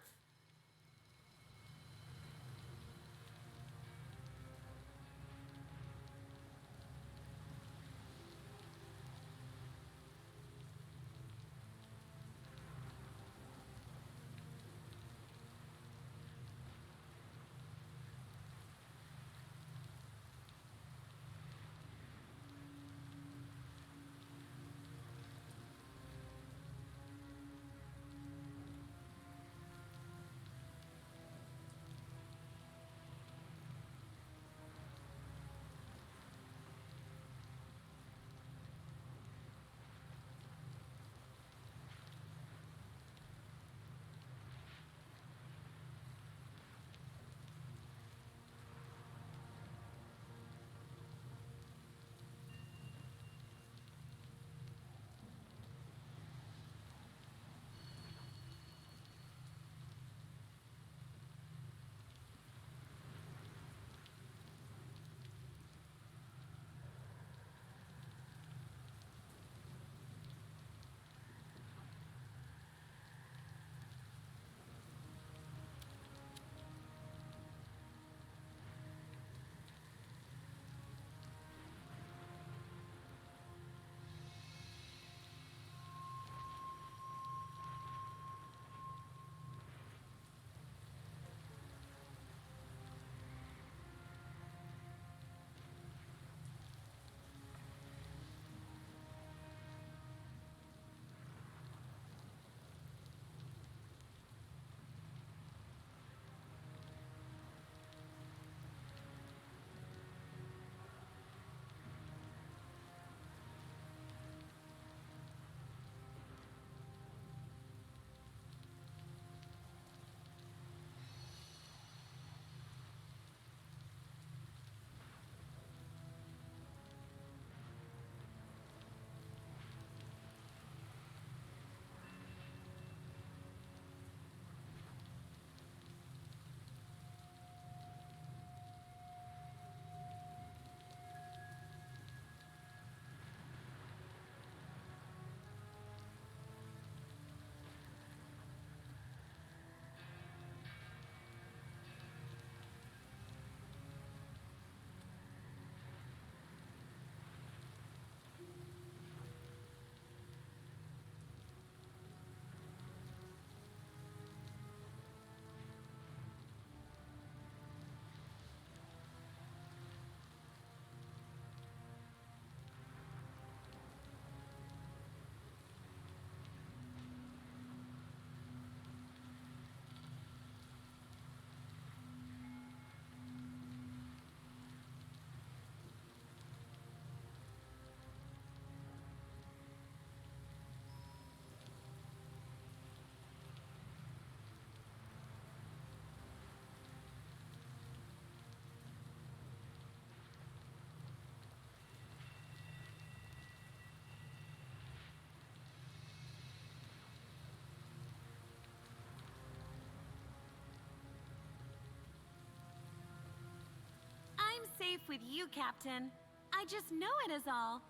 safe with you, Captain. I just know it is all.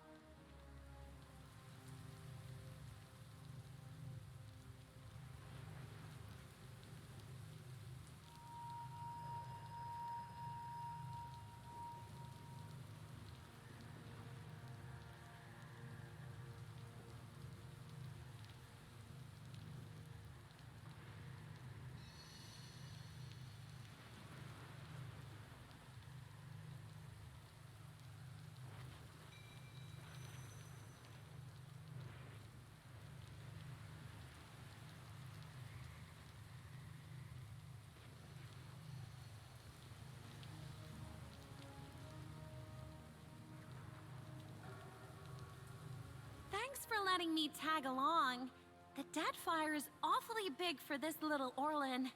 Thanks for letting me tag along. The Deadfire is awfully big for this little Orlin.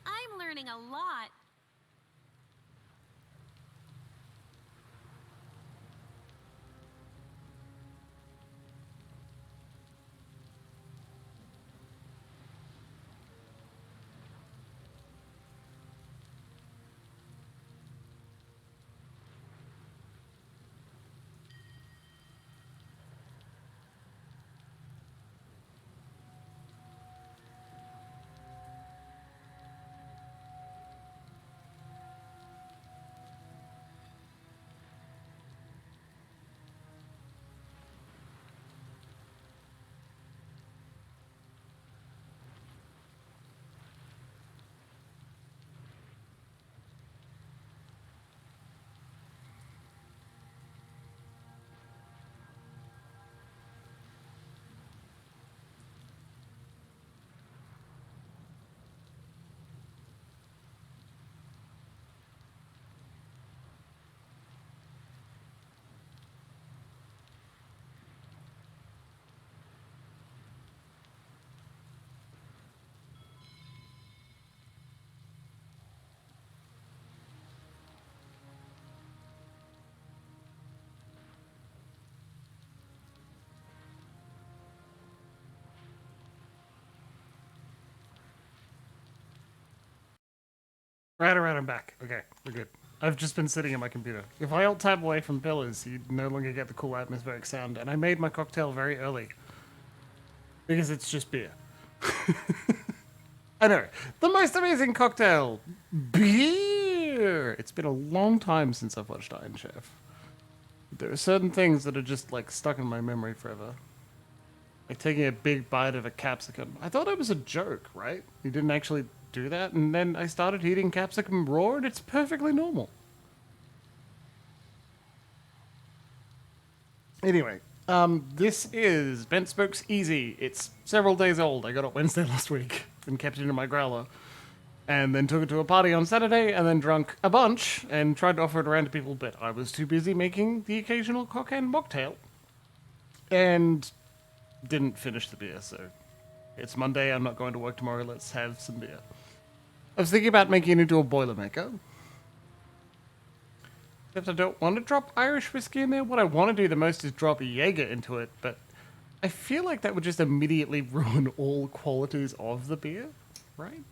I'm learning a lot. Right around and back. Okay, we're good. I've just been sitting at my computer. If I alt tab away from pillars, you no longer get the cool atmospheric sound. And I made my cocktail very early. Because it's just beer. I know. The most amazing cocktail. Beer. It's been a long time since I've watched Iron Chef. There are certain things that are just like stuck in my memory forever. Like taking a big bite of a capsicum. I thought it was a joke, right? You didn't actually do that, and then I started eating capsicum raw, and it's perfectly normal. Anyway, this is Bent Spokes Easy. It's several days old. I got it Wednesday last week and kept it in my growler. And then took it to a party on Saturday, and then drunk a bunch, and tried to offer it around to people, but I was too busy making the occasional cock and mocktail. And didn't finish the beer, so it's Monday, I'm not going to work tomorrow, let's have some beer. I was thinking about making it into a Boilermaker. Except I don't want to drop Irish whiskey in there. What I want to do the most is drop Jaeger into it, but I feel like that would just immediately ruin all qualities of the beer, right?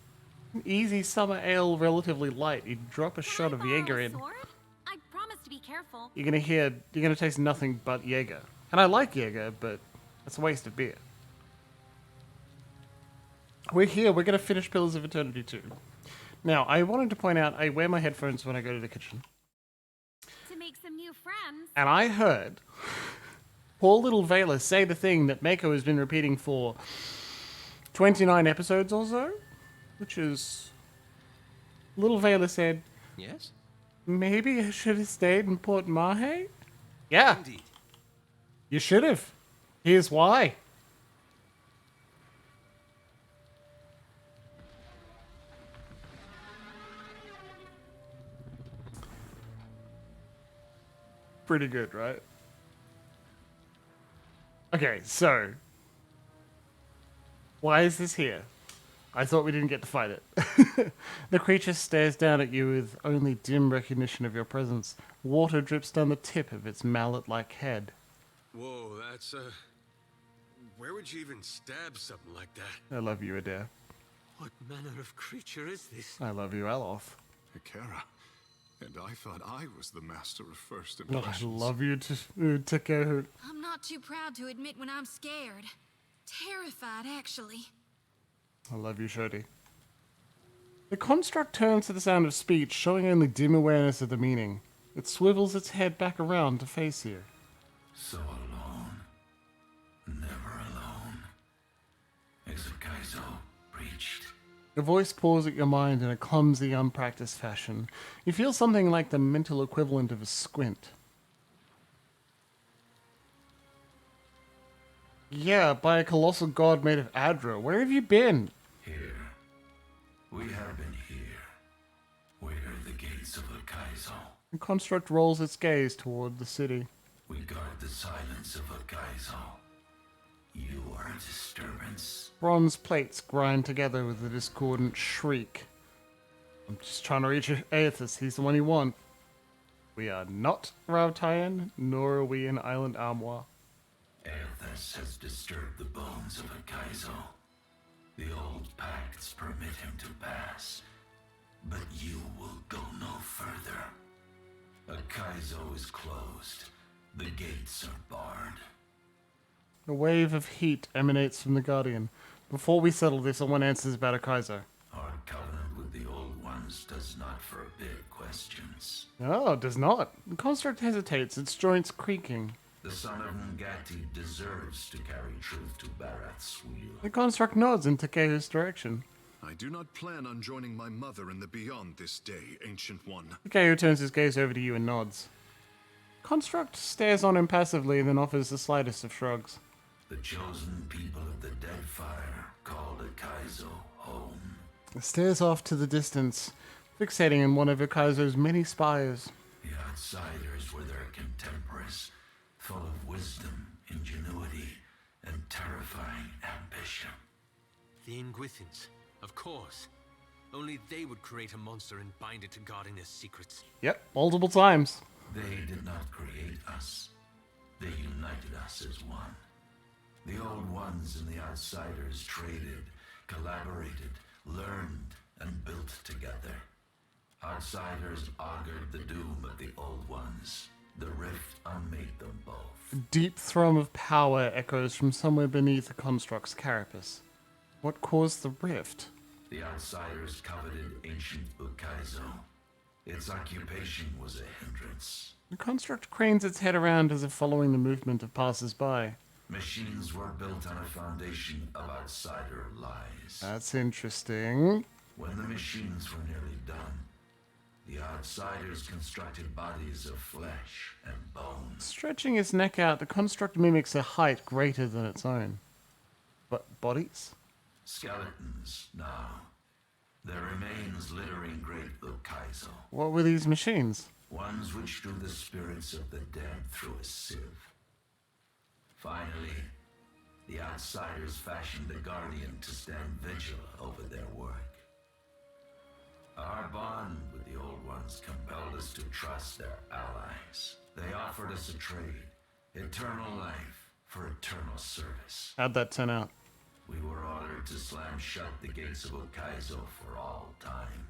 An easy summer ale, relatively light. You drop a shot of Jaeger in. I promise to be careful. You're gonna taste nothing but Jaeger. And I like Jaeger, but that's a waste of beer. We're here, we're gonna finish Pillars of Eternity 2. Now, I wanted to point out, I wear my headphones when I go to the kitchen. To make some new friends. And I heard poor little Vela say the thing that Mako has been repeating for 29 episodes or so, which is... Little Vela said, Yes? maybe I should have stayed in Port Mahe? Yeah. Indeed. You should have. Here's why. Pretty good, right? Okay, so why is this here? I thought we didn't get to fight it. The creature stares down at you with only dim recognition of your presence. Water drips down the tip of its mallet-like head. Whoa, that's, where would you even stab something like that? I love you, Adair. What manner of creature is this? I love you, Alof. Eora. And I thought I was the master of first Oh, impressions. I love you, Takeo. I'm not too proud to admit when I'm scared. Terrified, actually. I love you, Shodi. The construct turns to the sound of speech, showing only dim awareness of the meaning. It swivels its head back around to face you. So alone. Never alone. Exokaizo preached. Your voice paws at your mind in a clumsy, unpracticed fashion. You feel something like the mental equivalent of a squint. Yeah, by a colossal god made of Adra. Where have you been? Here. We have been here. Where the gates of Akaizo. The construct rolls its gaze toward the city. We guard the silence of Akaizo. You are a disturbance. Bronze plates grind together with a discordant shriek. I'm just trying to reach Eothas. He's the one you want. We are not Rautayan, nor are we in Island Armoire. Eothas has disturbed the bones of Akaizo. The old pacts permit him to pass, but you will go no further. Akaizo is closed. The gates are barred. A wave of heat emanates from the Guardian. Before we settle this, someone answers about Akaizo. Our covenant with the Old Ones does not forbid questions. Oh, it does not. The construct hesitates, its joints creaking. The son of Ngati deserves to carry truth to Barath's wheel. The construct nods in Takeo's direction. I do not plan on joining my mother in the beyond this day, Ancient One. Takeo turns his gaze over to you and nods. Construct stares on him passively, then offers the slightest of shrugs. The chosen people of the Deadfire called Akaizo home. It stares off to the distance, fixating on one of Akaizo's many spires. The outsiders were their contemporaries, full of wisdom, ingenuity, and terrifying ambition. The Inguithans, of course. Only they would create a monster and bind it to guarding their secrets. Yep, multiple times. They did not create us. They united us as one. The Old Ones and the Outsiders traded, collaborated, learned, and built together. Outsiders augured the doom of the Old Ones. The rift unmade them both. A deep thrum of power echoes from somewhere beneath the construct's carapace. What caused the rift? The Outsiders coveted ancient Ukaizo. Its occupation was a hindrance. The construct cranes its head around as if following the movement of passers-by. Machines were built on a foundation of outsider lies. That's interesting. When the machines were nearly done, the Outsiders constructed bodies of flesh and bone. Stretching its neck out, the construct mimics a height greater than its own. But bodies? Skeletons, now. Their remains littering Great Ukaizo. What were these machines? Ones which drew the spirits of the dead through a sieve. Finally, the Outsiders fashioned a guardian to stand vigil over their work. Our bond with the Old Ones compelled us to trust their allies. They offered us a trade, eternal life for eternal service. How'd that turn out? We were ordered to slam shut the gates of Okaizo for all time.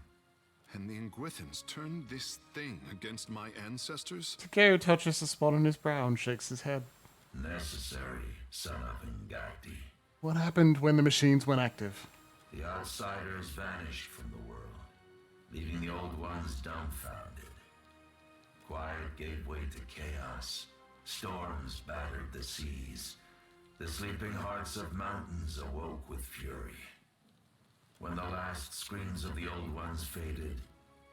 And the Ingwithans turned this thing against my ancestors? Takeo touches the spot on his brow and shakes his head. Necessary, son of Ngati. What happened when the machines went active? The outsiders vanished from the world, leaving the Old Ones dumbfounded. Quiet gave way to chaos. Storms battered the seas. The sleeping hearts of mountains awoke with fury. When the last screams of the Old Ones faded,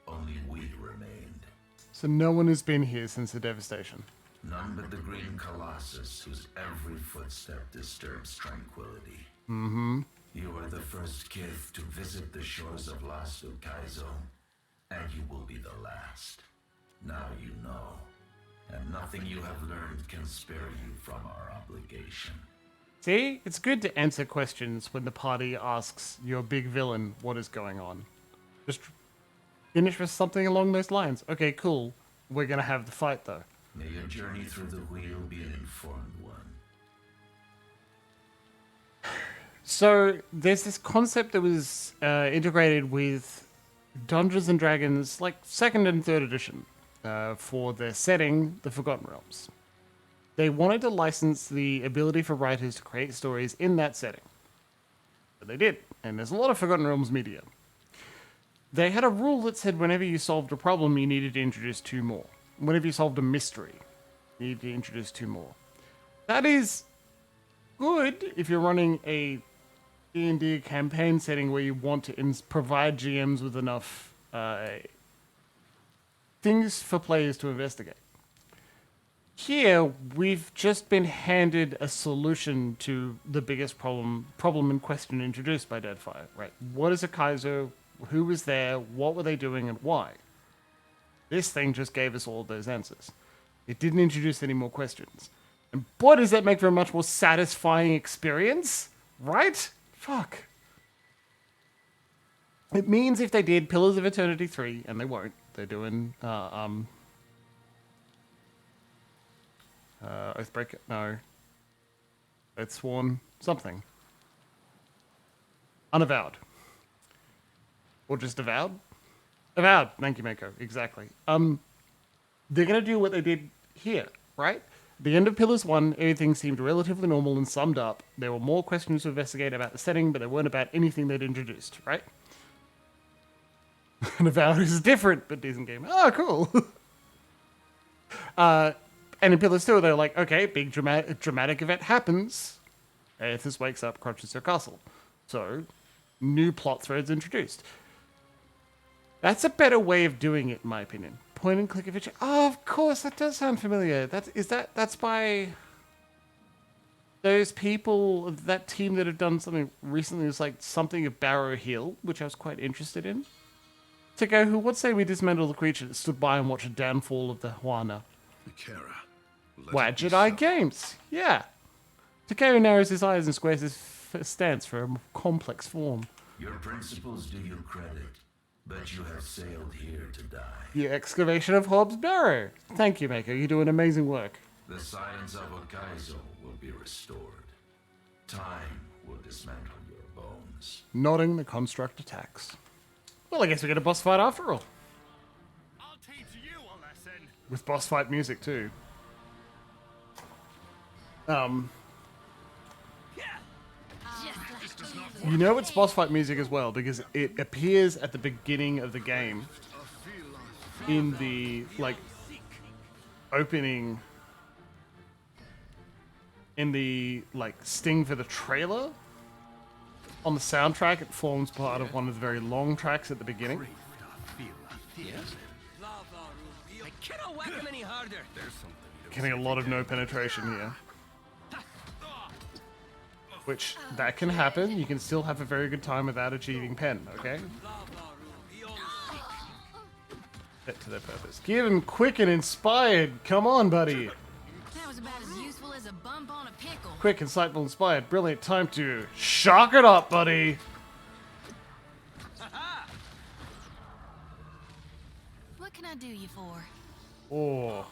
only we remained. So no one has been here since the devastation. None but the Green Colossus, whose every footstep disturbs tranquility. Mm-hmm. You are the first kith to visit the shores of Lost Ukaizo, and you will be the last. Now you know, and nothing you have learned can spare you from our obligation. See, it's good to answer questions when the party asks your big villain what is going on. Just finish with something along those lines. Okay, cool. We're gonna have the fight though. May your journey through the wheel be an informed one. So there's this concept that was integrated with Dungeons and Dragons, like 2nd and 3rd edition, for their setting, the Forgotten Realms. They wanted to license the ability for writers to create stories in that setting. But they did, and there's a lot of Forgotten Realms media. They had a rule that said whenever you solved a problem, you needed to introduce 2 more. Whenever you solved a mystery, you needed to introduce 2 more. That is good if you're running a D&D campaign setting where you want to provide GMs with enough things for players to investigate. Here, we've just been handed a solution to the biggest problem in question introduced by Deadfire, right? What is a Kaizo? Who was there? What were they doing and why? This thing just gave us all of those answers. It didn't introduce any more questions. And boy, does that make for a much more satisfying experience, right? Fuck. It means if they did Pillars of Eternity 3, and they won't, they're doing Oathbreaker, no. Oathsworn, something. Unavowed. Or just avowed? Avowed, thank you, Mako, exactly. They're gonna do what they did here, right? At the end of Pillars 1, everything seemed relatively normal and summed up. There were more questions to investigate about the setting, but they weren't about anything they'd introduced, right? And Avowed is different, but decent game. Oh, cool! And in Pillars 2, they're like, okay, big dramatic event happens. Eothas wakes up, crunches her castle. So, new plot threads introduced. That's a better way of doing it, in my opinion. Point and click adventure. Oh, of course, that does sound familiar. That's by those people, that team that have done something recently. It's like something of Barrow Hill, which I was quite interested in. To go, who would say we dismantle the creature that stood by and watch the downfall of the Huana? Wadjet Games, yeah. Takeo narrows his eyes and squares his stance for a more complex form. Your principles do you credit, but you have sailed here to die. The excavation of Hobbs Barrow. Thank you, Mako. You do an amazing work. The silence of Okaizo will be restored. Time will dismantle your bones. Nodding, the construct attacks. Well, I guess we get a boss fight after all. I'll teach you a lesson. With boss fight music too. You know it's boss fight music as well because it appears at the beginning of the game in the like opening in the like sting for the trailer on the soundtrack. It forms part of one of the very long tracks at the beginning. I cannot whack him any harder. Getting a lot of no penetration here. Which, that can happen. You can still have a very good time without achieving pen, okay? Get to their purpose. Give him quick and inspired. Come on, buddy. That was about as useful as a bump on a pickle. Quick, insightful, inspired. Brilliant. Time to shock it up, buddy. What can I do you for? Oh.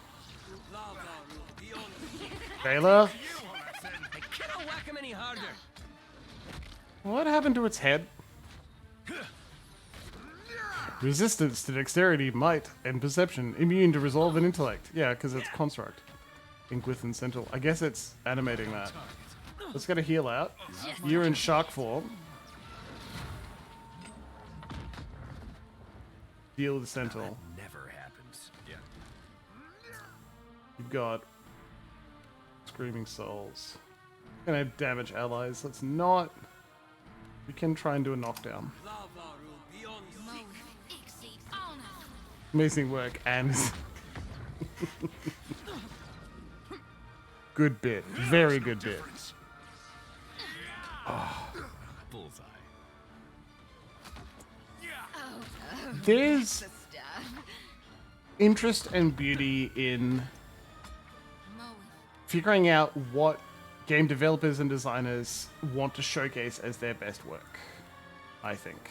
Taylor? I cannot whack him any harder. What happened to its head? Resistance to dexterity, might, and perception. Immune to resolve and intellect. Yeah, because it's construct. Inquith and Sentinel. I guess it's animating that. Let's get a heal out. You're in shark form. Deal with the Sentinel. Never happens. Yeah. You've got Screaming Souls. Gonna damage allies. Let's not. We can try and do a knockdown. Amazing work, and good bit. Very good bit. Oh. Bullseye. There's interest and beauty in figuring out what game developers and designers want to showcase as their best work, I think.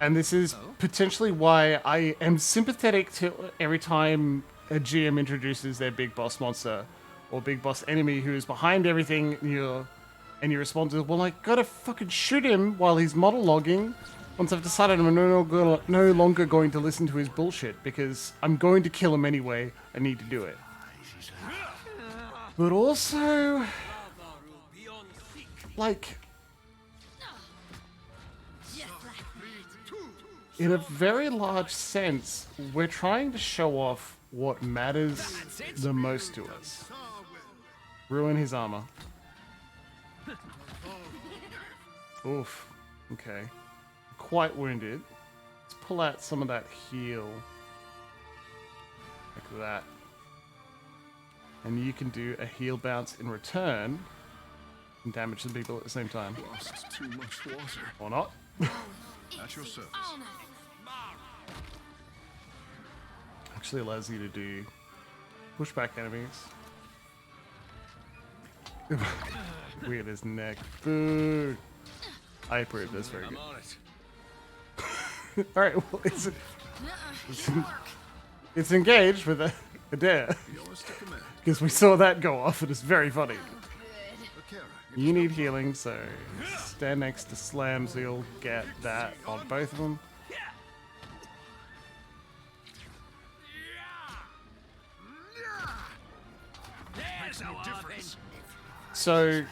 And this is potentially why I am sympathetic to every time a GM introduces their big boss monster or big boss enemy who is behind everything, and your response is, well, I gotta fucking shoot him while he's monologuing once I've decided I'm no longer going to listen to his bullshit because I'm going to kill him anyway. I need to do it. But also, like, in a very large sense, we're trying to show off what matters the most to us. Ruin his armor. Oof. Okay. Quite wounded. Let's pull out some of that heal. Like that. And you can do a heal bounce in return and damage some people at the same time. Lost too much water. Or not. At your service. Actually allows you to do pushback enemies. Weird as neck. Boo. I approve. That's very good. Alright, well, it's engaged with a dare. Because we saw that go off, and it's very funny. You need healing, so stand next to Slam, so you'll get that on both of them. So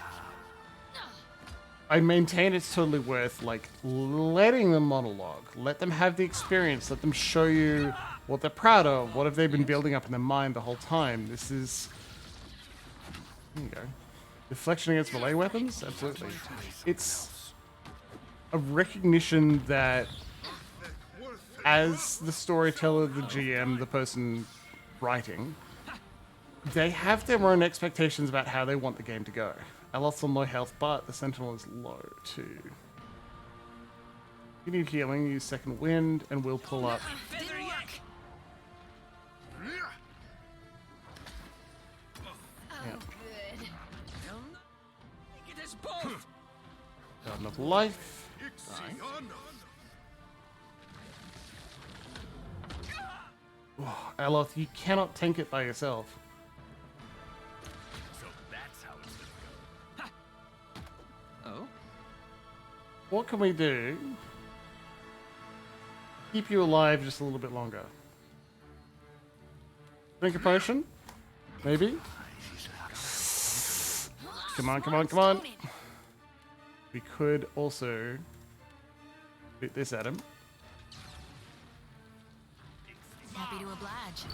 I maintain it's totally worth, like, letting them monologue. Let them have the experience. Let them show you what they're proud of. What have they been building up in their mind the whole time? This is... There you go. Deflection against melee weapons? Absolutely. It's a recognition that as the storyteller, the GM, the person writing, they have their own expectations about how they want the game to go. Eothas on low health, but the Sentinel is low too. You need healing, use Second Wind, and we'll pull up. Yeah. Got enough life. Oh, Eothas, you cannot tank it by yourself. What can we do? Keep you alive just a little bit longer. Drink a potion? Maybe? Come on, come on, come on. We could also shoot this at him. Happy to oblige.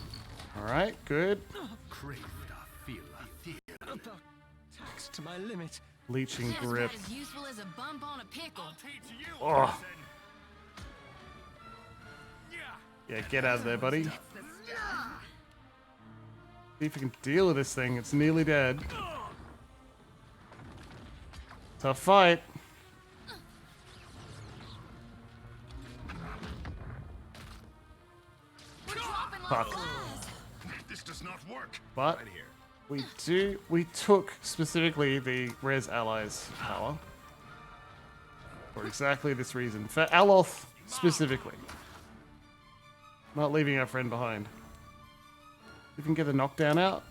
Alright, good. Taxed to my limit. Leeching That's grip. about as useful as a bump on a pickle. Oh. Yeah, get out of there, buddy. See if you can deal with this thing. It's nearly dead. Tough fight. Fuck. This does not work. But we took specifically the Res Allies power. For exactly this reason. For Eothas specifically. Not leaving our friend behind. You can get the knockdown out.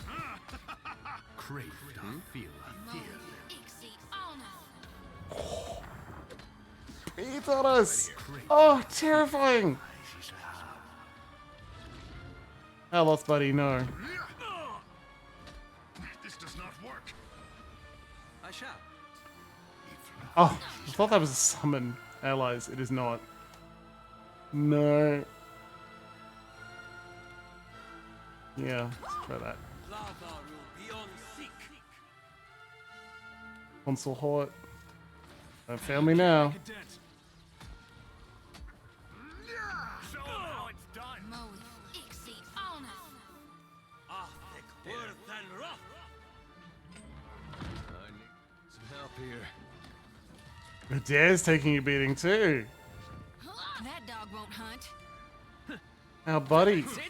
Eothas! Oh, terrifying! Eloth, buddy, no. This does not work. I shall. Oh, I thought that was a summon. Allies, it is not. No. Yeah, let's try that. Console Hort. Don't fail me now. Some help here. Adair's taking a beating too. That dog won't hunt. Our buddy. Hey.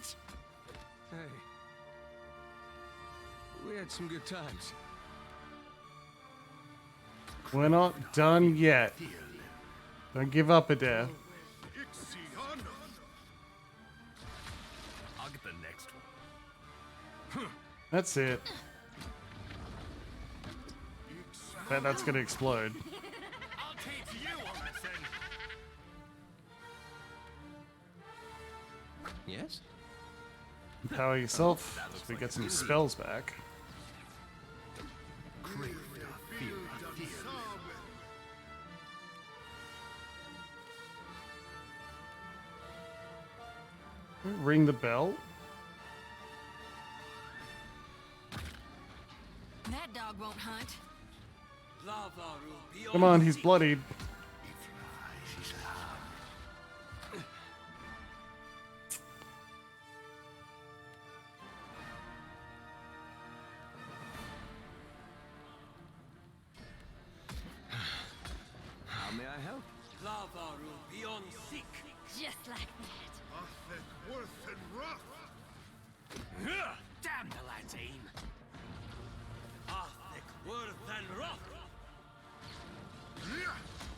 We had some good times. We're not done yet. Don't give up, Adair. I'll get the next one. That's it. Bet that's gonna explode. I'll teach you a lesson. Yes? Empower yourself so we get some spells back. Ring the bell. That dog won't hunt. Come on, he's bloodied. How may I help? Just like that. Damn the lad's aim.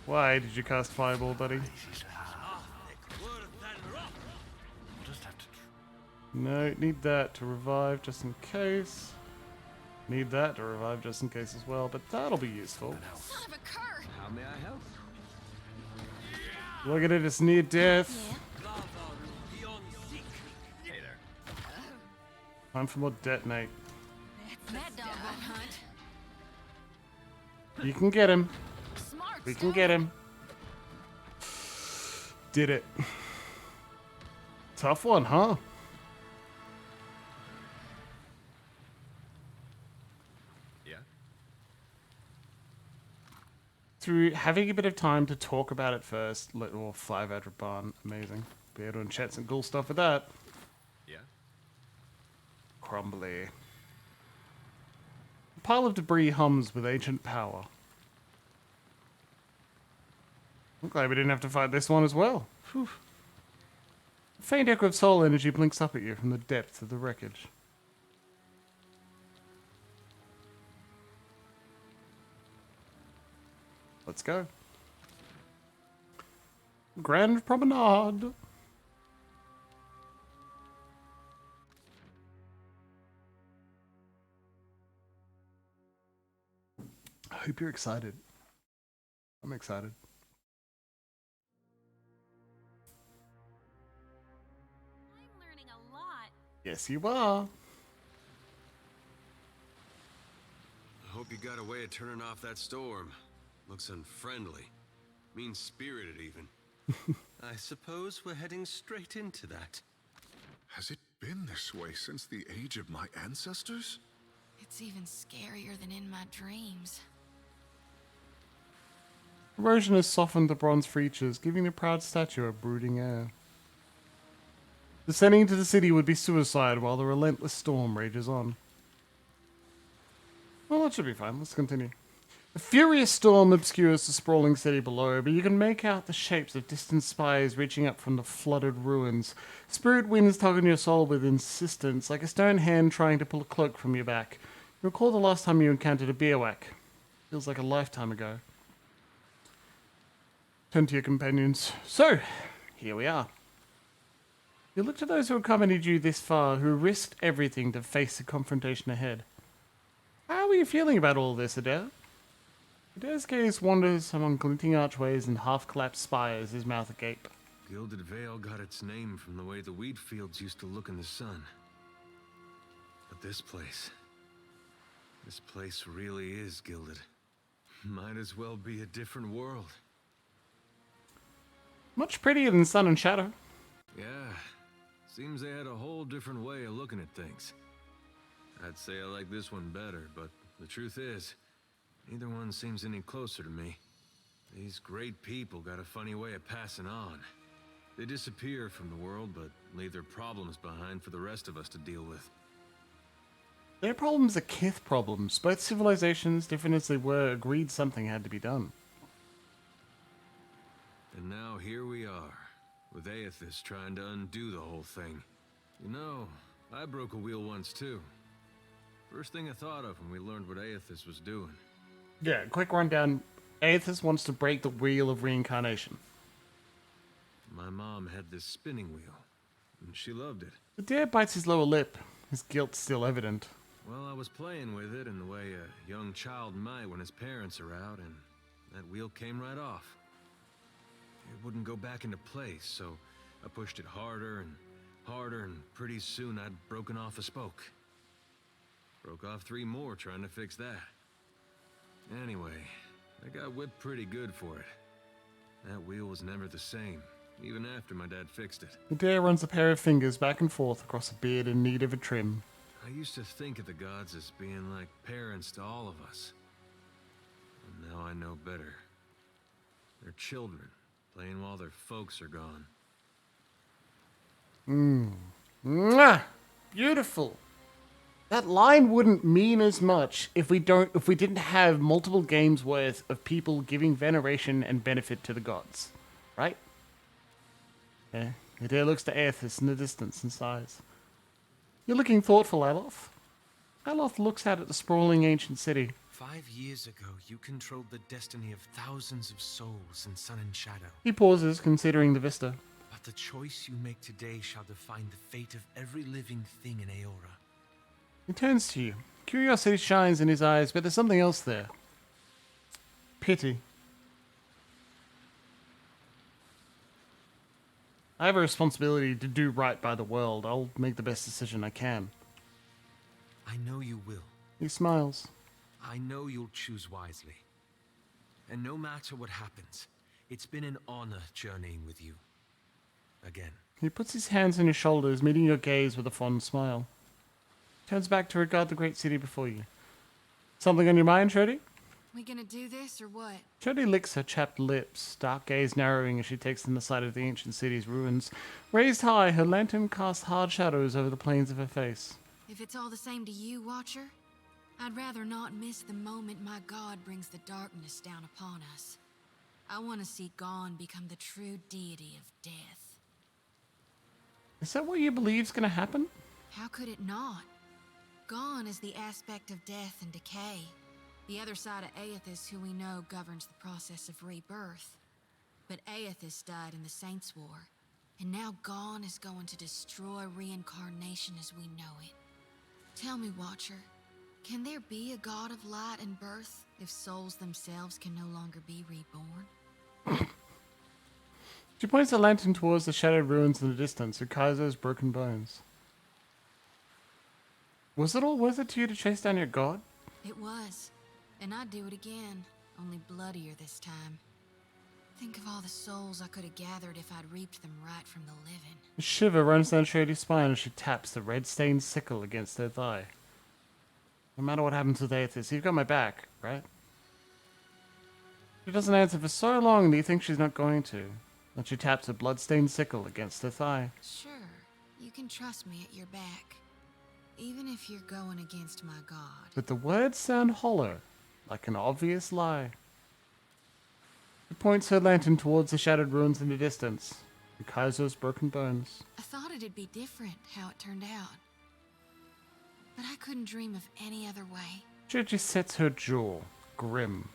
Why did you cast Fireball, buddy? No, need that to revive just in case. Need that to revive just in case as well, but that'll be useful. Son of a cur! How may I help? Look at it, it's near death. Hey there. Time for more detonate. That dog won't hunt. You can get him. Smart We can get him. Did it. Tough one, huh? Yeah? Through having a bit of time to talk about it first, little 500 barn, amazing. Be able to enchant some cool stuff with that. Yeah? Crumbly. A pile of debris hums with ancient power. I'm glad we didn't have to fight this one as well. Whew. A faint echo of soul energy blinks up at you from the depths of the wreckage. Let's go. Grand Promenade. I hope you're excited. I'm excited. I'm learning a lot. Yes, you are. I hope you got a way of turning off that storm. Looks unfriendly. Mean-spirited, even. I suppose we're heading straight into that. Has it been this way since the age of my ancestors? It's even scarier than in my dreams. Erosion has softened the bronze features, giving the proud statue a brooding air. Descending into the city would be suicide while the relentless storm rages on. Well, that should be fine. Let's continue. A furious storm obscures the sprawling city below, but you can make out the shapes of distant spires reaching up from the flooded ruins. Spirit winds tug on your soul with insistence, like a stone hand trying to pull a cloak from your back. You recall the last time you encountered a bivouac. Feels like a lifetime ago. Turn to your companions. So, here we are. You look to those who accompanied you this far, who risked everything to face the confrontation ahead. How are you feeling about all this, Adair? Adair's gaze wanders among glinting archways and half-collapsed spires, his mouth agape. Gilded Vale got its name from the way the wheat fields used to look in the sun. But this place really is gilded. Might as well be a different world. Much prettier than Sun and Shadow. Yeah, seems they had a whole different way of looking at things. I'd say I like this one better, but the truth is, neither one seems any closer to me. These great people got a funny way of passing on. They disappear from the world, but leave their problems behind for the rest of us to deal with. Their problems are Kith problems. Both civilizations, different as they were, agreed something had to be done. And now here we are, with Eothas trying to undo the whole thing. You know, I broke a wheel once too. First thing I thought of when we learned what Eothas was doing. Yeah, quick rundown. Eothas wants to break the wheel of reincarnation. My mom had this spinning wheel, and she loved it. Adair bites his lower lip, his guilt still evident. Well, I was playing with it in the way a young child might when his parents are out, and that wheel came right off. It wouldn't go back into place, so I pushed it harder, and pretty soon I'd broken off a spoke. Broke off 3 more trying to fix that. Anyway, I got whipped pretty good for it. That wheel was never the same, even after my dad fixed it. Adair runs a pair of fingers back and forth across a beard in need of a trim. I used to think of the gods as being like parents to all of us. And now I know better. They're children, playing while their folks are gone. Mwah! Beautiful. That line wouldn't mean as much if we didn't have multiple games worth of people giving veneration and benefit to the gods. Right? Yeah. Adair looks to Eothas in the distance and sighs. You're looking thoughtful, Aloth. Aloth looks out at the sprawling ancient city. 5 years ago, you controlled the destiny of thousands of souls in Sun and Shadow. He pauses, considering the vista. But the choice you make today shall define the fate of every living thing in Eora. He turns to you. Curiosity shines in his eyes, but there's something else there. Pity. I have a responsibility to do right by the world. I'll make the best decision I can. I know you will. He smiles. I know you'll choose wisely. And no matter what happens, it's been an honor journeying with you. Again. He puts his hands on your shoulders, meeting your gaze with a fond smile. Turns back to regard the great city before you. Something on your mind, Shodi? We gonna do this or what? Shodi licks her chapped lips, dark gaze narrowing as she takes in the sight of the ancient city's ruins. Raised high, her lantern casts hard shadows over the planes of her face. If it's all the same to you, Watcher, I'd rather not miss the moment my god brings the darkness down upon us. I want to see Gon become the true deity of death. Is that what you believe's gonna happen? How could it not? Gon is the aspect of death and decay. The other side of Eothas, who we know governs the process of rebirth. But Eothas died in the Saints' War, and now Gon is going to destroy reincarnation as we know it. Tell me, Watcher, can there be a god of light and birth if souls themselves can no longer be reborn? She points the lantern towards the shadowed ruins in the distance, Ukaizo's broken bones. Was it all worth it to you to chase down your god? It was. And I'd do it again, only bloodier this time. Think of all the souls I could have gathered if I'd reaped them right from the living. A shiver runs down Shodi's spine as she taps the red-stained sickle against her thigh. No matter what happens with Eothas, you've got my back, right? She doesn't answer for so long that you think she's not going to. Then she taps a blood-stained sickle against her thigh. Sure, you can trust me at your back. Even if you're going against my god. But the words sound hollow, like an obvious lie. She points her lantern towards the shattered ruins in the distance, Ukaizo's broken bones. I thought it'd be different how it turned out. But I couldn't dream of any other way. Shoji sets her jaw, grim.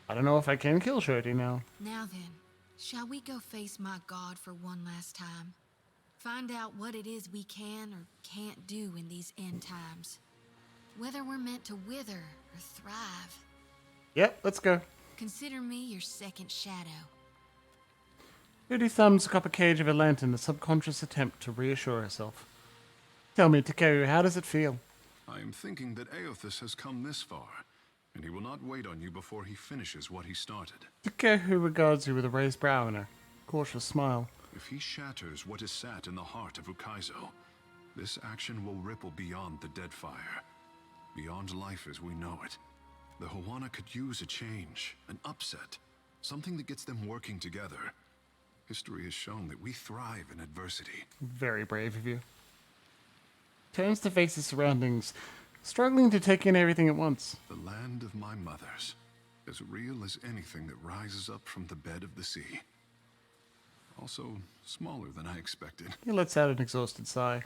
I don't know if I can kill Shodi now. Now then, shall we go face my god for one last time? Find out what it is we can or can't do in these end times. Whether we're meant to wither or thrive. Yep, let's go. Consider me your second shadow. Judy thumbs a copper cage of a lantern, a subconscious attempt to reassure herself. Tell me, Takeru, how does it feel? I am thinking that Eothas has come this far, and he will not wait on you before he finishes what he started. Takeru regards you with a raised brow and a cautious smile. If he shatters what is sat in the heart of Ukaizo, this action will ripple beyond the Deadfire, beyond life as we know it. The Hawana could use a change, an upset, something that gets them working together. History has shown that we thrive in adversity. Very brave of you. Turns to face his surroundings, struggling to take in everything at once. The land of my mothers, as real as anything that rises up from the bed of the sea. Also, smaller than I expected. He lets out an exhausted sigh.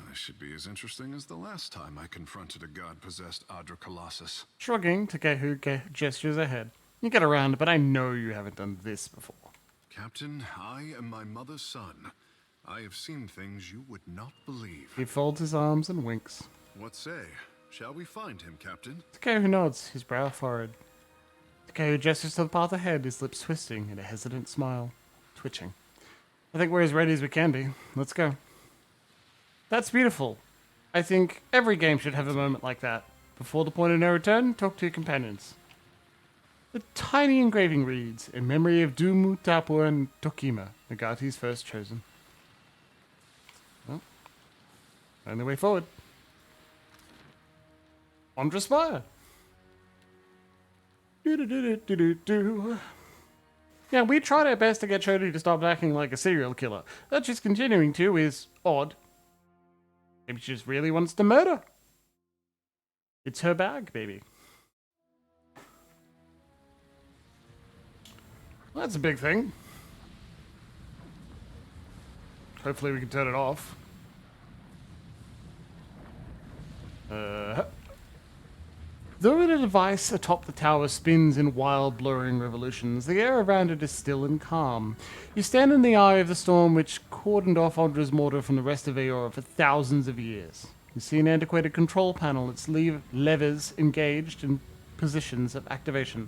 This should be as interesting as the last time I confronted a god-possessed Adra Colossus. Shrugging, Takeru gestures ahead. You get around, but I know you haven't done this before. Captain, I am my mother's son. I have seen things you would not believe. He folds his arms and winks. What say? Shall we find him, Captain? Takeru nods, his brow furrowed. Takeru gestures to the path ahead, his lips twisting in a hesitant smile, twitching. I think we're as ready as we can be. Let's go. That's beautiful. I think every game should have a moment like that. Before the point of no return, talk to your companions. The tiny engraving reads, in memory of Dumu, Tapua, and Tokima, Nagati's first chosen. Well, only way forward. Ondra Spire. Do-do-do-do-do-do. Yeah, we tried our best to get Shodi to stop acting like a serial killer. That she's continuing to is odd. Maybe she just really wants to murder. It's her bag, baby. Well, that's a big thing. Hopefully we can turn it off. Though the device atop the tower spins in wild, blurring revolutions, the air around it is still and calm. You stand in the eye of the storm which cordoned off Ondra's mortar from the rest of Eora for thousands of years. You see an antiquated control panel, its levers engaged in positions of activation.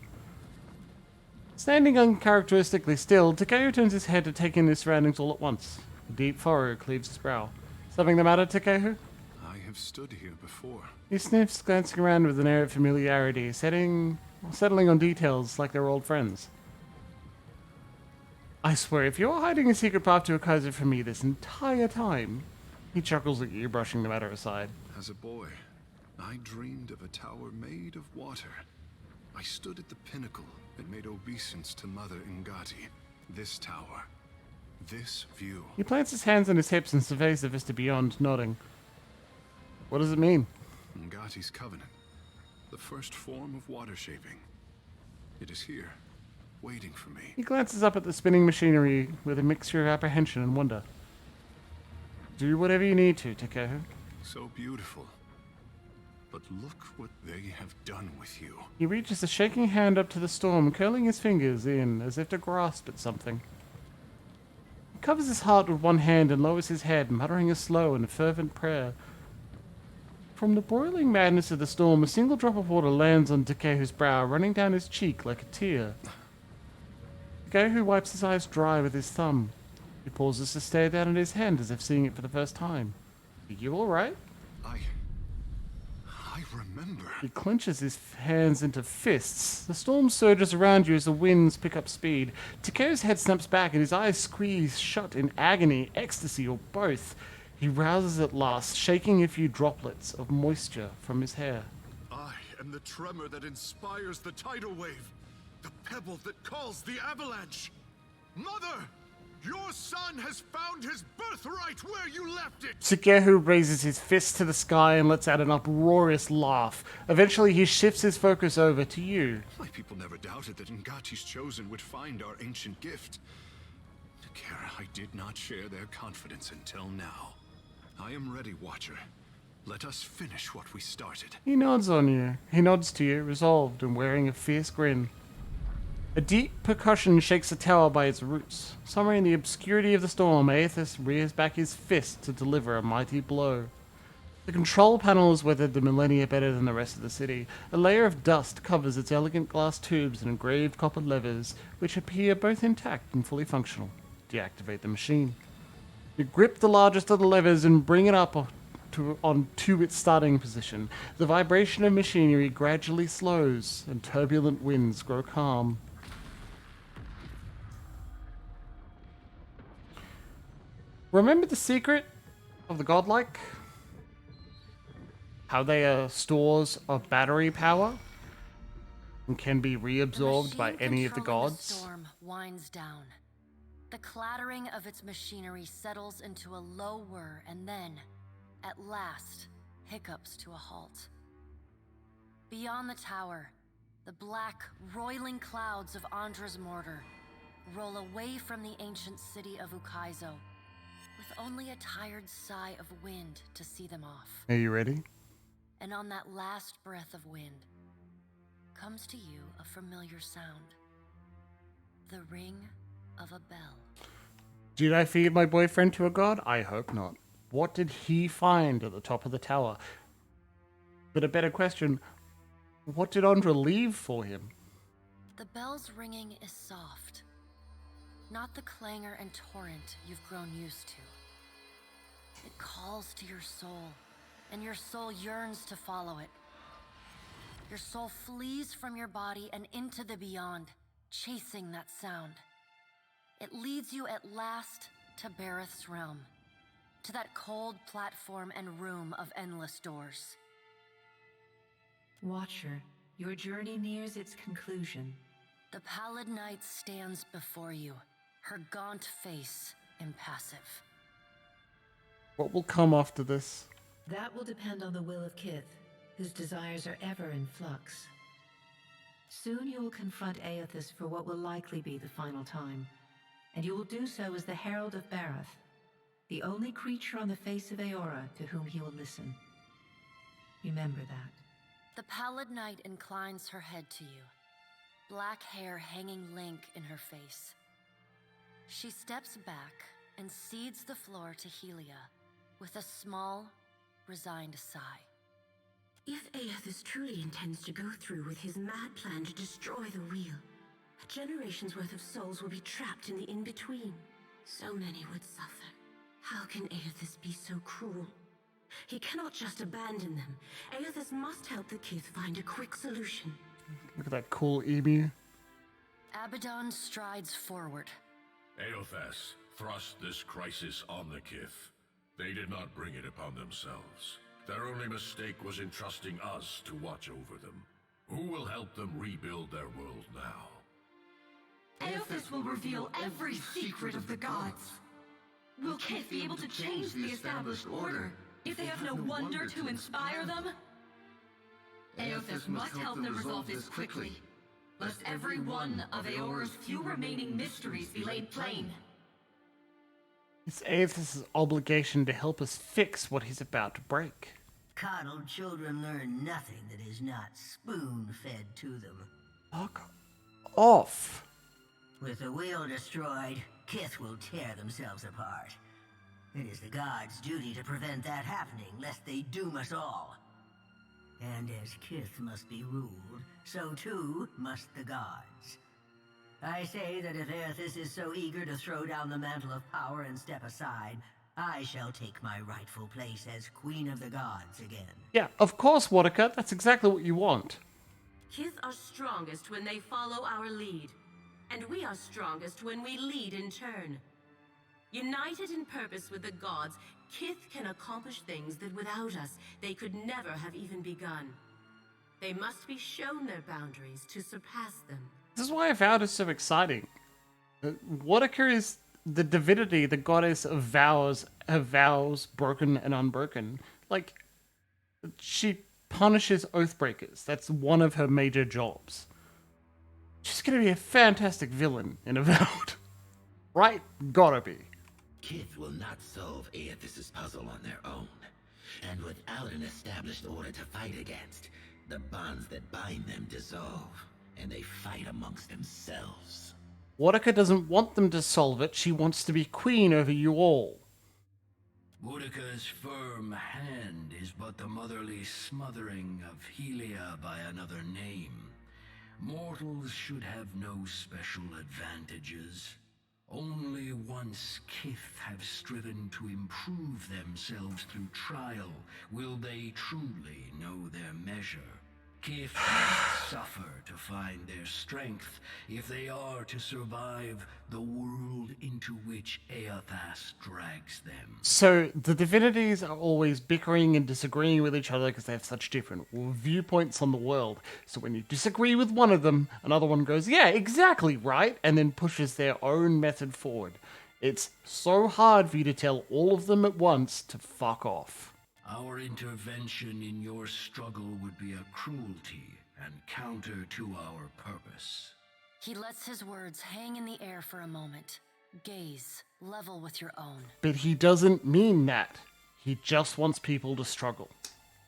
Standing uncharacteristically still, Takeru turns his head to take in his surroundings all at once. A deep furrow cleaves his brow. Something the matter, Takeru? I have stood here before. He sniffs, glancing around with an air of familiarity, settling on details like they're old friends. I swear, if you're hiding a secret path to Eothas from me this entire time... He chuckles at you, brushing the matter aside. As a boy, I dreamed of a tower made of water. I stood at the pinnacle and made obeisance to Mother Ngati. This tower. This view. He plants his hands on his hips and surveys the vista beyond, nodding. What does it mean? Ngati's covenant. The first form of water shaping. It is here, waiting for me. He glances up at the spinning machinery with a mixture of apprehension and wonder. Do whatever you need to, Takeru. So beautiful. But look what they have done with you. He reaches a shaking hand up to the storm, curling his fingers in as if to grasp at something. He covers his heart with one hand and lowers his head, muttering a slow and fervent prayer. From the broiling madness of the storm, a single drop of water lands on Takeru's brow, running down his cheek like a tear. Takeru wipes his eyes dry with his thumb. He pauses to stare down at his hand as if seeing it for the first time. Are you alright? I remember. He clenches his hands into fists. The storm surges around you as the winds pick up speed. Takeru's head snaps back and his eyes squeeze shut in agony, ecstasy, or both. He rouses at last, shaking a few droplets of moisture from his hair. I am the tremor that inspires the tidal wave. The pebble that calls the avalanche. Mother! Your son has found his birthright where you left it! Takeru raises his fist to the sky and lets out an uproarious laugh. Eventually, he shifts his focus over to you. My people never doubted that Ngati's chosen would find our ancient gift. Kara, I did not share their confidence until now. I am ready, Watcher. Let us finish what we started. He nods on you. He nods to you, resolved and wearing a fierce grin. A deep percussion shakes the tower by its roots. Somewhere in the obscurity of the storm, Eothas rears back his fist to deliver a mighty blow. The control panel has weathered the millennia better than the rest of the city. A layer of dust covers its elegant glass tubes and engraved copper levers, which appear both intact and fully functional. Deactivate the machine. You grip the largest of the levers and bring it up onto its starting position. The vibration of machinery gradually slows, and turbulent winds grow calm. Remember the secret of the godlike? How they are stores of battery power and can be reabsorbed by any of the gods? The storm winds down. The clattering of its machinery settles into a low whir and then, at last, hiccups to a halt. Beyond the tower, the black, roiling clouds of Andra's mortar roll away from the ancient city of Ukaizo, with only a tired sigh of wind to see them off. Are you ready? And on that last breath of wind, comes to you a familiar sound. The ring of a bell. Did I feed my boyfriend to a god? I hope not. What did he find at the top of the tower? But a better question, what did Andra leave for him? The bell's ringing is soft, not the clangor and torrent you've grown used to. It calls to your soul, and your soul yearns to follow it. Your soul flees from your body and into the beyond, chasing that sound. It leads you at last to Bareth's realm, to that cold platform and room of endless doors. Watcher, your journey nears its conclusion. The pallid night stands before you, her gaunt face impassive. What will come after this? That will depend on the will of Kith, whose desires are ever in flux. Soon you will confront Eothas for what will likely be the final time, and you will do so as the Herald of Bareth, the only creature on the face of Eora to whom he will listen. Remember that. The pallid night inclines her head to you, black hair hanging lank in her face. She steps back and cedes the floor to Helia with a small, resigned sigh. If Eothas truly intends to go through with his mad plan to destroy the Wheel, a generation's worth of souls will be trapped in the in-between. So many would suffer. How can Eothas be so cruel? He cannot just abandon them. Eothas must help the Kith find a quick solution. Look at that cool emu. Abaddon strides forward. Eothas thrust this crisis on the Kith. They did not bring it upon themselves. Their only mistake was in trusting us to watch over them. Who will help them rebuild their world now? Eothas will reveal every secret of the gods. Will Kith be able to change the established order if they have no wonder to inspire them? Eothas must help them resolve this quickly, lest every one of Eora's few remaining mysteries be laid plain. It's Eothas' obligation to help us fix what he's about to break. Coddled children learn nothing that is not spoon-fed to them. Fuck off. With the wheel destroyed, Kith will tear themselves apart. It is the gods' duty to prevent that happening, lest they doom us all. And as Kith must be ruled, so too must the gods. I say that if Eothas is so eager to throw down the mantle of power and step aside, I shall take my rightful place as Queen of the Gods again. Yeah, of course, Watercut. That's exactly what you want. Kith are strongest when they follow our lead, and we are strongest when we lead in turn. United in purpose with the gods, Kith can accomplish things that without us, they could never have even begun. They must be shown their boundaries to surpass them. This is why I found it so exciting. Watercut is the divinity, the goddess of vows, broken and unbroken. Like, she punishes oathbreakers. That's one of her major jobs. She's gonna be a fantastic villain in Avowed. Right? Gotta be. Kith will not solve Eothas' puzzle on their own. And without an established order to fight against, the bonds that bind them dissolve. and they fight amongst themselves. Boudica doesn't want them to solve it. She wants to be queen over you all. Boudica's firm hand is but the motherly smothering of Helia by another name. Mortals should have no special advantages. Only once Kith have striven to improve themselves through trial will they truly know their measure. Kith must suffer to find their strength if they are to survive the world into which Eothas drags them. So the divinities are always bickering and disagreeing with each other because they have such different viewpoints on the world. So when you disagree with one of them, another one goes, yeah, exactly right, and then pushes their own method forward. It's so hard for you to tell all of them at once to fuck off. Our intervention in your struggle would be a cruelty and counter to our purpose. He lets his words hang in the air for a moment. Gaze, level with your own. But he doesn't mean that. He just wants people to struggle.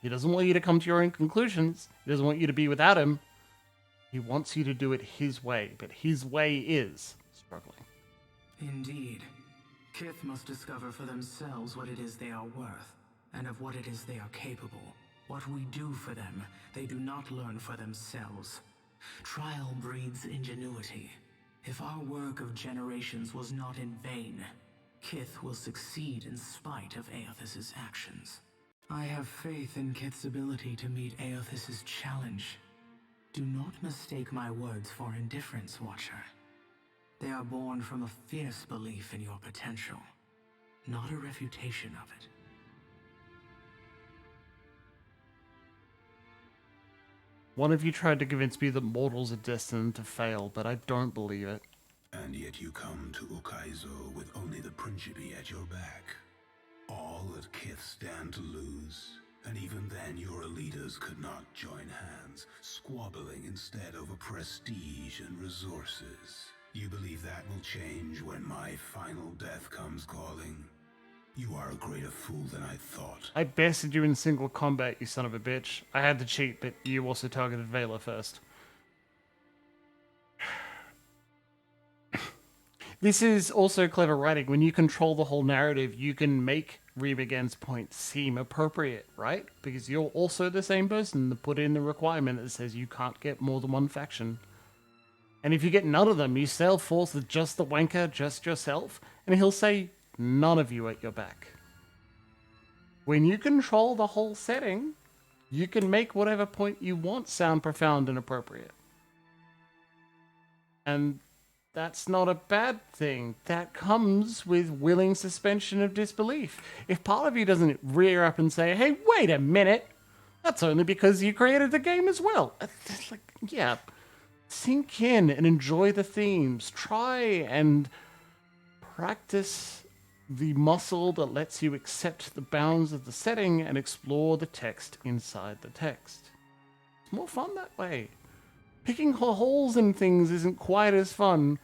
He doesn't want you to come to your own conclusions. He doesn't want you to be without him. He wants you to do it his way, but his way is struggling. Indeed. Kith must discover for themselves what it is they are worth, and of what it is they are capable. What we do for them, they do not learn for themselves. Trial breeds ingenuity. If our work of generations was not in vain, Kith will succeed in spite of Eothas' actions. I have faith in Kith's ability to meet Eothas' challenge. Do not mistake my words for indifference, Watcher. They are born from a fierce belief in your potential, not a refutation of it. One of you tried to convince me that mortals are destined to fail, but I don't believe it. And yet you come to Ukaizo with only the Principe at your back. All that Kith stand to lose, and even then your leaders could not join hands, squabbling instead over prestige and resources. You believe that will change when my final death comes calling? You are a greater fool than I thought. I bested you in single combat, you son of a bitch. I had to cheat, but you also targeted Vela first. This is also clever writing. When you control the whole narrative, you can make Remagan's point seem appropriate, right? Because you're also the same person that put in the requirement that says you can't get more than one faction. And if you get none of them, you sail forth with just the wanker, just yourself, and he'll say, none of you at your back. When you control the whole setting, you can make whatever point you want sound profound and appropriate. And that's not a bad thing. That comes with willing suspension of disbelief. If part of you doesn't rear up and say, hey, wait a minute, that's only because you created the game as well. It's like, yeah, sink in and enjoy the themes. Try and practice the muscle that lets you accept the bounds of the setting and explore the text inside the text. It's more fun that way. Picking holes in things isn't quite as fun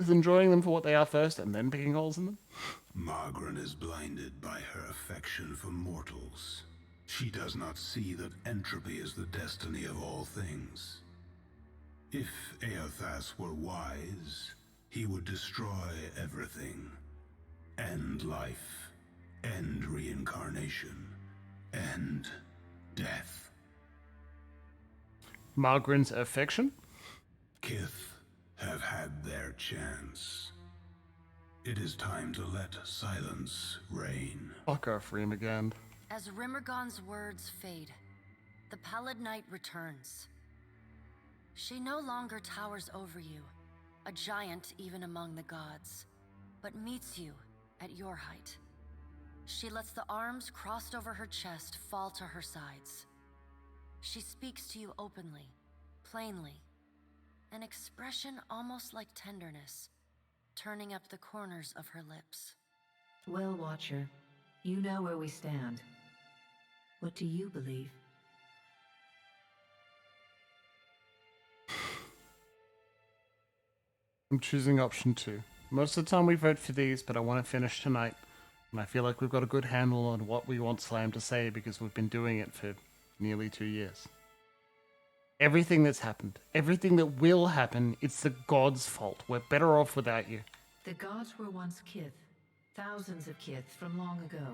as enjoying them for what they are first and then picking holes in them. Margaret is blinded by her affection for mortals. She does not see that entropy is the destiny of all things. If Eothas were wise, he would destroy everything. End life. End reincarnation. End death. Margaret's affection? Kith have had their chance. It is time to let silence reign. Fuck off, Remagan. As Rimergon's words fade, the Pallid Knight returns. She no longer towers over you, a giant even among the gods, but meets you at your height. She lets the arms crossed over her chest fall to her sides. She speaks to you openly, plainly, an expression almost like tenderness, turning up the corners of her lips. Well, Watcher, you know where we stand. What do you believe? I'm choosing option 2. Most of the time we vote for these, but I want to finish tonight. And I feel like we've got a good handle on what we want Slam to say because we've been doing it for nearly 2 years. everything that's happened, everything that will happen, it's the gods' fault. We're better off without you. The gods were once Kith, thousands of Kith from long ago,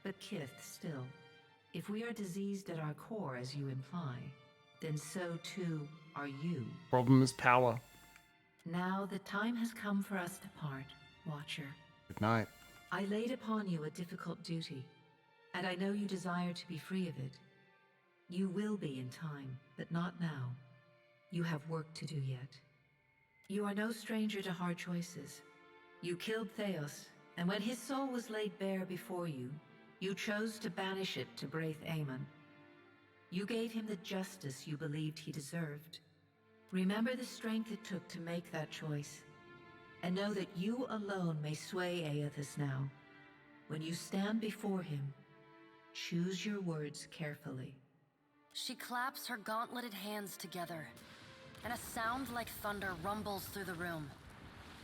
but Kith still. If we are diseased at our core, as you imply, then so too are you. Problem is power. Now the time has come for us to part, Watcher. Good night. I laid upon you a difficult duty, and I know you desire to be free of it. You will be in time, but not now. You have work to do yet. You are no stranger to hard choices. You killed Theos, and when his soul was laid bare before you, you chose to banish it to Braith Aemon. You gave him the justice you believed he deserved. Remember the strength it took to make that choice, and know that you alone may sway Eothas now. When you stand before him, choose your words carefully. She claps her gauntleted hands together, and a sound like thunder rumbles through the room.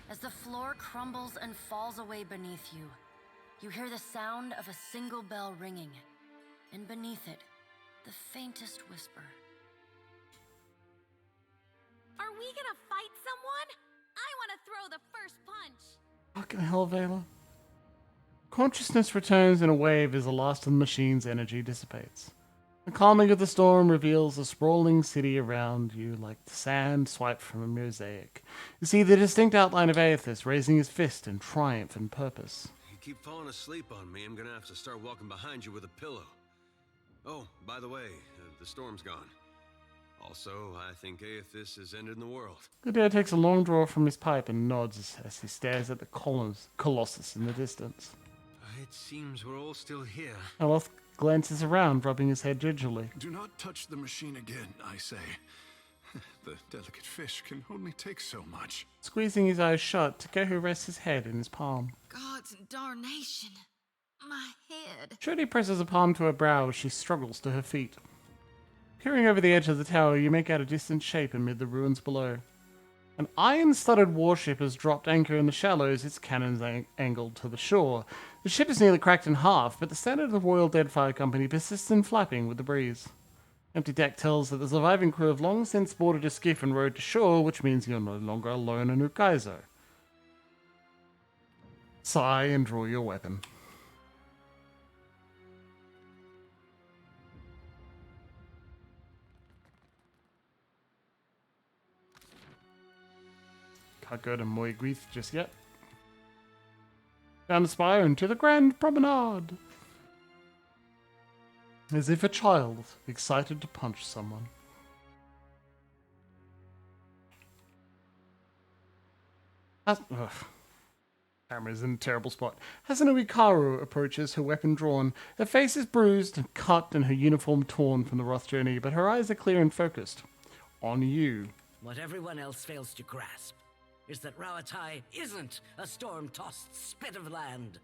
As the floor crumbles and falls away beneath you, you hear the sound of a single bell ringing, and beneath it, the faintest whisper. Are we gonna fight someone? I want to throw the first punch. Fucking hell, Vela. Consciousness returns in a wave as the last of the machine's energy dissipates. The calming of the storm reveals a sprawling city around you like the sand swiped from a mosaic. You see the distinct outline of Eothas raising his fist in triumph and purpose. You keep falling asleep on me, I'm gonna have to start walking behind you with a pillow. Oh, by the way, the storm's gone. Also, I think Eothas has ended the world. The dad takes a long draw from his pipe and nods as he stares at the colossus in the distance. It seems we're all still here. Eloth glances around, rubbing his head gingerly. Do not touch the machine again, I say. The delicate fish can only take so much. Squeezing his eyes shut, Takehu rests his head in his palm. God's darnation. My head. Shirley presses a palm to her brow as she struggles to her feet. Peering over the edge of the tower, you make out a distant shape amid the ruins below. An iron-studded warship has dropped anchor in the shallows, its cannons angled to the shore. The ship is nearly cracked in half, but the standard of the Royal Deadfire Company persists in flapping with the breeze. Empty deck tells that the surviving crew have long since boarded a skiff and rowed to shore, which means you're no longer alone in Ukaizo. Sigh and draw your weapon. Can't go to Moiguith just yet. Down the spire and to the Grand Promenade. As if a child excited to punch someone. Camera's in a terrible spot. Hasanui Karu approaches, her weapon drawn. Her face is bruised and cut and her uniform torn from the Wrath journey, but her eyes are clear and focused. On you. What everyone else fails to grasp is that Rauatai isn't a storm-tossed spit of land.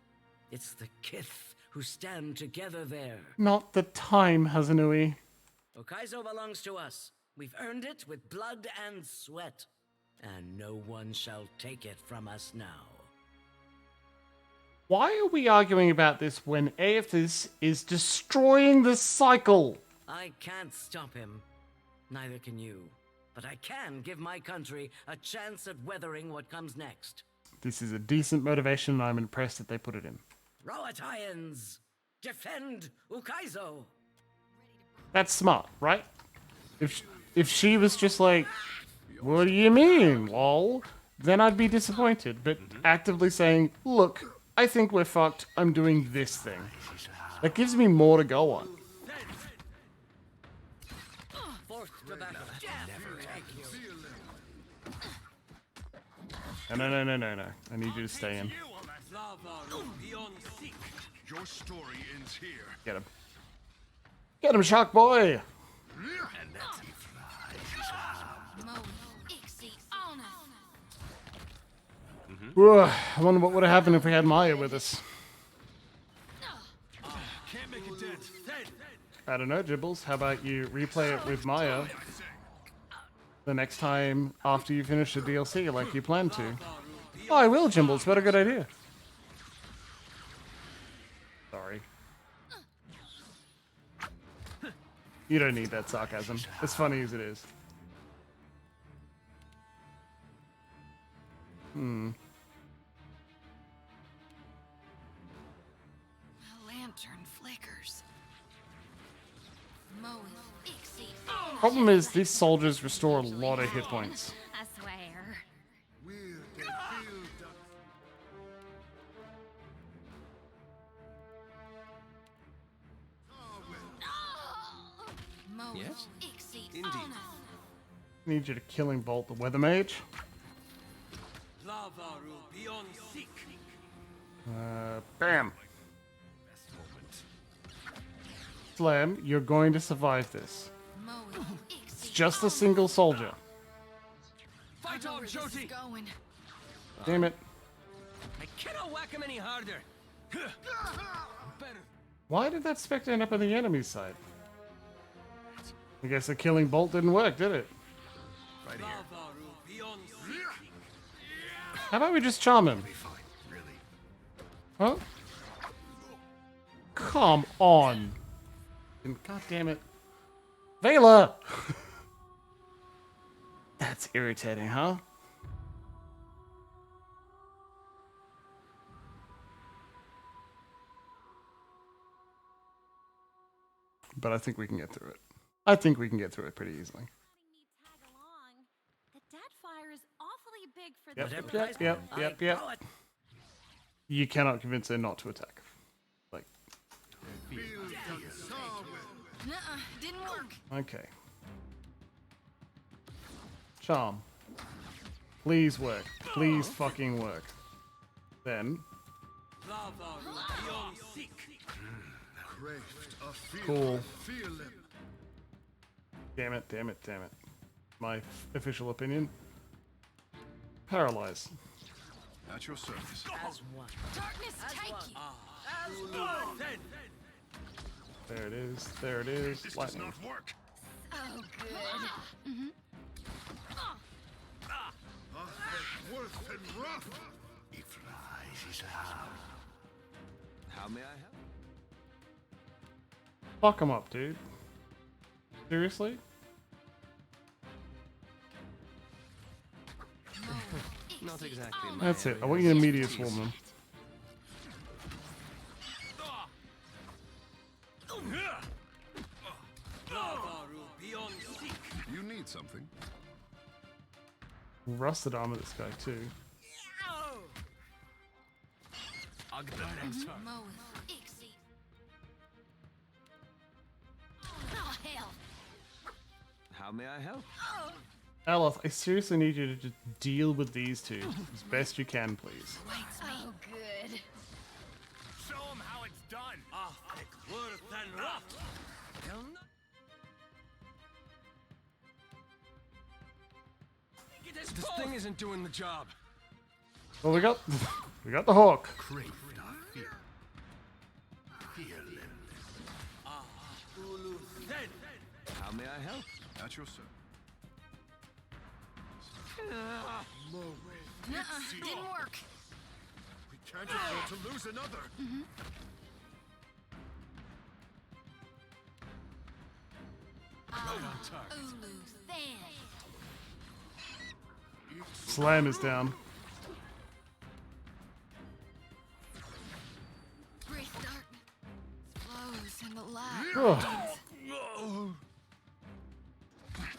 It's the Kith who stand together there. Not the time, Hasanui. Ukaizo belongs to us. We've earned it with blood and sweat. And no one shall take it from us now. Why are we arguing about this when Eothas is destroying the cycle? I can't stop him. Neither can you. But I can give my country a chance at weathering what comes next. This is a decent motivation and I'm impressed that they put it in. Rauataians, defend Ukaizo! That's smart, right? If she was just like, what do you mean, lol? Then I'd be disappointed. But actively saying, look, I think we're fucked, I'm doing this thing. That gives me more to go on. No. I need you to stay in. Your story ends here. Get him. Get him, Shark Boy! I wonder what would have happened if we had Maya with us. I don't know, Jibbles. How about you replay it with Maya the next time after you finish the DLC like you plan to? Oh, I will, Jimbles. What a good idea. Sorry. You don't need that sarcasm. As funny as it is. A lantern flickers. Moeth, Ixie, Problem is, these soldiers restore a lot of hit points. I swear. Moeth, Yes? Ixie, Indeed. Need you to killing bolt the weather mage. Bam. Slam, you're going to survive this. Moeth, It's just a single soldier. Fight on, Joti! going. Damn it. I cannot whack him any harder. Why did that spectre end up on the enemy side? I guess the killing bolt didn't work, did it? Right here. How about we just charm him? Huh? Come on. God damn it. Vela! That's irritating, huh? But I think we can get through it. I think we can get through it pretty easily. The Deadfire is awfully big for Yep. You cannot convince her not to attack. Like, Nuh-uh, didn't work. okay. Charm. Please work. Please fucking work. Then. Cool. Damn it. My official opinion. Paralyze. At your service. As one. Darkness, take you. As one. There it is. This does Lightning. not work. Oh, good. Worth and rough. How may I help? Fuck him up, dude. Seriously? Not exactly. My That's it. area I want you to of media expertise. swarm him. You need something. Rusted armor this guy too. I'll get the next one. Moeth, Ixie. Oh, hell. How may I help? Eothas, I seriously need you to just deal with these two as best you can, please. Oh, good. Show him how it's done. Worth and rough. This thing isn't doing the job. Well, we got the hawk. How may I help? At your service. Nuh-uh, didn't work. We can't afford to lose another. Ulu, Than. Slam is down. Breathe darkness. Flows in the light. Ugh.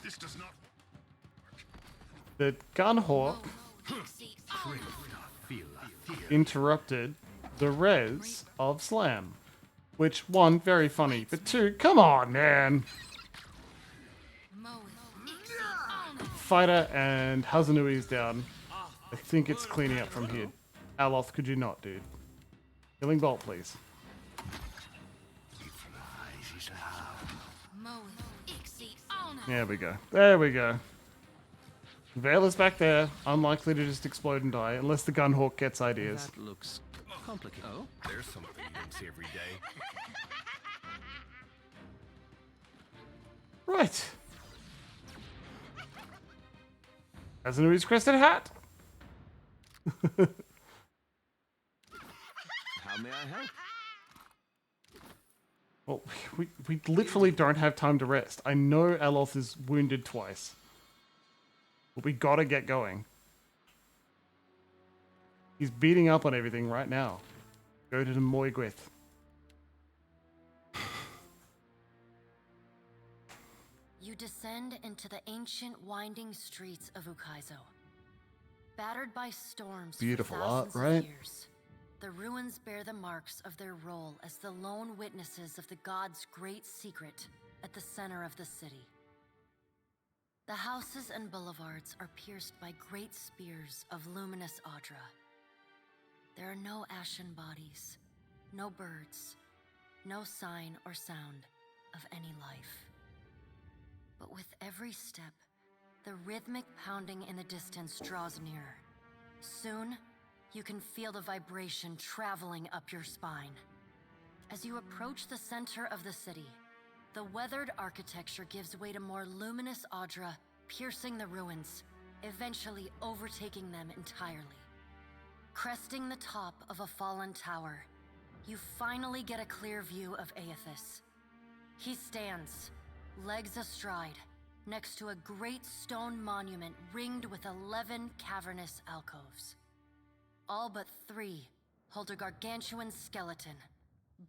This does not. The gunhawk interrupted the res of Slam. Which, one, very funny, but two, come on, man. Fighter and Hazanui is down. I think it's cleaning up from here. Aloth, could you not, dude? Killing bolt, please. There we go. There we go. Vela's back there, unlikely to just explode and die, unless the gunhawk gets ideas. That looks complicated. Oh, There's something you don't see every day. Right. Hazanui's crested hat. how may I help? Well, we literally don't have time to rest. I know Eloth is wounded twice. But we gotta get going. He's beating up on everything right now. Go to the Moiguith. You descend into the ancient winding streets of Ukaizo. Battered by storms Beautiful for art, thousands right? of years, the ruins bear the marks of their role as the lone witnesses of the gods' great secret at the center of the city. The houses and boulevards are pierced by great spears of luminous Audra. There are no ashen bodies, no birds, no sign or sound of any life. But with every step, the rhythmic pounding in the distance draws nearer. Soon, you can feel the vibration traveling up your spine. As you approach the center of the city, the weathered architecture gives way to more luminous Audra, piercing the ruins, eventually overtaking them entirely. Cresting the top of a fallen tower, you finally get a clear view of Eothas. He stands, legs astride, next to a great stone monument ringed with 11 cavernous alcoves. All but 3 hold a gargantuan skeleton,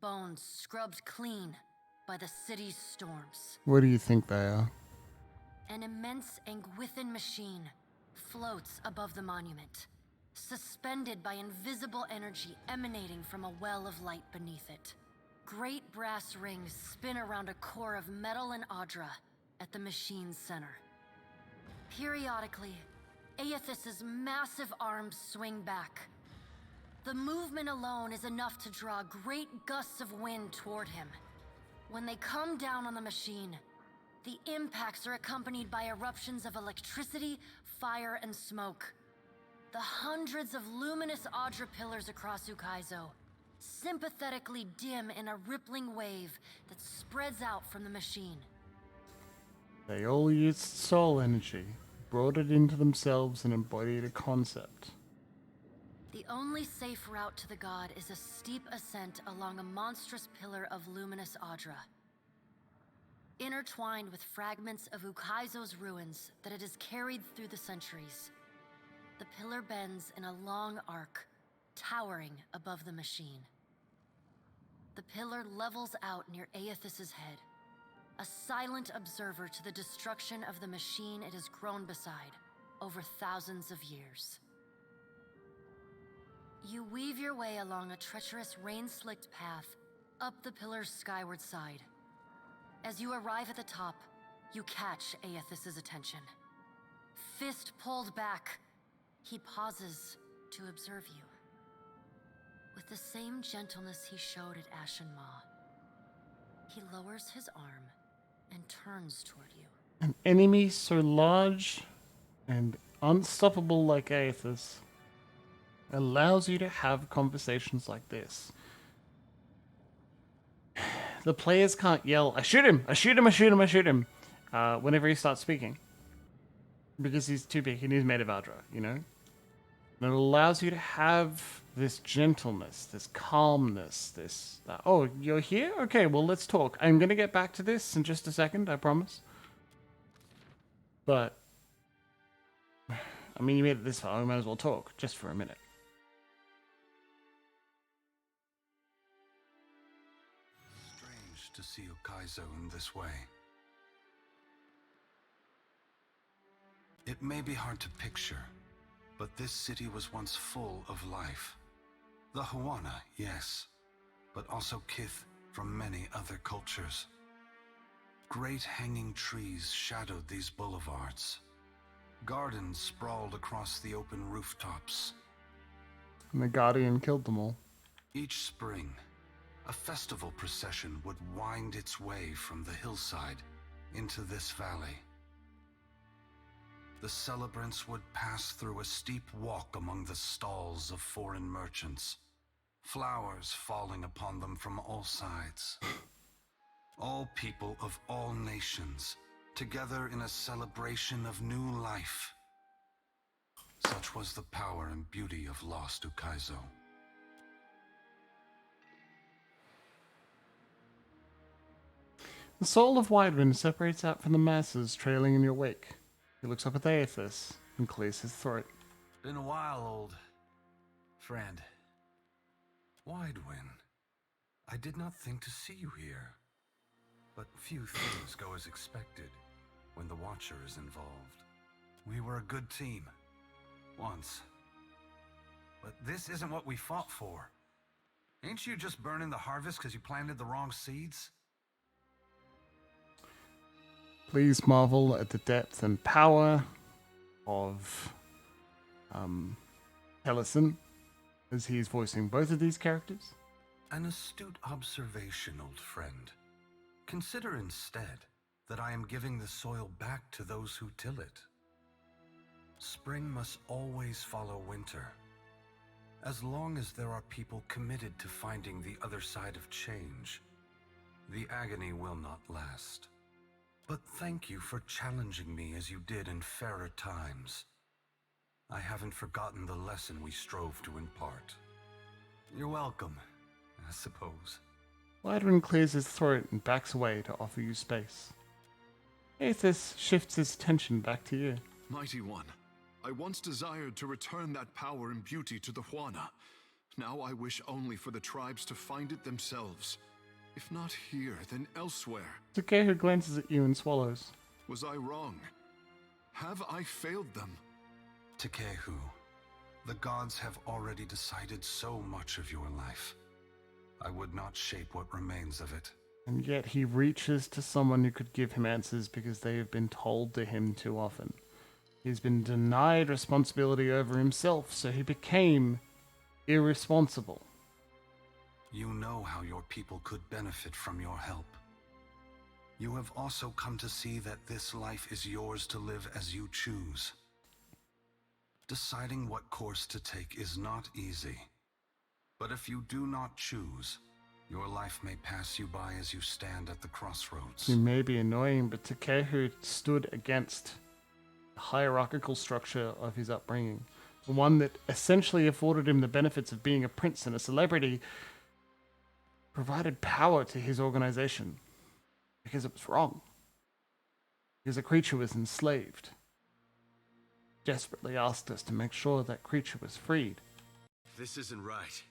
bones scrubbed clean by the city's storms. What do you think they are? An immense Angwithan machine floats above the monument, suspended by invisible energy emanating from a well of light beneath it. Great brass rings spin around a core of metal and Audra at the machine's center. Periodically, Eothas's massive arms swing back. The movement alone is enough to draw great gusts of wind toward him. When they come down on the machine, the impacts are accompanied by eruptions of electricity, fire, and smoke. The hundreds of luminous Audra pillars across Ukaizo sympathetically dim in a rippling wave that spreads out from the machine. They all used soul energy, brought it into themselves and embodied a concept. The only safe route to the god is a steep ascent along a monstrous pillar of luminous Audra. Intertwined with fragments of Ukaizo's ruins that it has carried through the centuries, the pillar bends in a long arc, towering above the machine. The pillar levels out near Eothas's head, a silent observer to the destruction of the machine it has grown beside over thousands of years. You weave your way along a treacherous rain-slicked path up the pillar's skyward side. As you arrive at the top, you catch Eothas's attention. Fist pulled back, he pauses to observe you. With the same gentleness he showed at Ashen Maw, he lowers his arm and turns toward you. An enemy so large and unstoppable like Eothas allows you to have conversations like this. The players can't yell, I shoot him, I shoot him, I shoot him, I shoot him, whenever he starts speaking. Because he's too big and he's made of Audra, you know? And it allows you to have this gentleness, this calmness, this, oh, you're here? Okay, well, let's talk. I'm going to get back to this in just a second, I promise. But, I mean, you made it this far, we might as well talk, just for a minute. Strange to see Ukaizo in this way. It may be hard to picture, but this city was once full of life. The Huana, yes, but also kith from many other cultures. Great hanging trees shadowed these boulevards. Gardens sprawled across the open rooftops. And the Guardian killed them all. Each spring, a festival procession would wind its way from the hillside into this valley. The celebrants would pass through a steep walk among the stalls of foreign merchants, flowers falling upon them from all sides. All people of all nations, together in a celebration of new life. Such was the power and beauty of lost Ukaizo. The soul of Widewind separates out from the masses trailing in your wake. He looks up at Eothas and clears his throat. Been a while, old Friend, Widewin, I did not think to see you here. But few things go as expected when the Watcher is involved. We were a good team. Once. But this isn't what we fought for. Ain't you just burning the harvest because you planted the wrong seeds? Please marvel at the depth and power of Ellison as he is voicing both of these characters. An astute observation, old friend. Consider instead that I am giving the soil back to those who till it. Spring must always follow winter. As long as there are people committed to finding the other side of change, the agony will not last. But thank you for challenging me as you did in fairer times. I haven't forgotten the lesson we strove to impart. You're welcome, I suppose. Widewin clears his throat and backs away to offer you space. Eothas shifts his attention back to you. Mighty One, I once desired to return that power and beauty to the Huana. Now I wish only for the tribes to find it themselves. If not here, then elsewhere. Takehu glances at you and swallows. Was I wrong? Have I failed them? Takehu, the gods have already decided so much of your life. I would not shape what remains of it. And yet he reaches to someone who could give him answers because they have been told to him too often. He's been denied responsibility over himself, so he became irresponsible. You know how your people could benefit from your help. You have also come to see that this life is yours to live as you choose. Deciding what course to take is not easy. But if you do not choose, your life may pass you by as you stand at the crossroads. He may be annoying, but Takehu stood against the hierarchical structure of his upbringing. The one that essentially afforded him the benefits of being a prince and a celebrity, provided power to his organization because it was wrong. Because a creature was enslaved. Desperately asked us to make sure that creature was freed. This isn't right.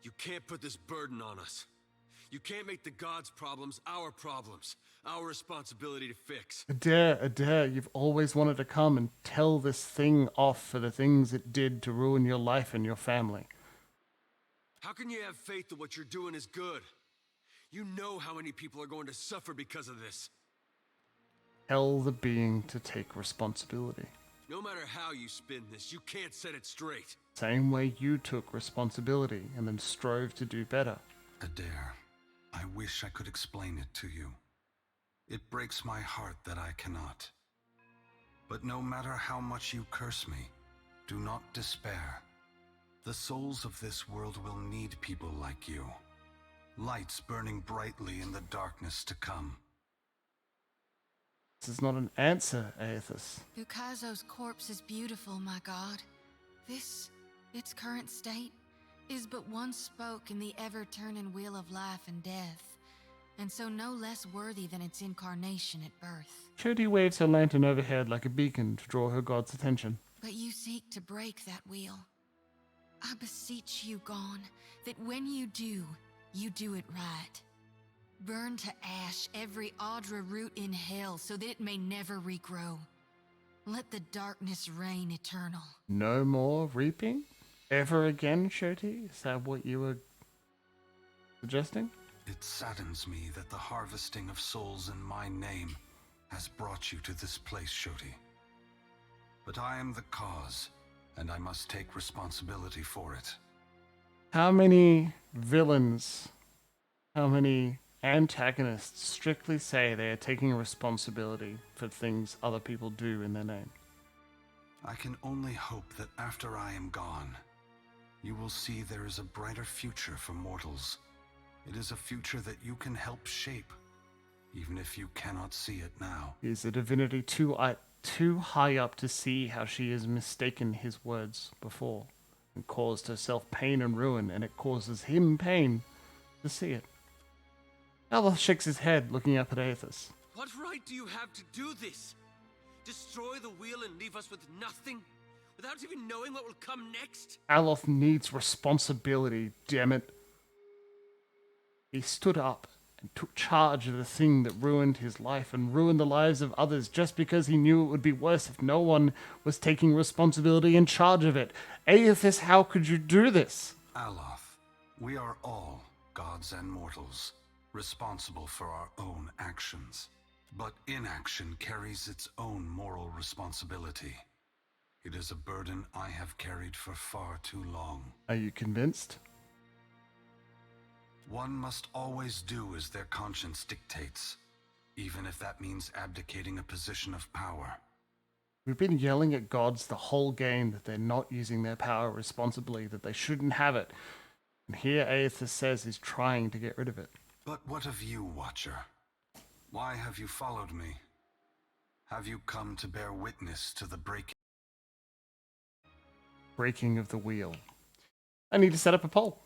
You can't put this burden on us. You can't make the gods' problems, our responsibility to fix. Adair, you've always wanted to come and tell this thing off for the things it did to ruin your life and your family. How can you have faith that what you're doing is good? You know how many people are going to suffer because of this. Tell the being to take responsibility. No matter how you spin this, you can't set it straight. Same way you took responsibility and then strove to do better. Adair, I wish I could explain it to you. It breaks my heart that I cannot. But no matter how much you curse me, do not despair. The souls of this world will need people like you. Lights burning brightly in the darkness to come. This is not an answer, Eothas. Ukaizo's corpse is beautiful, my god. This, its current state, is but one spoke in the ever-turning wheel of life and death, and so no less worthy than its incarnation at birth. Chody waves her lantern overhead like a beacon to draw her god's attention. But you seek to break that wheel. I beseech you, Gone, that when you do it right. Burn to ash every Audra root in hell so that it may never regrow. Let the darkness reign eternal. No more reaping? Ever again, Chody? Is that what you were suggesting? It saddens me that the harvesting of souls in my name has brought you to this place, Chody. But I am the cause, and I must take responsibility for it. How many villains, how many antagonists strictly say they are taking responsibility for things other people do in their name? I can only hope that after I am gone, you will see there is a brighter future for mortals. It is a future that you can help shape, even if you cannot see it now. Is the divinity too high up to see how she has mistaken his words before and caused herself pain and ruin, and it causes him pain to see it? Eothas shakes his head, looking up at Eothas. What right do you have to do this? Destroy the wheel and leave us with nothing? without even knowing what will come next? Aloth needs responsibility, damn it. He stood up and took charge of the thing that ruined his life and ruined the lives of others just because he knew it would be worse if no one was taking responsibility in charge of it. Eothas, how could you do this? Aloth, we are all gods and mortals, responsible for our own actions. But inaction carries its own moral responsibility. It is a burden I have carried for far too long. Are you convinced? One must always do as their conscience dictates, even if that means abdicating a position of power. We've been yelling at gods the whole game that they're not using their power responsibly, that they shouldn't have it. And here Eothas says he's trying to get rid of it. But what of you, Watcher? Why have you followed me? Have you come to bear witness to the breaking of the wheel? I need to set up a poll.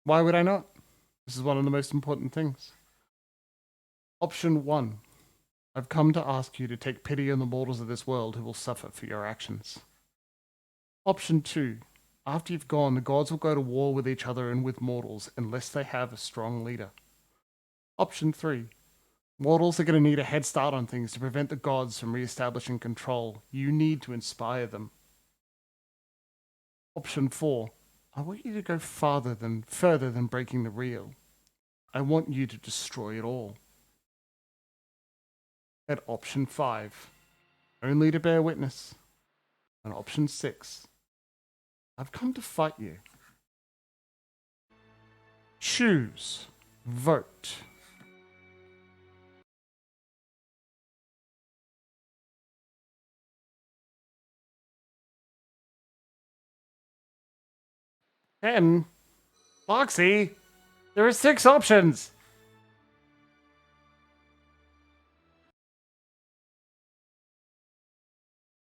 Why would I not? This is one of the most important things. Option 1. I've come to ask you to take pity on the mortals of this world who will suffer for your actions. Option 2. After you've gone, the gods will go to war with each other and with mortals unless they have a strong leader. Option 3. Mortals are going to need a head start on things to prevent the gods from re-establishing control. You need to inspire them. Option 4. I want you to go further than breaking the reel. I want you to destroy it all. At option 5, only to bear witness. And option 6, I've come to fight you. Choose. Vote. And Foxy, there are 6 options.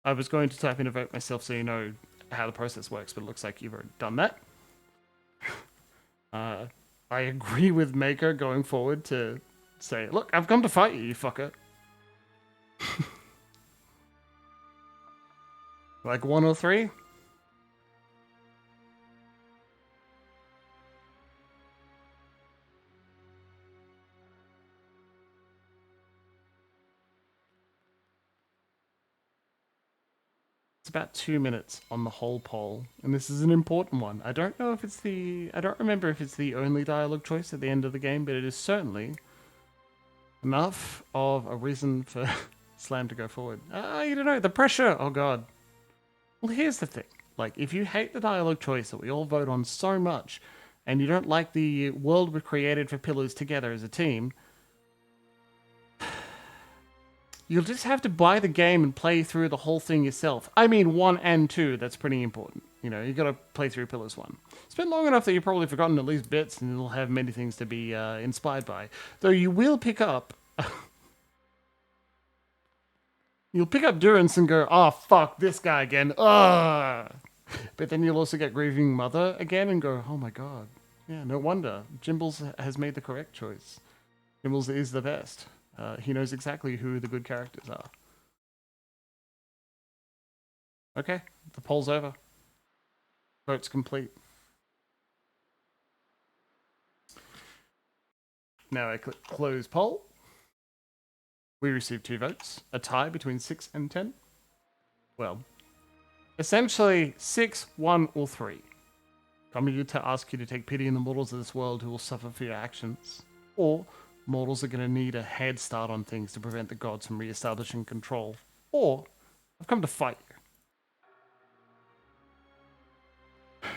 I was going to type in a vote myself so you know how the process works, but it looks like you've already done that. I agree with Mako going forward to say, look, I've come to fight you, you fucker. Like 1 or 3? About 2 minutes on the whole poll, and this is an important one. I don't remember if it's the only dialogue choice at the end of the game, but it is certainly enough of a reason for Slam to go forward. You don't know, the pressure, oh god. Well, here's the thing, like, if you hate the dialogue choice that we all vote on so much, and you don't like the world we created for Pillars together as a team, you'll just have to buy the game and play through the whole thing yourself. I mean, 1 and 2, that's pretty important. You know, you got to play through Pillars 1. It's been long enough that you've probably forgotten at least bits, and you'll have many things to be inspired by. Though you will pick up... you'll pick up Durance and go, oh, fuck, this guy again. Ugh! But then you'll also get Grieving Mother again and go, oh my god. Yeah, no wonder. Jimbles has made the correct choice. Jimbles is the best. He knows exactly who the good characters are. Okay, the poll's over. Vote's complete. Now I click close poll. We received 2 votes. A tie between 6 and 10. Well, essentially 6, 1, or 3. Coming to ask you to take pity on the mortals of this world who will suffer for your actions. Or mortals are going to need a head start on things to prevent the gods from re-establishing control. Or, I've come to fight you.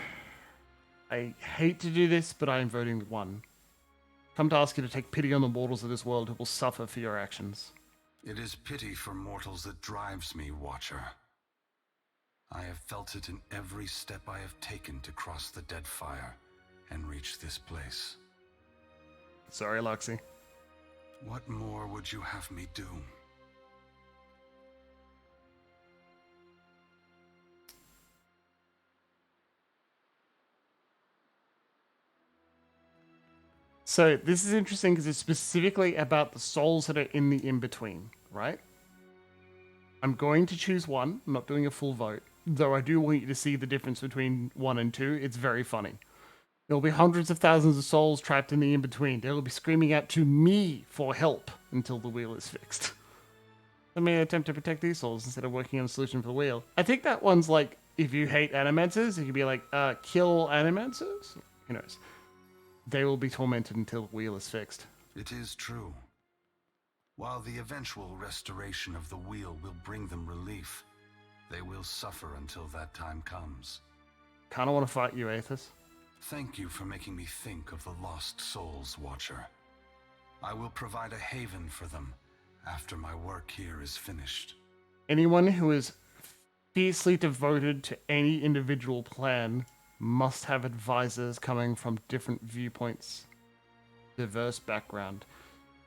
I hate to do this, but I am voting 1. Come to ask you to take pity on the mortals of this world who will suffer for your actions. It is pity for mortals that drives me, Watcher. I have felt it in every step I have taken to cross the Deadfire and reach this place. Sorry, Luxie. What more would you have me do? So this is interesting because it's specifically about the souls that are in the in-between, right? I'm going to choose one. I'm not doing a full vote. Though I do want you to see the difference between 1 and 2. It's very funny. There will be hundreds of thousands of souls trapped in the in-between. They will be screaming out to me for help until the wheel is fixed. I may attempt to protect these souls instead of working on a solution for the wheel. I think that one's like, if you hate animancers, it could be like, kill animancers? Who knows? They will be tormented until the wheel is fixed. It is true. While the eventual restoration of the wheel will bring them relief, they will suffer until that time comes. Kinda want to fight you, Eothas. Thank you for making me think of the lost souls, Watcher. I will provide a haven for them after my work here is finished. Anyone who is fiercely devoted to any individual plan must have advisors coming from different viewpoints, diverse background.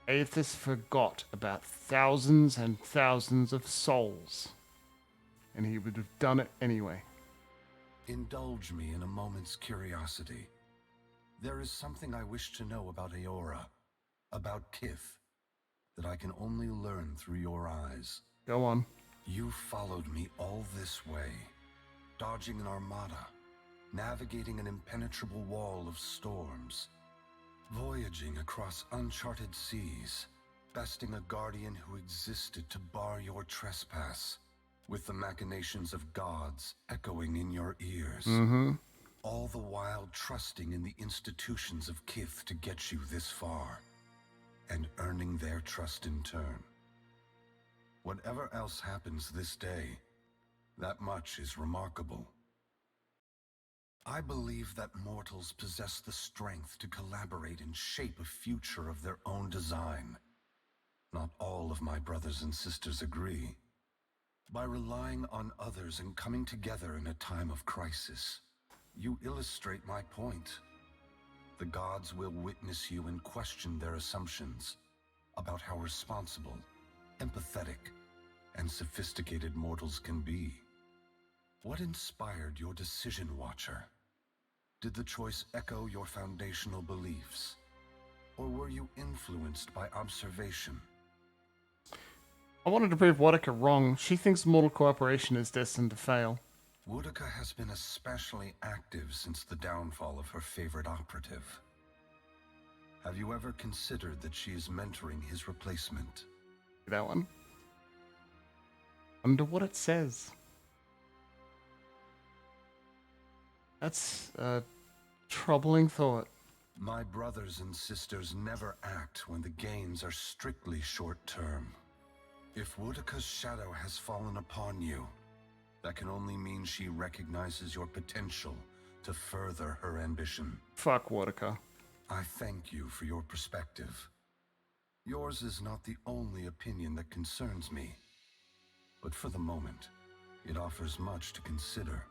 Eothas forgot about thousands and thousands of souls, and he would have done it anyway. Indulge me in a moment's curiosity. There is something I wish to know about Eora, about Kith, that I can only learn through your eyes. Go on. You followed me all this way, dodging an armada, navigating an impenetrable wall of storms, voyaging across uncharted seas, besting a guardian who existed to bar your trespass, with the machinations of gods echoing in your ears. All the while trusting in the institutions of Kith to get you this far, and earning their trust in turn. Whatever else happens this day, that much is remarkable. I believe that mortals possess the strength to collaborate and shape a future of their own design. Not all of my brothers and sisters agree. By relying on others and coming together in a time of crisis, you illustrate my point. The gods will witness you and question their assumptions about how responsible, empathetic, and sophisticated mortals can be. What inspired your decision, Watcher? Did the choice echo your foundational beliefs? Or were you influenced by observation? I wanted to prove Wodaka wrong. She thinks mortal cooperation is destined to fail. Wodaka has been especially active since the downfall of her favorite operative. Have you ever considered that she is mentoring his replacement? That one. Wonder what it says. That's a troubling thought. My brothers and sisters never act when the gains are strictly short-term. If Wodaka's shadow has fallen upon you, that can only mean she recognizes your potential to further her ambition. Fuck Wodaka. I thank you for your perspective. Yours is not the only opinion that concerns me, but for the moment, it offers much to consider.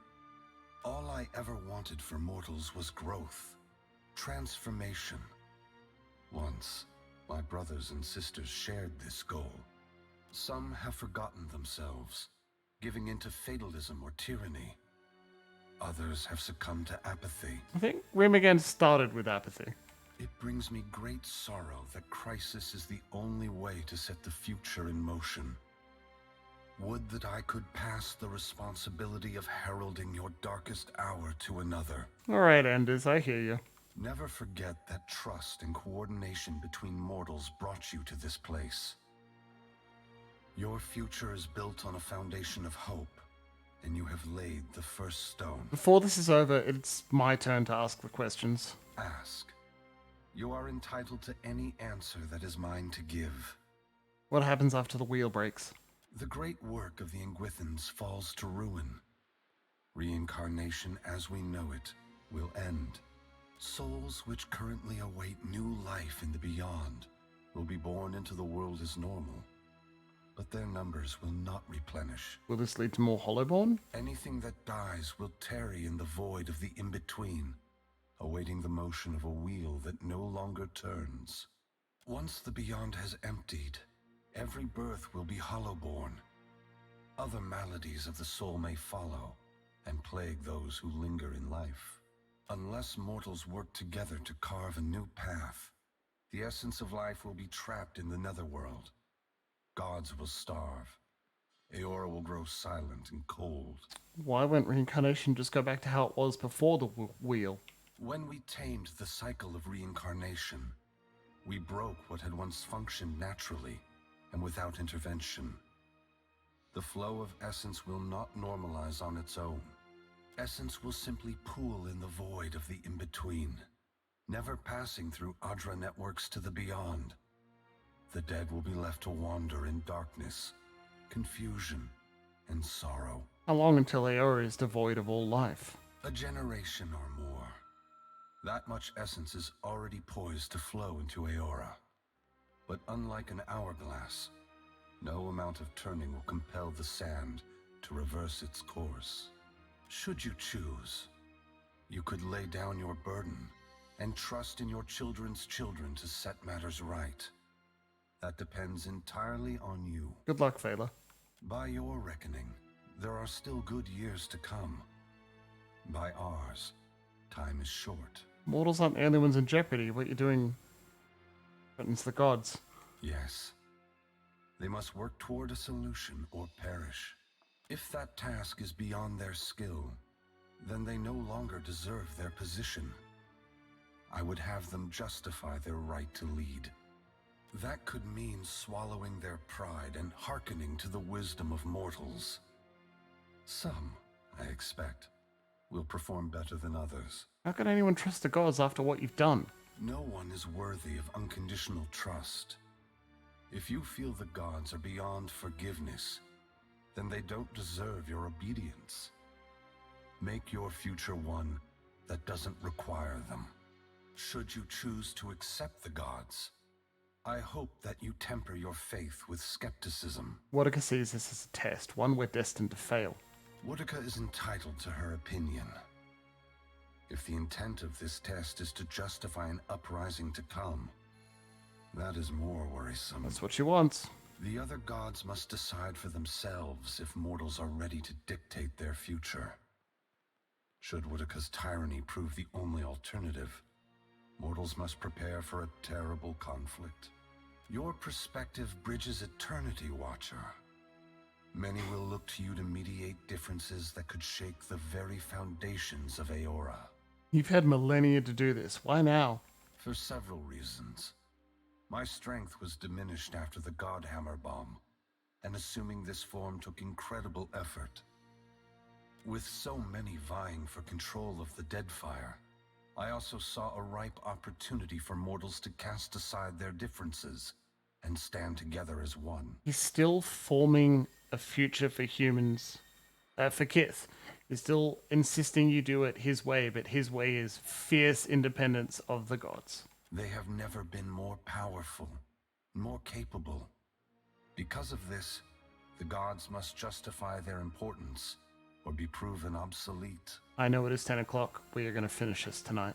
All I ever wanted for mortals was growth, transformation. Once, my brothers and sisters shared this goal. Some have forgotten themselves, giving into fatalism or tyranny. Others have succumbed to apathy. I think Remagen started with apathy. It brings me great sorrow that crisis is the only way to set the future in motion. Would that I could pass the responsibility of heralding your darkest hour to another. Alright, Anders, I hear you. Never forget that trust and coordination between mortals brought you to this place. Your future is built on a foundation of hope, and you have laid the first stone. Before this is over, it's my turn to ask the questions. Ask. You are entitled to any answer that is mine to give. What happens after the wheel breaks? The great work of the Ingwithans falls to ruin. Reincarnation as we know it will end. Souls which currently await new life in the beyond will be born into the world as normal, but their numbers will not replenish. Will this lead to more Hollowborn? Anything that dies will tarry in the void of the in-between, awaiting the motion of a wheel that no longer turns. Once the beyond has emptied, every birth will be Hollowborn. Other maladies of the soul may follow and plague those who linger in life. Unless mortals work together to carve a new path, the essence of life will be trapped in the netherworld. Gods will starve, Eora will grow silent and cold. Why won't reincarnation just go back to how it was before the wheel? When we tamed the cycle of reincarnation, we broke what had once functioned naturally and without intervention. The flow of essence will not normalize on its own. Essence will simply pool in the void of the in-between, never passing through Adra networks to the beyond. The dead will be left to wander in darkness, confusion, and sorrow. How long until Eora is devoid of all life? A generation or more. That much essence is already poised to flow into Eora. But unlike an hourglass, no amount of turning will compel the sand to reverse its course. Should you choose, you could lay down your burden and trust in your children's children to set matters right. That depends entirely on you. Good luck, Vela. By your reckoning, there are still good years to come. By ours, time is short. Mortals aren't the only ones in jeopardy. What you're doing threatens the gods. Yes. They must work toward a solution or perish. If that task is beyond their skill, then they no longer deserve their position. I would have them justify their right to lead. That could mean swallowing their pride and hearkening to the wisdom of mortals. Some, I expect, will perform better than others. How can anyone trust the gods after what you've done? No one is worthy of unconditional trust. If you feel the gods are beyond forgiveness, then they don't deserve your obedience. Make your future one that doesn't require them. Should you choose to accept the gods, I hope that you temper your faith with skepticism. Wodaka sees this as a test, one we're destined to fail. Wodaka is entitled to her opinion. If the intent of this test is to justify an uprising to come, that is more worrisome. That's what she wants. The other gods must decide for themselves if mortals are ready to dictate their future. Should Wodaka's tyranny prove the only alternative, mortals must prepare for a terrible conflict. Your perspective bridges eternity, Watcher. Many will look to you to mediate differences that could shake the very foundations of Eora. You've had millennia to do this. Why now? For several reasons. My strength was diminished after the Godhammer bomb, and assuming this form took incredible effort. With so many vying for control of the Deadfire, I also saw a ripe opportunity for mortals to cast aside their differences and stand together as one. He's still forming a future for humans, for Kith. He's still insisting you do it his way, but his way is fierce independence of the gods. They have never been more powerful, more capable. Because of this, the gods must justify their importance or be proven obsolete. I know it is 10 o'clock. We are going to finish this tonight.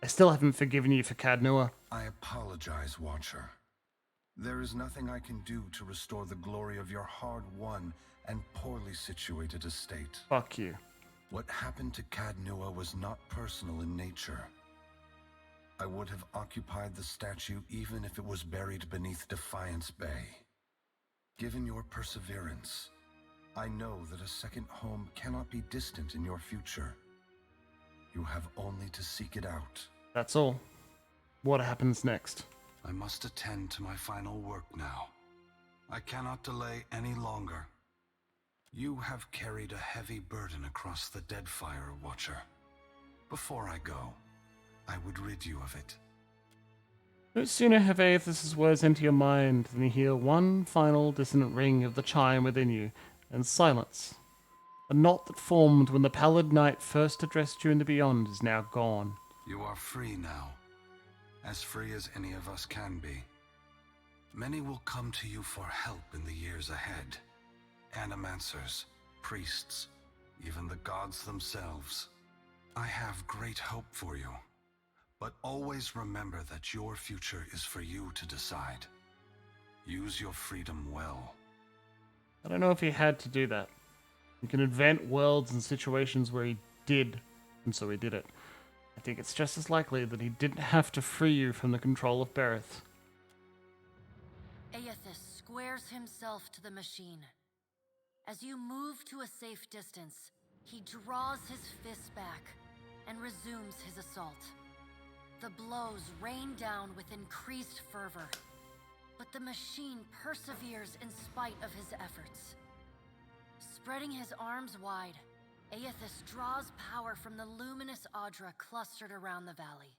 I still haven't forgiven you for Cadnua. I apologize, Watcher. There is nothing I can do to restore the glory of your hard-won and poorly situated estate. Fuck you. What happened to Cadnua was not personal in nature. I would have occupied the statue even if it was buried beneath Defiance Bay. Given your perseverance, I know that a second home cannot be distant in your future. You have only to seek it out. That's all. What happens next? I must attend to my final work now. I cannot delay any longer. You have carried a heavy burden across the Deadfire, Watcher. Before I go, I would rid you of it. No sooner have Eothas' words enter your mind than you hear one final dissonant ring of the chime within you, and silence. The knot that formed when the pallid night first addressed you in the beyond is now gone. You are free now, as free as any of us can be. Many will come to you for help in the years ahead. Animancers, priests, even the gods themselves. I have great hope for you. But always remember that your future is for you to decide. Use your freedom well. I don't know if he had to do that. He can invent worlds and situations where he did, and so he did it. I think it's just as likely that he didn't have to free you from the control of Berith. Eothas squares himself to the machine. As you move to a safe distance, he draws his fists back and resumes his assault. The blows rain down with increased fervor, but the machine perseveres in spite of his efforts. Spreading his arms wide, Eothas draws power from the luminous Audra clustered around the valley.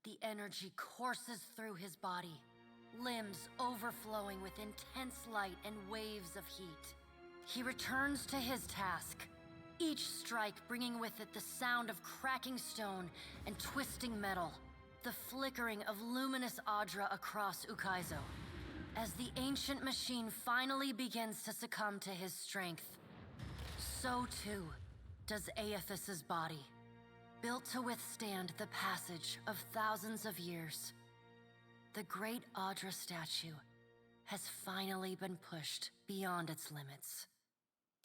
The energy courses through his body, limbs overflowing with intense light and waves of heat. He returns to his task, each strike bringing with it the sound of cracking stone and twisting metal, the flickering of luminous Audra across Ukaizo. As the ancient machine finally begins to succumb to his strength, so too does Eothas's body, built to withstand the passage of thousands of years. The great Audra statue has finally been pushed beyond its limits.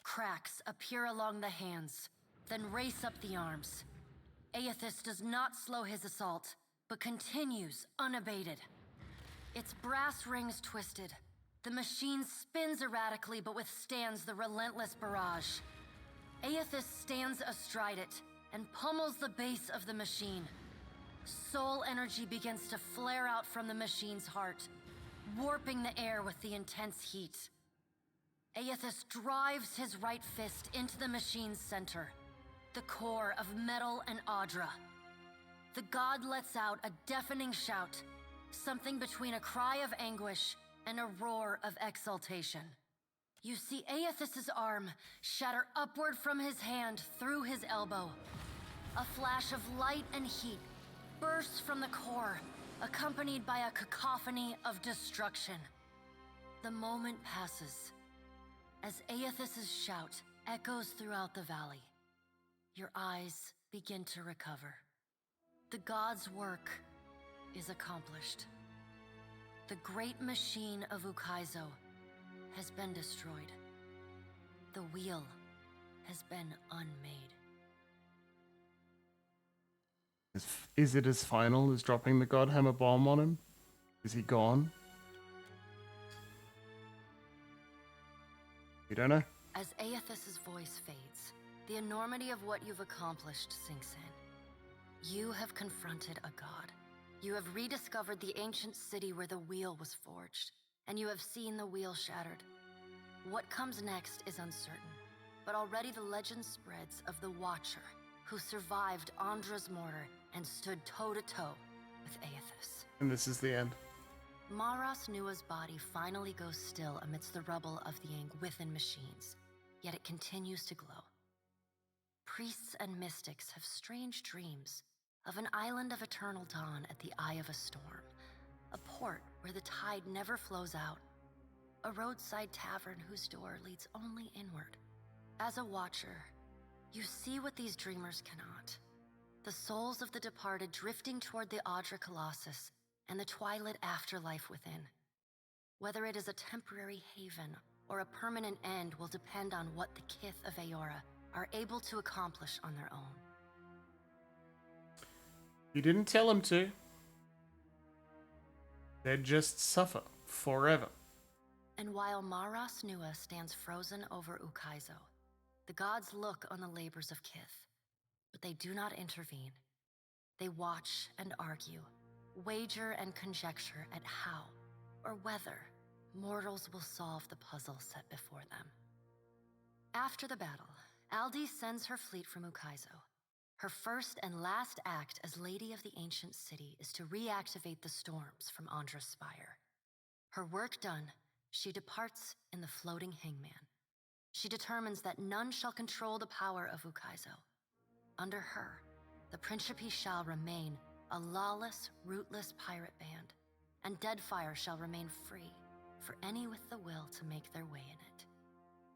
Cracks appear along the hands, then race up the arms. Eothas does not slow his assault, but continues unabated. Its brass rings twisted, the machine spins erratically but withstands the relentless barrage. Eothas stands astride it and pummels the base of the machine. Soul energy begins to flare out from the machine's heart, warping the air with the intense heat. Eothas drives his right fist into the machine's center, the core of metal and Audra. The god lets out a deafening shout, something between a cry of anguish and a roar of exultation. You see Eothas's arm shatter upward from his hand through his elbow. A flash of light and heat bursts from the core, accompanied by a cacophony of destruction. The moment passes. As Eothas's shout echoes throughout the valley, your eyes begin to recover. The god's work is accomplished. The great machine of Ukaizo has been destroyed. The wheel has been unmade. Is it as final as dropping the Godhammer bomb on him? Is he gone? You don't know? As Eothas's voice fades, the enormity of what you've accomplished sinks in. You have confronted a god. You have rediscovered the ancient city where the wheel was forged, and you have seen the wheel shattered. What comes next is uncertain, but already the legend spreads of the Watcher, who survived Andra's mortar and stood toe-to-toe with Eothas. And this is the end. Maras Nua's body finally goes still amidst the rubble of the Angwithan machines, yet it continues to glow. Priests and mystics have strange dreams of an island of eternal dawn at the eye of a storm, a port where the tide never flows out, a roadside tavern whose door leads only inward. As a watcher, you see what these dreamers cannot. The souls of the departed drifting toward the Audra Colossus and the twilit afterlife within. Whether it is a temporary haven or a permanent end will depend on what the Kith of Eora are able to accomplish on their own. You didn't tell them to. They'd just suffer forever. And while Maras Nua stands frozen over Ukaizo, the gods look on the labors of Kith, but they do not intervene. They watch and argue, wager and conjecture at how or whether mortals will solve the puzzle set before them. After the battle, Aldi sends her fleet from Ukaizo. Her first and last act as Lady of the Ancient City is to reactivate the storms from Andra's spire. Her work done, she departs in the floating hangman. She determines that none shall control the power of Ukaizo. Under her, the Principe shall remain a lawless, rootless pirate band, and Deadfire shall remain free for any with the will to make their way in it.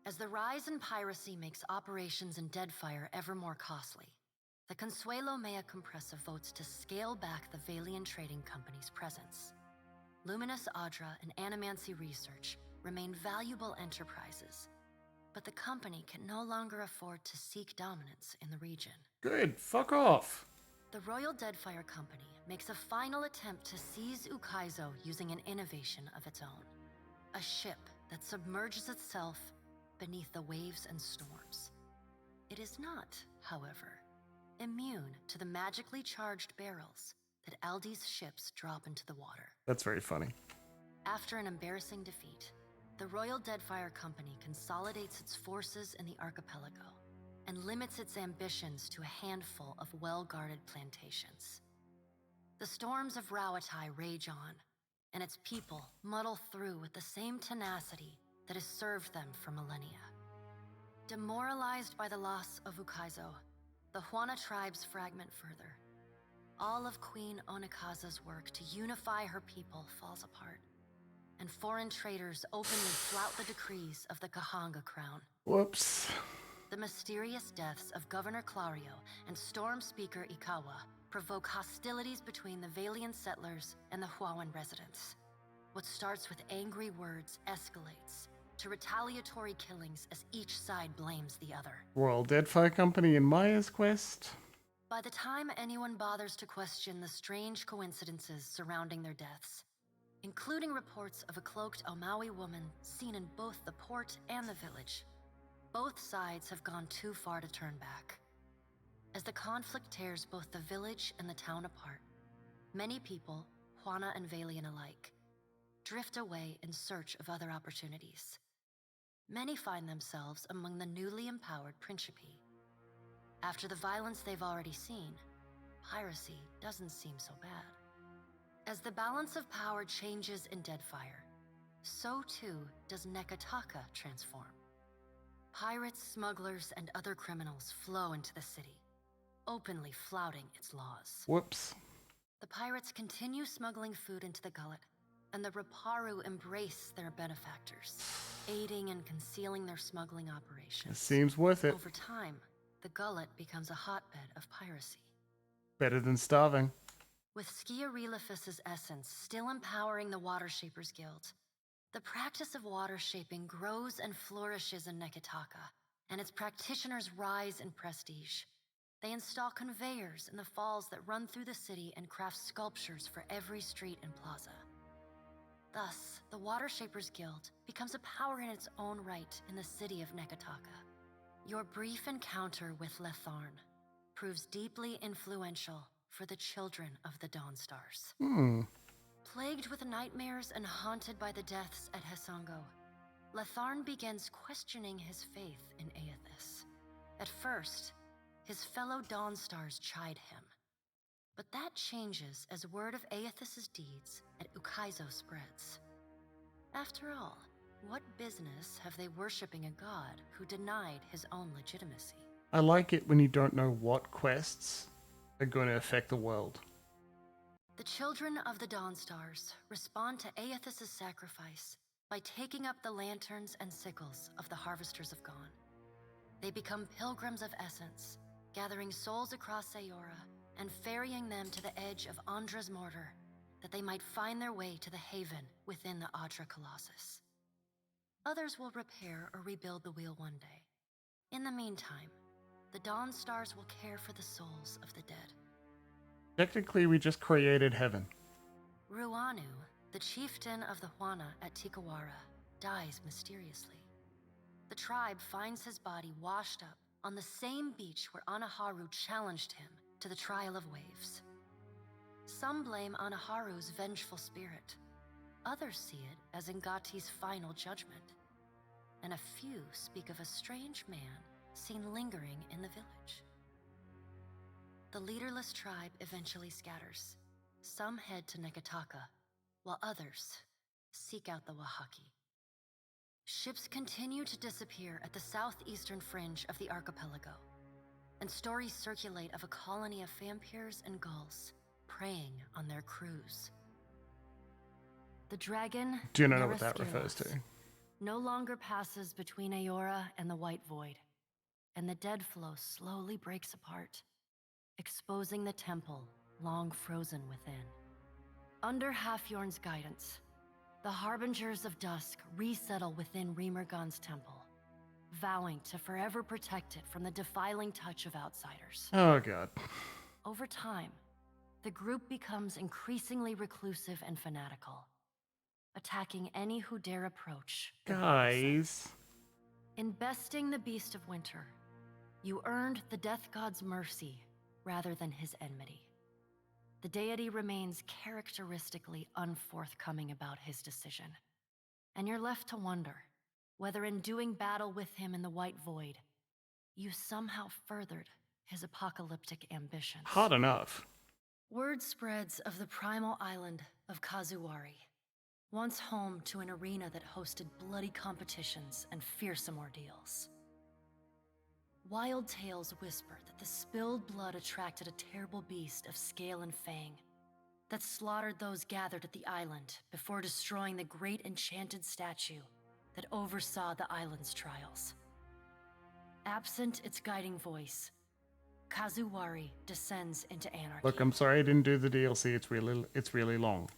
As the rise in piracy makes operations in Deadfire ever more costly, the Consuelo Mea Compressa votes to scale back the Valian Trading Company's presence. Luminous Audra and Animancy Research remain valuable enterprises, but the company can no longer afford to seek dominance in the region. Good, fuck off. The Royal Deadfire Company makes a final attempt to seize Ukaizo using an innovation of its own. A ship that submerges itself beneath the waves and storms. It is not, however, immune to the magically charged barrels that Aldi's ships drop into the water. That's very funny. After an embarrassing defeat, the Royal Deadfire Company consolidates its forces in the archipelago and limits its ambitions to a handful of well-guarded plantations. The storms of Rauatai rage on, and its people muddle through with the same tenacity that has served them for millennia. Demoralized by the loss of Ukaizo, the Huana tribes fragment further. All of Queen Onikaza's work to unify her people falls apart, and foreign traders openly flout the decrees of the Kahanga crown. Whoops. The mysterious deaths of Governor Clario and Storm Speaker Ikawa provoke hostilities between the Valian settlers and the Huawan residents. What starts with angry words escalates to retaliatory killings as each side blames the other. Royal Deadfire Company in Maya's quest. By the time anyone bothers to question the strange coincidences surrounding their deaths, including reports of a cloaked Omawi woman seen in both the port and the village, both sides have gone too far to turn back. As the conflict tears both the village and the town apart, many people, Huana and Valian alike, drift away in search of other opportunities. Many find themselves among the newly empowered Principi. After the violence they've already seen, piracy doesn't seem so bad. As the balance of power changes in Deadfire, so too does Nekataka transform. Pirates, smugglers, and other criminals flow into the city, openly flouting its laws. Whoops. The pirates continue smuggling food into the gullet, and the Raparu embrace their benefactors, aiding and concealing their smuggling operations. It seems worth it. Over time, the gullet becomes a hotbed of piracy. Better than starving. With Skiarilifus's essence still empowering the Water Shapers Guild, the practice of water shaping grows and flourishes in Nekataka, and its practitioners rise in prestige. They install conveyors in the falls that run through the city and craft sculptures for every street and plaza. Thus, the Water Shapers Guild becomes a power in its own right in the city of Nekataka. Your brief encounter with Letharn proves deeply influential for the children of the Dawnstars. Plagued with nightmares and haunted by the deaths at Hesango, Letharn begins questioning his faith in Eothas. At first, his fellow Dawnstars chide him, but that changes as word of Eothas's deeds at Ukaizo spreads. After all, what business have they worshipping a god who denied his own legitimacy? I like it when you don't know what quests are going to affect the world. The children of the Dawnstars respond to Eothas's sacrifice by taking up the lanterns and sickles of the Harvesters of Gone. They become pilgrims of essence, gathering souls across Eora and ferrying them to the edge of Andra's mortar, that they might find their way to the haven within the Adra Colossus. Others will repair or rebuild the wheel one day. In the meantime, the Dawnstars will care for the souls of the dead. Technically, we just created heaven. Ruanu, the chieftain of the Huana at Tikawara, dies mysteriously. The tribe finds his body washed up on the same beach where Anaharu challenged him to the trial of waves. Some blame Anaharu's vengeful spirit. Others see it as Ngati's final judgment. And a few speak of a strange man seen lingering in the village. The leaderless tribe eventually scatters. Some head to Nekataka, while others seek out the Wahaki. Ships continue to disappear at the southeastern fringe of the archipelago, and stories circulate of a colony of vampires and gulls preying on their crews. The dragon, Do not know what that refers to. no longer passes between Eora and the White Void, and the dead flow slowly breaks apart, exposing the temple long frozen within. Under Halfjorn's guidance, the Harbingers of Dusk resettle within Remergon's temple, vowing to forever protect it from the defiling touch of outsiders. Oh god. Over time, the group becomes increasingly reclusive and fanatical, attacking any who dare approach. Guys. In besting the Beast of Winter, you earned the Death God's mercy rather than his enmity. The deity remains characteristically unforthcoming about his decision, and you're left to wonder whether in doing battle with him in the White Void, you somehow furthered his apocalyptic ambitions. Hard enough. Word spreads of the primal island of Kazuwari, once home to an arena that hosted bloody competitions and fearsome ordeals. Wild tales whisper that the spilled blood attracted a terrible beast of scale and fang that slaughtered those gathered at the island before destroying the great enchanted statue that oversaw the island's trials. Absent its guiding voice, Kazuwari descends into anarchy. Look, I'm sorry I didn't do the DLC. It's really long.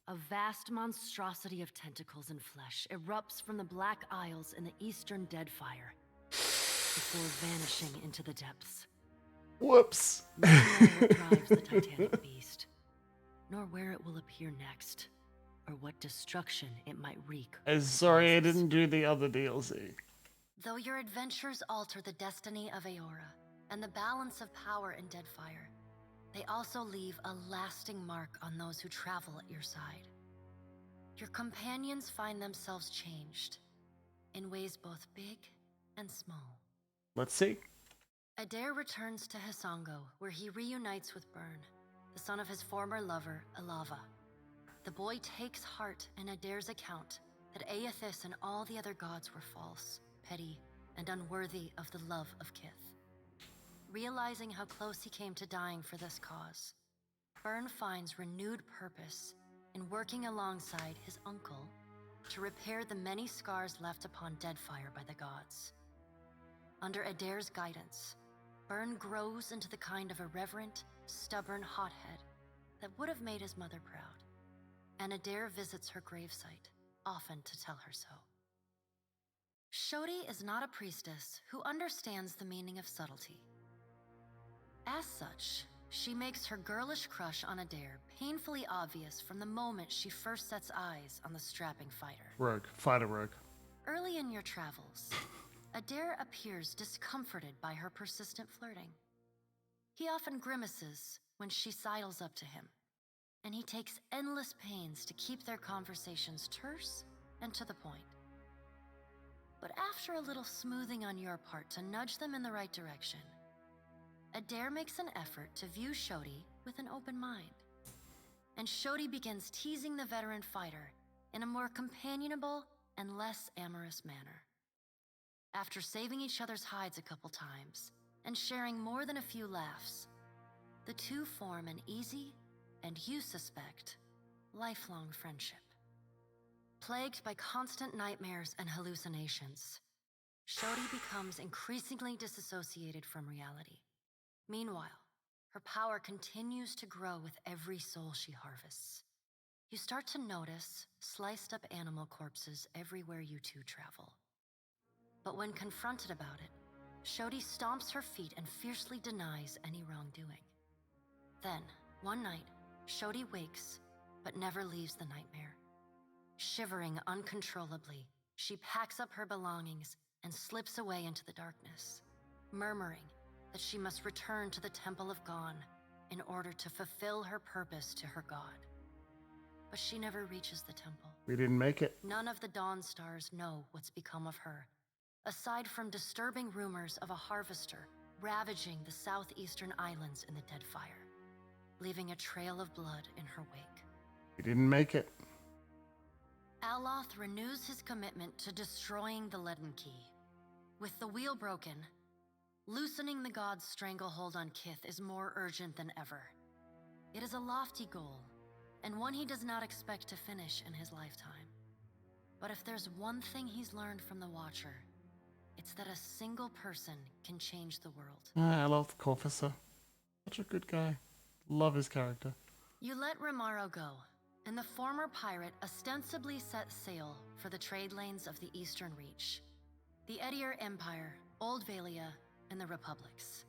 A vast monstrosity of tentacles and flesh erupts from the Black Isles in the eastern Deadfire before vanishing into the depths. Whoops. No one knows what drives the titanic beast, nor where it will appear next, or what destruction it might wreak. I'm sorry I didn't do the other DLC. Though your adventures alter the destiny of Eora and the balance of power in Deadfire, they also leave a lasting mark on those who travel at your side. Your companions find themselves changed in ways both big and small. Let's see. Adair returns to Hisango, where he reunites with Byrne, the son of his former lover, Alava. The boy takes heart in Adair's account that Eothas and all the other gods were false, petty, and unworthy of the love of Kith. Realizing how close he came to dying for this cause, Byrne finds renewed purpose in working alongside his uncle to repair the many scars left upon Deadfire by the gods. Under Adair's guidance, Byrne grows into the kind of irreverent, stubborn hothead that would have made his mother proud, and Adair visits her gravesite, often to tell her so. Shodi is not a priestess who understands the meaning of subtlety. As such, she makes her girlish crush on Adair painfully obvious from the moment she first sets eyes on the strapping fighter. Fighter rogue. Early in your travels, Adair appears discomforted by her persistent flirting. He often grimaces when she sidles up to him, and he takes endless pains to keep their conversations terse and to the point. But after a little smoothing on your part to nudge them in the right direction, Adair makes an effort to view Shodi with an open mind. And Shodi begins teasing the veteran fighter in a more companionable and less amorous manner. After saving each other's hides a couple times and sharing more than a few laughs, the two form an easy, and you suspect, lifelong friendship. Plagued by constant nightmares and hallucinations, Shodi becomes increasingly disassociated from reality. Meanwhile, her power continues to grow with every soul she harvests. You start to notice sliced up animal corpses everywhere you two travel. But when confronted about it, Shodi stomps her feet and fiercely denies any wrongdoing. Then, one night, Shodi wakes, but never leaves the nightmare. Shivering uncontrollably, she packs up her belongings and slips away into the darkness, murmuring that she must return to the Temple of Gon in order to fulfill her purpose to her god. But she never reaches the temple. We didn't make it. None of the Dawn Stars know what's become of her, aside from disturbing rumors of a harvester ravaging the southeastern islands in the Deadfire, leaving a trail of blood in her wake. We didn't make it. Aloth renews his commitment to destroying the Leaden Key. With the wheel broken, loosening the god's stranglehold on Kith is more urgent than ever. It is a lofty goal, and one he does not expect to finish in his lifetime. But if there's one thing he's learned from the Watcher, it's that a single person can change the world. I love Corvusser. Such a good guy. Love his character. You let Romaro go, and the former pirate ostensibly set sail for the trade lanes of the Eastern Reach, the Edier Empire, Old Valia, and the Republics.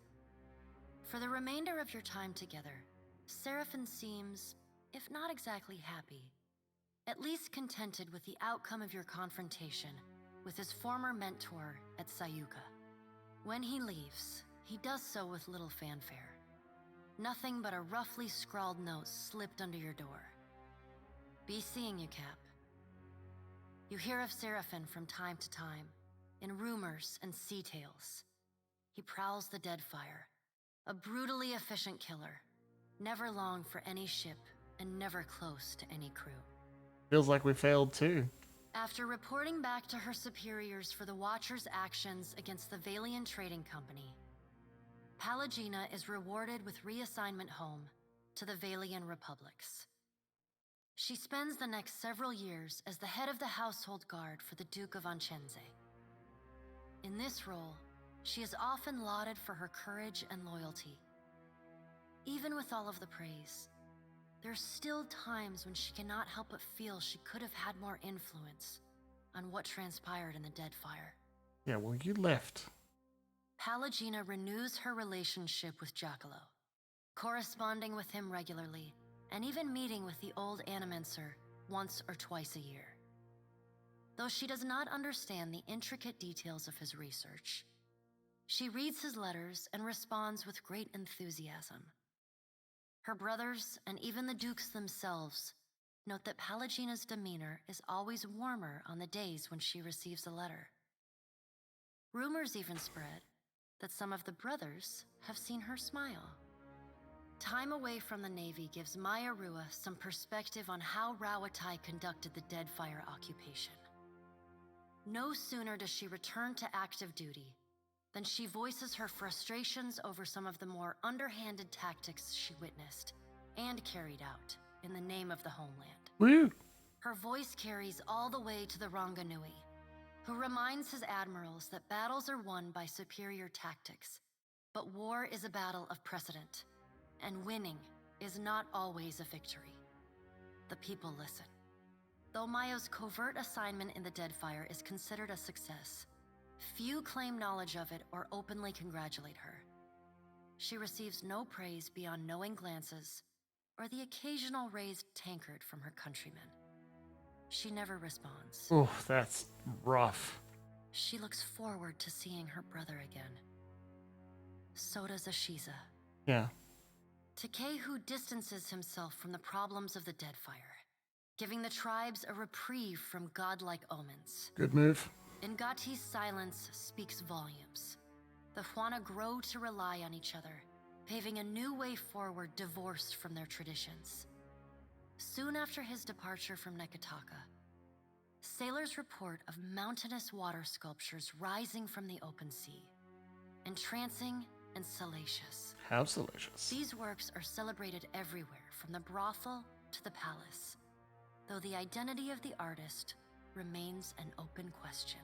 For the remainder of your time together, Seraphin seems, if not exactly happy, at least contented with the outcome of your confrontation with his former mentor at Sayuka. When he leaves, he does so with little fanfare. Nothing but a roughly scrawled note slipped under your door. Be seeing you, Cap. You hear of Seraphin from time to time, in rumors and sea tales. He prowls the Deadfire, a brutally efficient killer, never long for any ship and never close to any crew. Feels like we failed too. After reporting back to her superiors for the Watcher's actions against the Valian Trading Company, Pallegina is rewarded with reassignment home to the Valian Republics. She spends the next several years as the head of the household guard for the Duke of Anchenze. In this role, she is often lauded for her courage and loyalty. Even with all of the praise, there's still times when she cannot help but feel she could have had more influence on what transpired in the Deadfire. Yeah, well, you left. Pallegina renews her relationship with Giacomo, corresponding with him regularly, and even meeting with the old Animancer once or twice a year. Though she does not understand the intricate details of his research, she reads his letters and responds with great enthusiasm. Her brothers, and even the dukes themselves, note that Pallegina's demeanor is always warmer on the days when she receives a letter. Rumors even spread that some of the brothers have seen her smile. Time away from the Navy gives Maya Rua some perspective on how Rauatai conducted the Deadfire occupation. No sooner does she return to active duty than she voices her frustrations over some of the more underhanded tactics she witnessed and carried out in the name of the homeland. Woo! Her voice carries all the way to the Ranganui, who reminds his admirals that battles are won by superior tactics, but war is a battle of precedent, and winning is not always a victory. The people listen. Though Mayo's covert assignment in the Deadfire is considered a success, few claim knowledge of it or openly congratulate her. She receives no praise beyond knowing glances or the occasional raised tankard from her countrymen. She never responds. Oh, that's rough. She looks forward to seeing her brother again. So does Ashiza. Yeah. Takehu distances himself from the problems of the Deadfire, giving the tribes a reprieve from godlike omens. Good move. Ngati's silence speaks volumes. The Huana grow to rely on each other, paving a new way forward divorced from their traditions. Soon after his departure from Nekataka, sailors report of mountainous water sculptures rising from the open sea, entrancing and salacious. How salacious. These works are celebrated everywhere, from the brothel to the palace, though the identity of the artist remains an open question.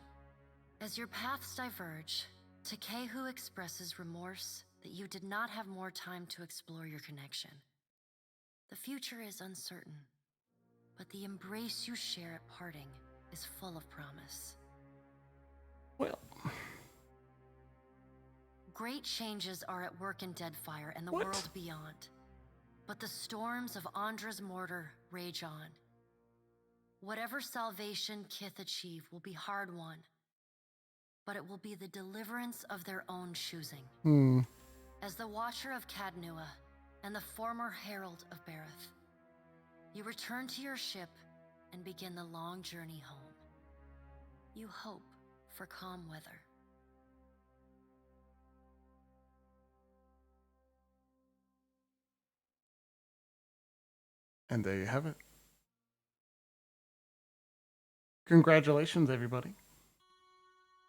As your paths diverge, Takehu expresses remorse that you did not have more time to explore your connection. The future is uncertain, but the embrace you share at parting is full of promise. Well, great changes are at work in Deadfire and the What? world beyond, but the storms of Andra's mortar rage on. Whatever salvation Kith achieve will be hard-won, but it will be the deliverance of their own choosing. As the Watcher of Cadnua and the former Herald of Bareth, you return to your ship and begin the long journey home. You hope for calm weather. and there you have it. Congratulations, everybody.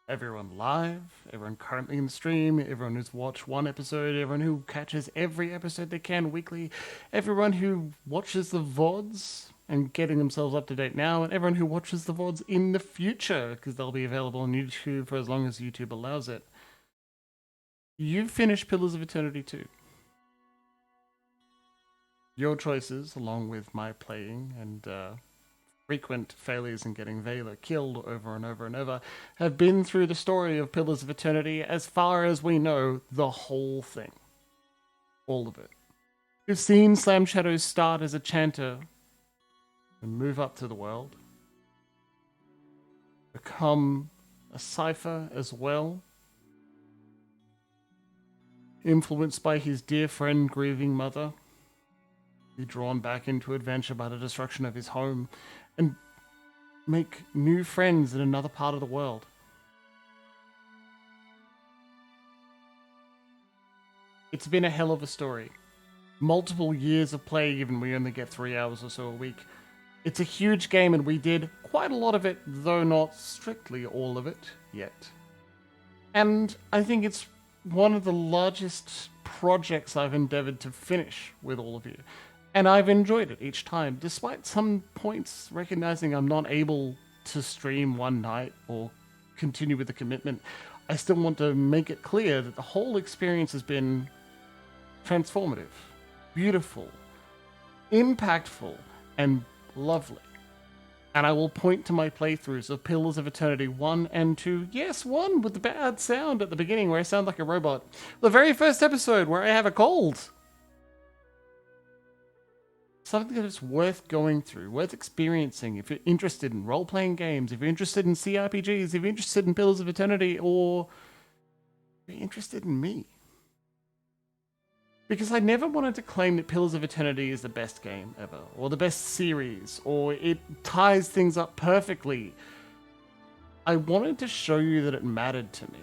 Everyone live, everyone currently in the stream, everyone who's watched one episode, everyone who catches every episode they can weekly, everyone who watches the VODs and getting themselves up to date now, and everyone who watches the VODs in the future, because they'll be available on YouTube for as long as YouTube allows it. You've finished Pillars of Eternity 2. Your choices, along with my playing and frequent failures in getting Vela killed over and over and over, have been through the story of Pillars of Eternity, as far as we know, the whole thing. All of it. We've seen Slam Shadows start as a chanter and move up to the world, become a cipher as well. Influenced by his dear friend grieving mother. Be drawn back into adventure by the destruction of his home and make new friends in another part of the world. It's been a hell of a story. Multiple years of play, given we only get 3 hours or so a week. It's a huge game and we did quite a lot of it, though not strictly all of it yet. And I think it's one of the largest projects I've endeavored to finish with all of you. And I've enjoyed it each time, despite some points recognizing I'm not able to stream one night or continue with the commitment. I still want to make it clear that the whole experience has been transformative, beautiful, impactful, and lovely. And I will point to my playthroughs of Pillars of Eternity 1 and 2. Yes, 1 with the bad sound at the beginning where I sound like a robot. The very first episode where I have a cold. Something that is worth going through, worth experiencing if you're interested in role-playing games, if you're interested in CRPGs, if you're interested in Pillars of Eternity, or if you're interested in me. Because I never wanted to claim that Pillars of Eternity is the best game ever, or the best series, or it ties things up perfectly. I wanted to show you that it mattered to me.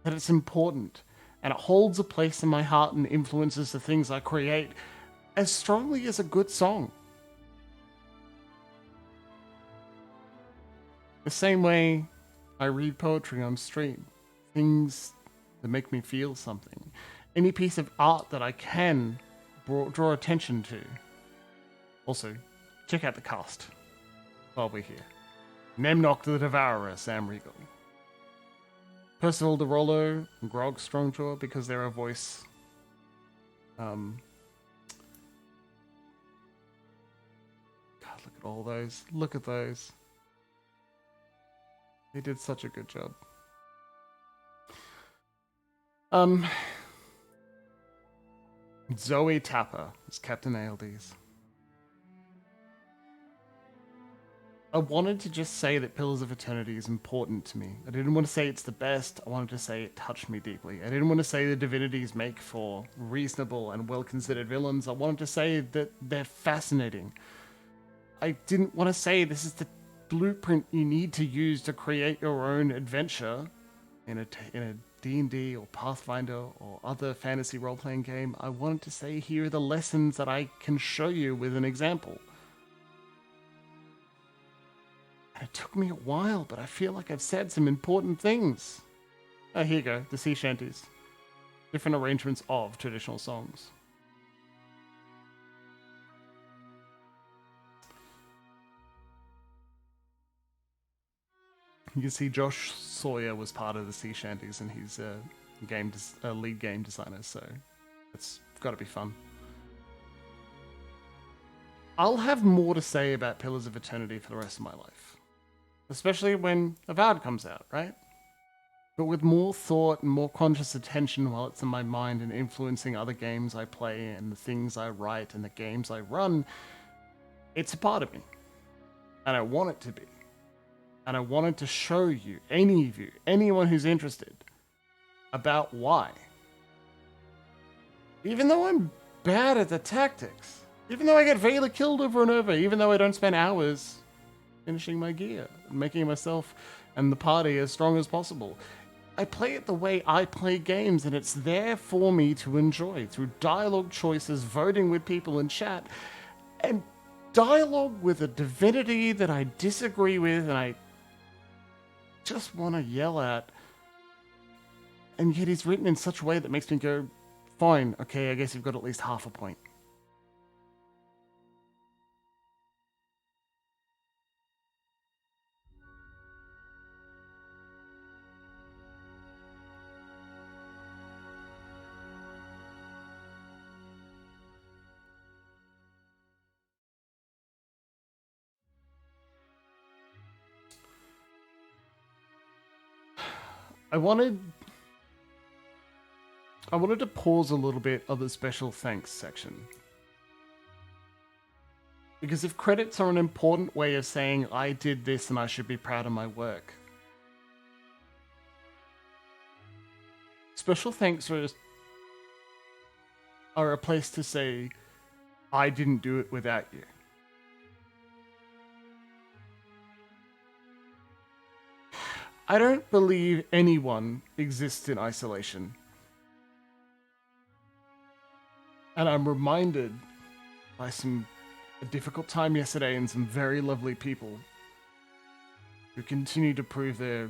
That it's important, and it holds a place in my heart and influences the things I create as strongly as a good song. The same way I read poetry on stream. Things that make me feel something. Any piece of art that I can draw attention to. Also, check out the cast while we're here. Nemnock the Devourer, Sam Riegel. Percival de Rollo, Grog Strongjaw, because they're a voice. God, look at all those. Look at those. They did such a good job. Zoe Tapper is Captain Aeldes. I wanted to just say that Pillars of Eternity is important to me. I didn't want to say it's the best. I wanted to say it touched me deeply. I didn't want to say the divinities make for reasonable and well-considered villains. I wanted to say that they're fascinating. I didn't want to say this is the blueprint you need to use to create your own adventure in a D&D or Pathfinder or other fantasy role-playing game. I wanted to say here are the lessons that I can show you with an example. And it took me a while, but I feel like I've said some important things. Oh, here you go, the sea shanties. Different arrangements of traditional songs. You can see Josh Sawyer was part of the sea shanties and he's a lead game designer, so it's got to be fun. I'll have more to say about Pillars of Eternity for the rest of my life. Especially when Avowed comes out, right? But with more thought and more conscious attention while it's in my mind and influencing other games I play and the things I write and the games I run, it's a part of me. And I want it to be. And I wanted to show you, any of you, anyone who's interested, about why. Even though I'm bad at the tactics, even though I get Vela killed over and over, even though I don't spend hours finishing my gear, and making myself and the party as strong as possible, I play it the way I play games, and it's there for me to enjoy through dialogue choices, voting with people in chat, and dialogue with a divinity that I disagree with and I just want to yell at, and yet he's written in such a way that makes me go, fine, okay, I guess you've got at least half a point. I wanted to pause a little bit of the special thanks section. Because if credits are an important way of saying I did this and I should be proud of my work, special thanks are a place to say, I didn't do it without you. I don't believe anyone exists in isolation. And I'm reminded by a difficult time yesterday and some very lovely people who continue to prove their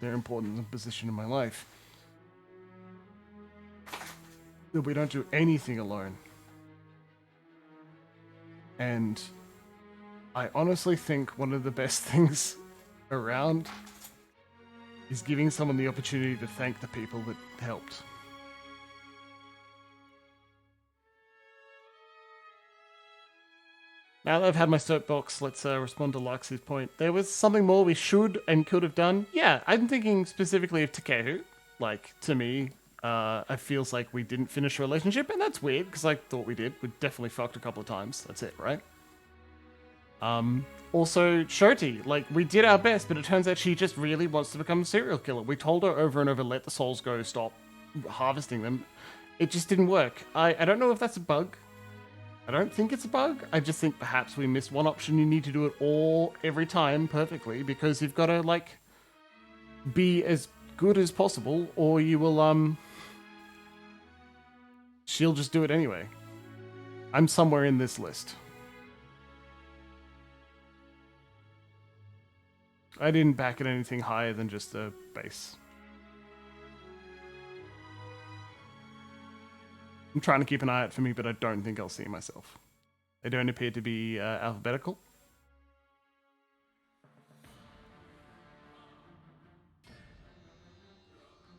importance and position in my life. That we don't do anything alone. And I honestly think one of the best things around is giving someone the opportunity to thank the people that helped. Now that I've had my soapbox, let's respond to Laxi's point. There was something more we should and could have done. Yeah, I'm thinking specifically of Takehu. Like, to me, it feels like we didn't finish a relationship, and that's weird, because I thought we did. We definitely fucked a couple of times. That's it, right? Also, Shoti, like, we did our best, but it turns out she just really wants to become a serial killer. We told her over and over, let the souls go, stop harvesting them. It just didn't work. I don't know if that's a bug. I don't think it's a bug. I just think perhaps we missed one option. You need to do it all, every time, perfectly, because you've got to, like, be as good as possible, or you will, she'll just do it anyway. I'm somewhere in this list. I didn't back at anything higher than just the base. I'm trying to keep an eye out for me, but I don't think I'll see myself. They don't appear to be alphabetical.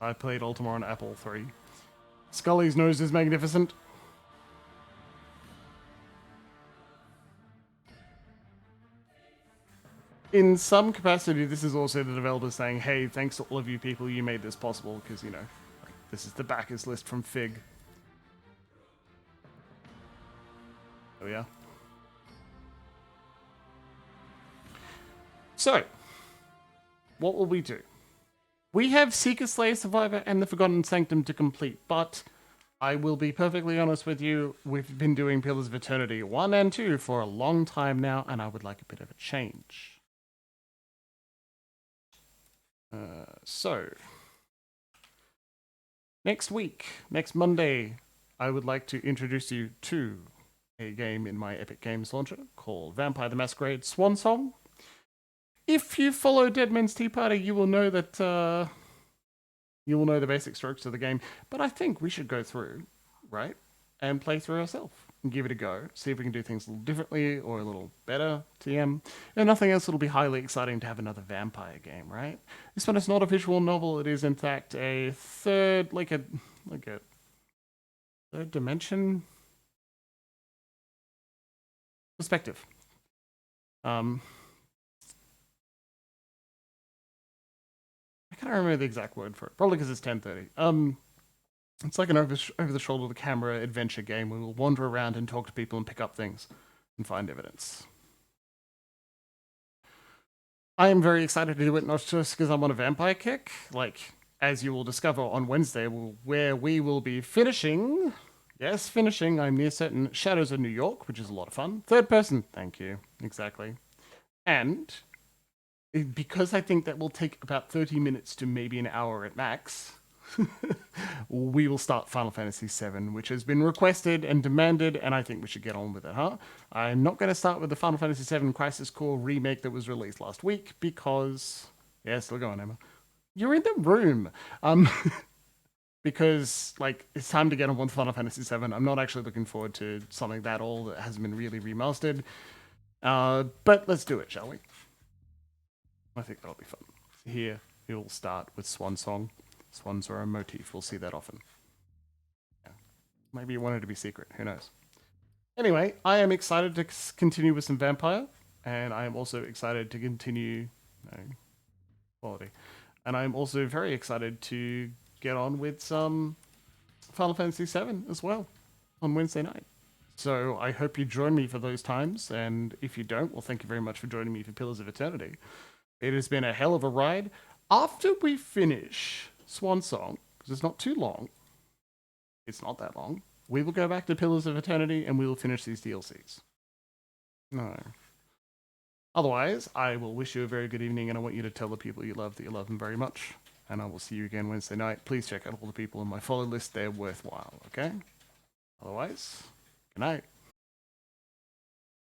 I played Ultima on Apple III. Scully's nose is magnificent. In some capacity, this is also the developers saying, hey, thanks to all of you people, you made this possible, because, you know, this is the backers list from Fig. There we are. So, what will we do? We have Seeker, Slayer, Survivor, and the Forgotten Sanctum to complete, but I will be perfectly honest with you, we've been doing Pillars of Eternity 1 and 2 for a long time now, and I would like a bit of a change. So, next week, next Monday, I would like to introduce you to a game in my Epic Games launcher called Vampire the Masquerade Swan Song. If you follow Dead Men's Tea Party, you will know that you will know the basic strokes of the game. But I think we should go through, right, and play through ourselves and give it a go. See if we can do things a little differently or a little better. TM. And nothing else, it'll be highly exciting to have another vampire game, right? This one is not a visual novel. It is in fact a third, like a third dimension perspective. I can't remember the exact word for it. Probably because it's 10:30. It's like an over-the-shoulder camera adventure game. We will wander around and talk to people and pick up things and find evidence. I am very excited to do it, not just because I'm on a vampire kick. Like, as you will discover on Wednesday, where we will be finishing. Yes, finishing. I'm near certain Shadows of New York, which is a lot of fun. Third person. Thank you. Exactly. And because I think that will take about 30 minutes to maybe an hour at max, we will start Final Fantasy VII, which has been requested and demanded, and I think we should get on with it, huh? I'm not going to start with the Final Fantasy VII Crisis Core remake that was released last week, because... Yeah, still going, Emma. You're in the room! Because, like, it's time to get on with Final Fantasy VII. I'm not actually looking forward to something that old that hasn't been really remastered. But let's do it, shall we? I think that'll be fun. Here, it'll start with Swan Song. Swans are a motif. We'll see that often. Yeah. Maybe you want it to be secret. Who knows? Anyway, I am excited to continue with some Vampire. And I am also excited to continue... No. Quality. And I'm also very excited to get on with some Final Fantasy VII as well on Wednesday night. So I hope you join me for those times. And if you don't, well, thank you very much for joining me for Pillars of Eternity. It has been a hell of a ride. After we finish swan song, because it's not too long. It's not that long. We will go back to Pillars of Eternity and we will finish these DLCs. No. Otherwise, I will wish you a very good evening and I want you to tell the people you love that you love them very much. And I will see you again Wednesday night. Please check out all the people on my follow list. They're worthwhile, okay? Otherwise, good night.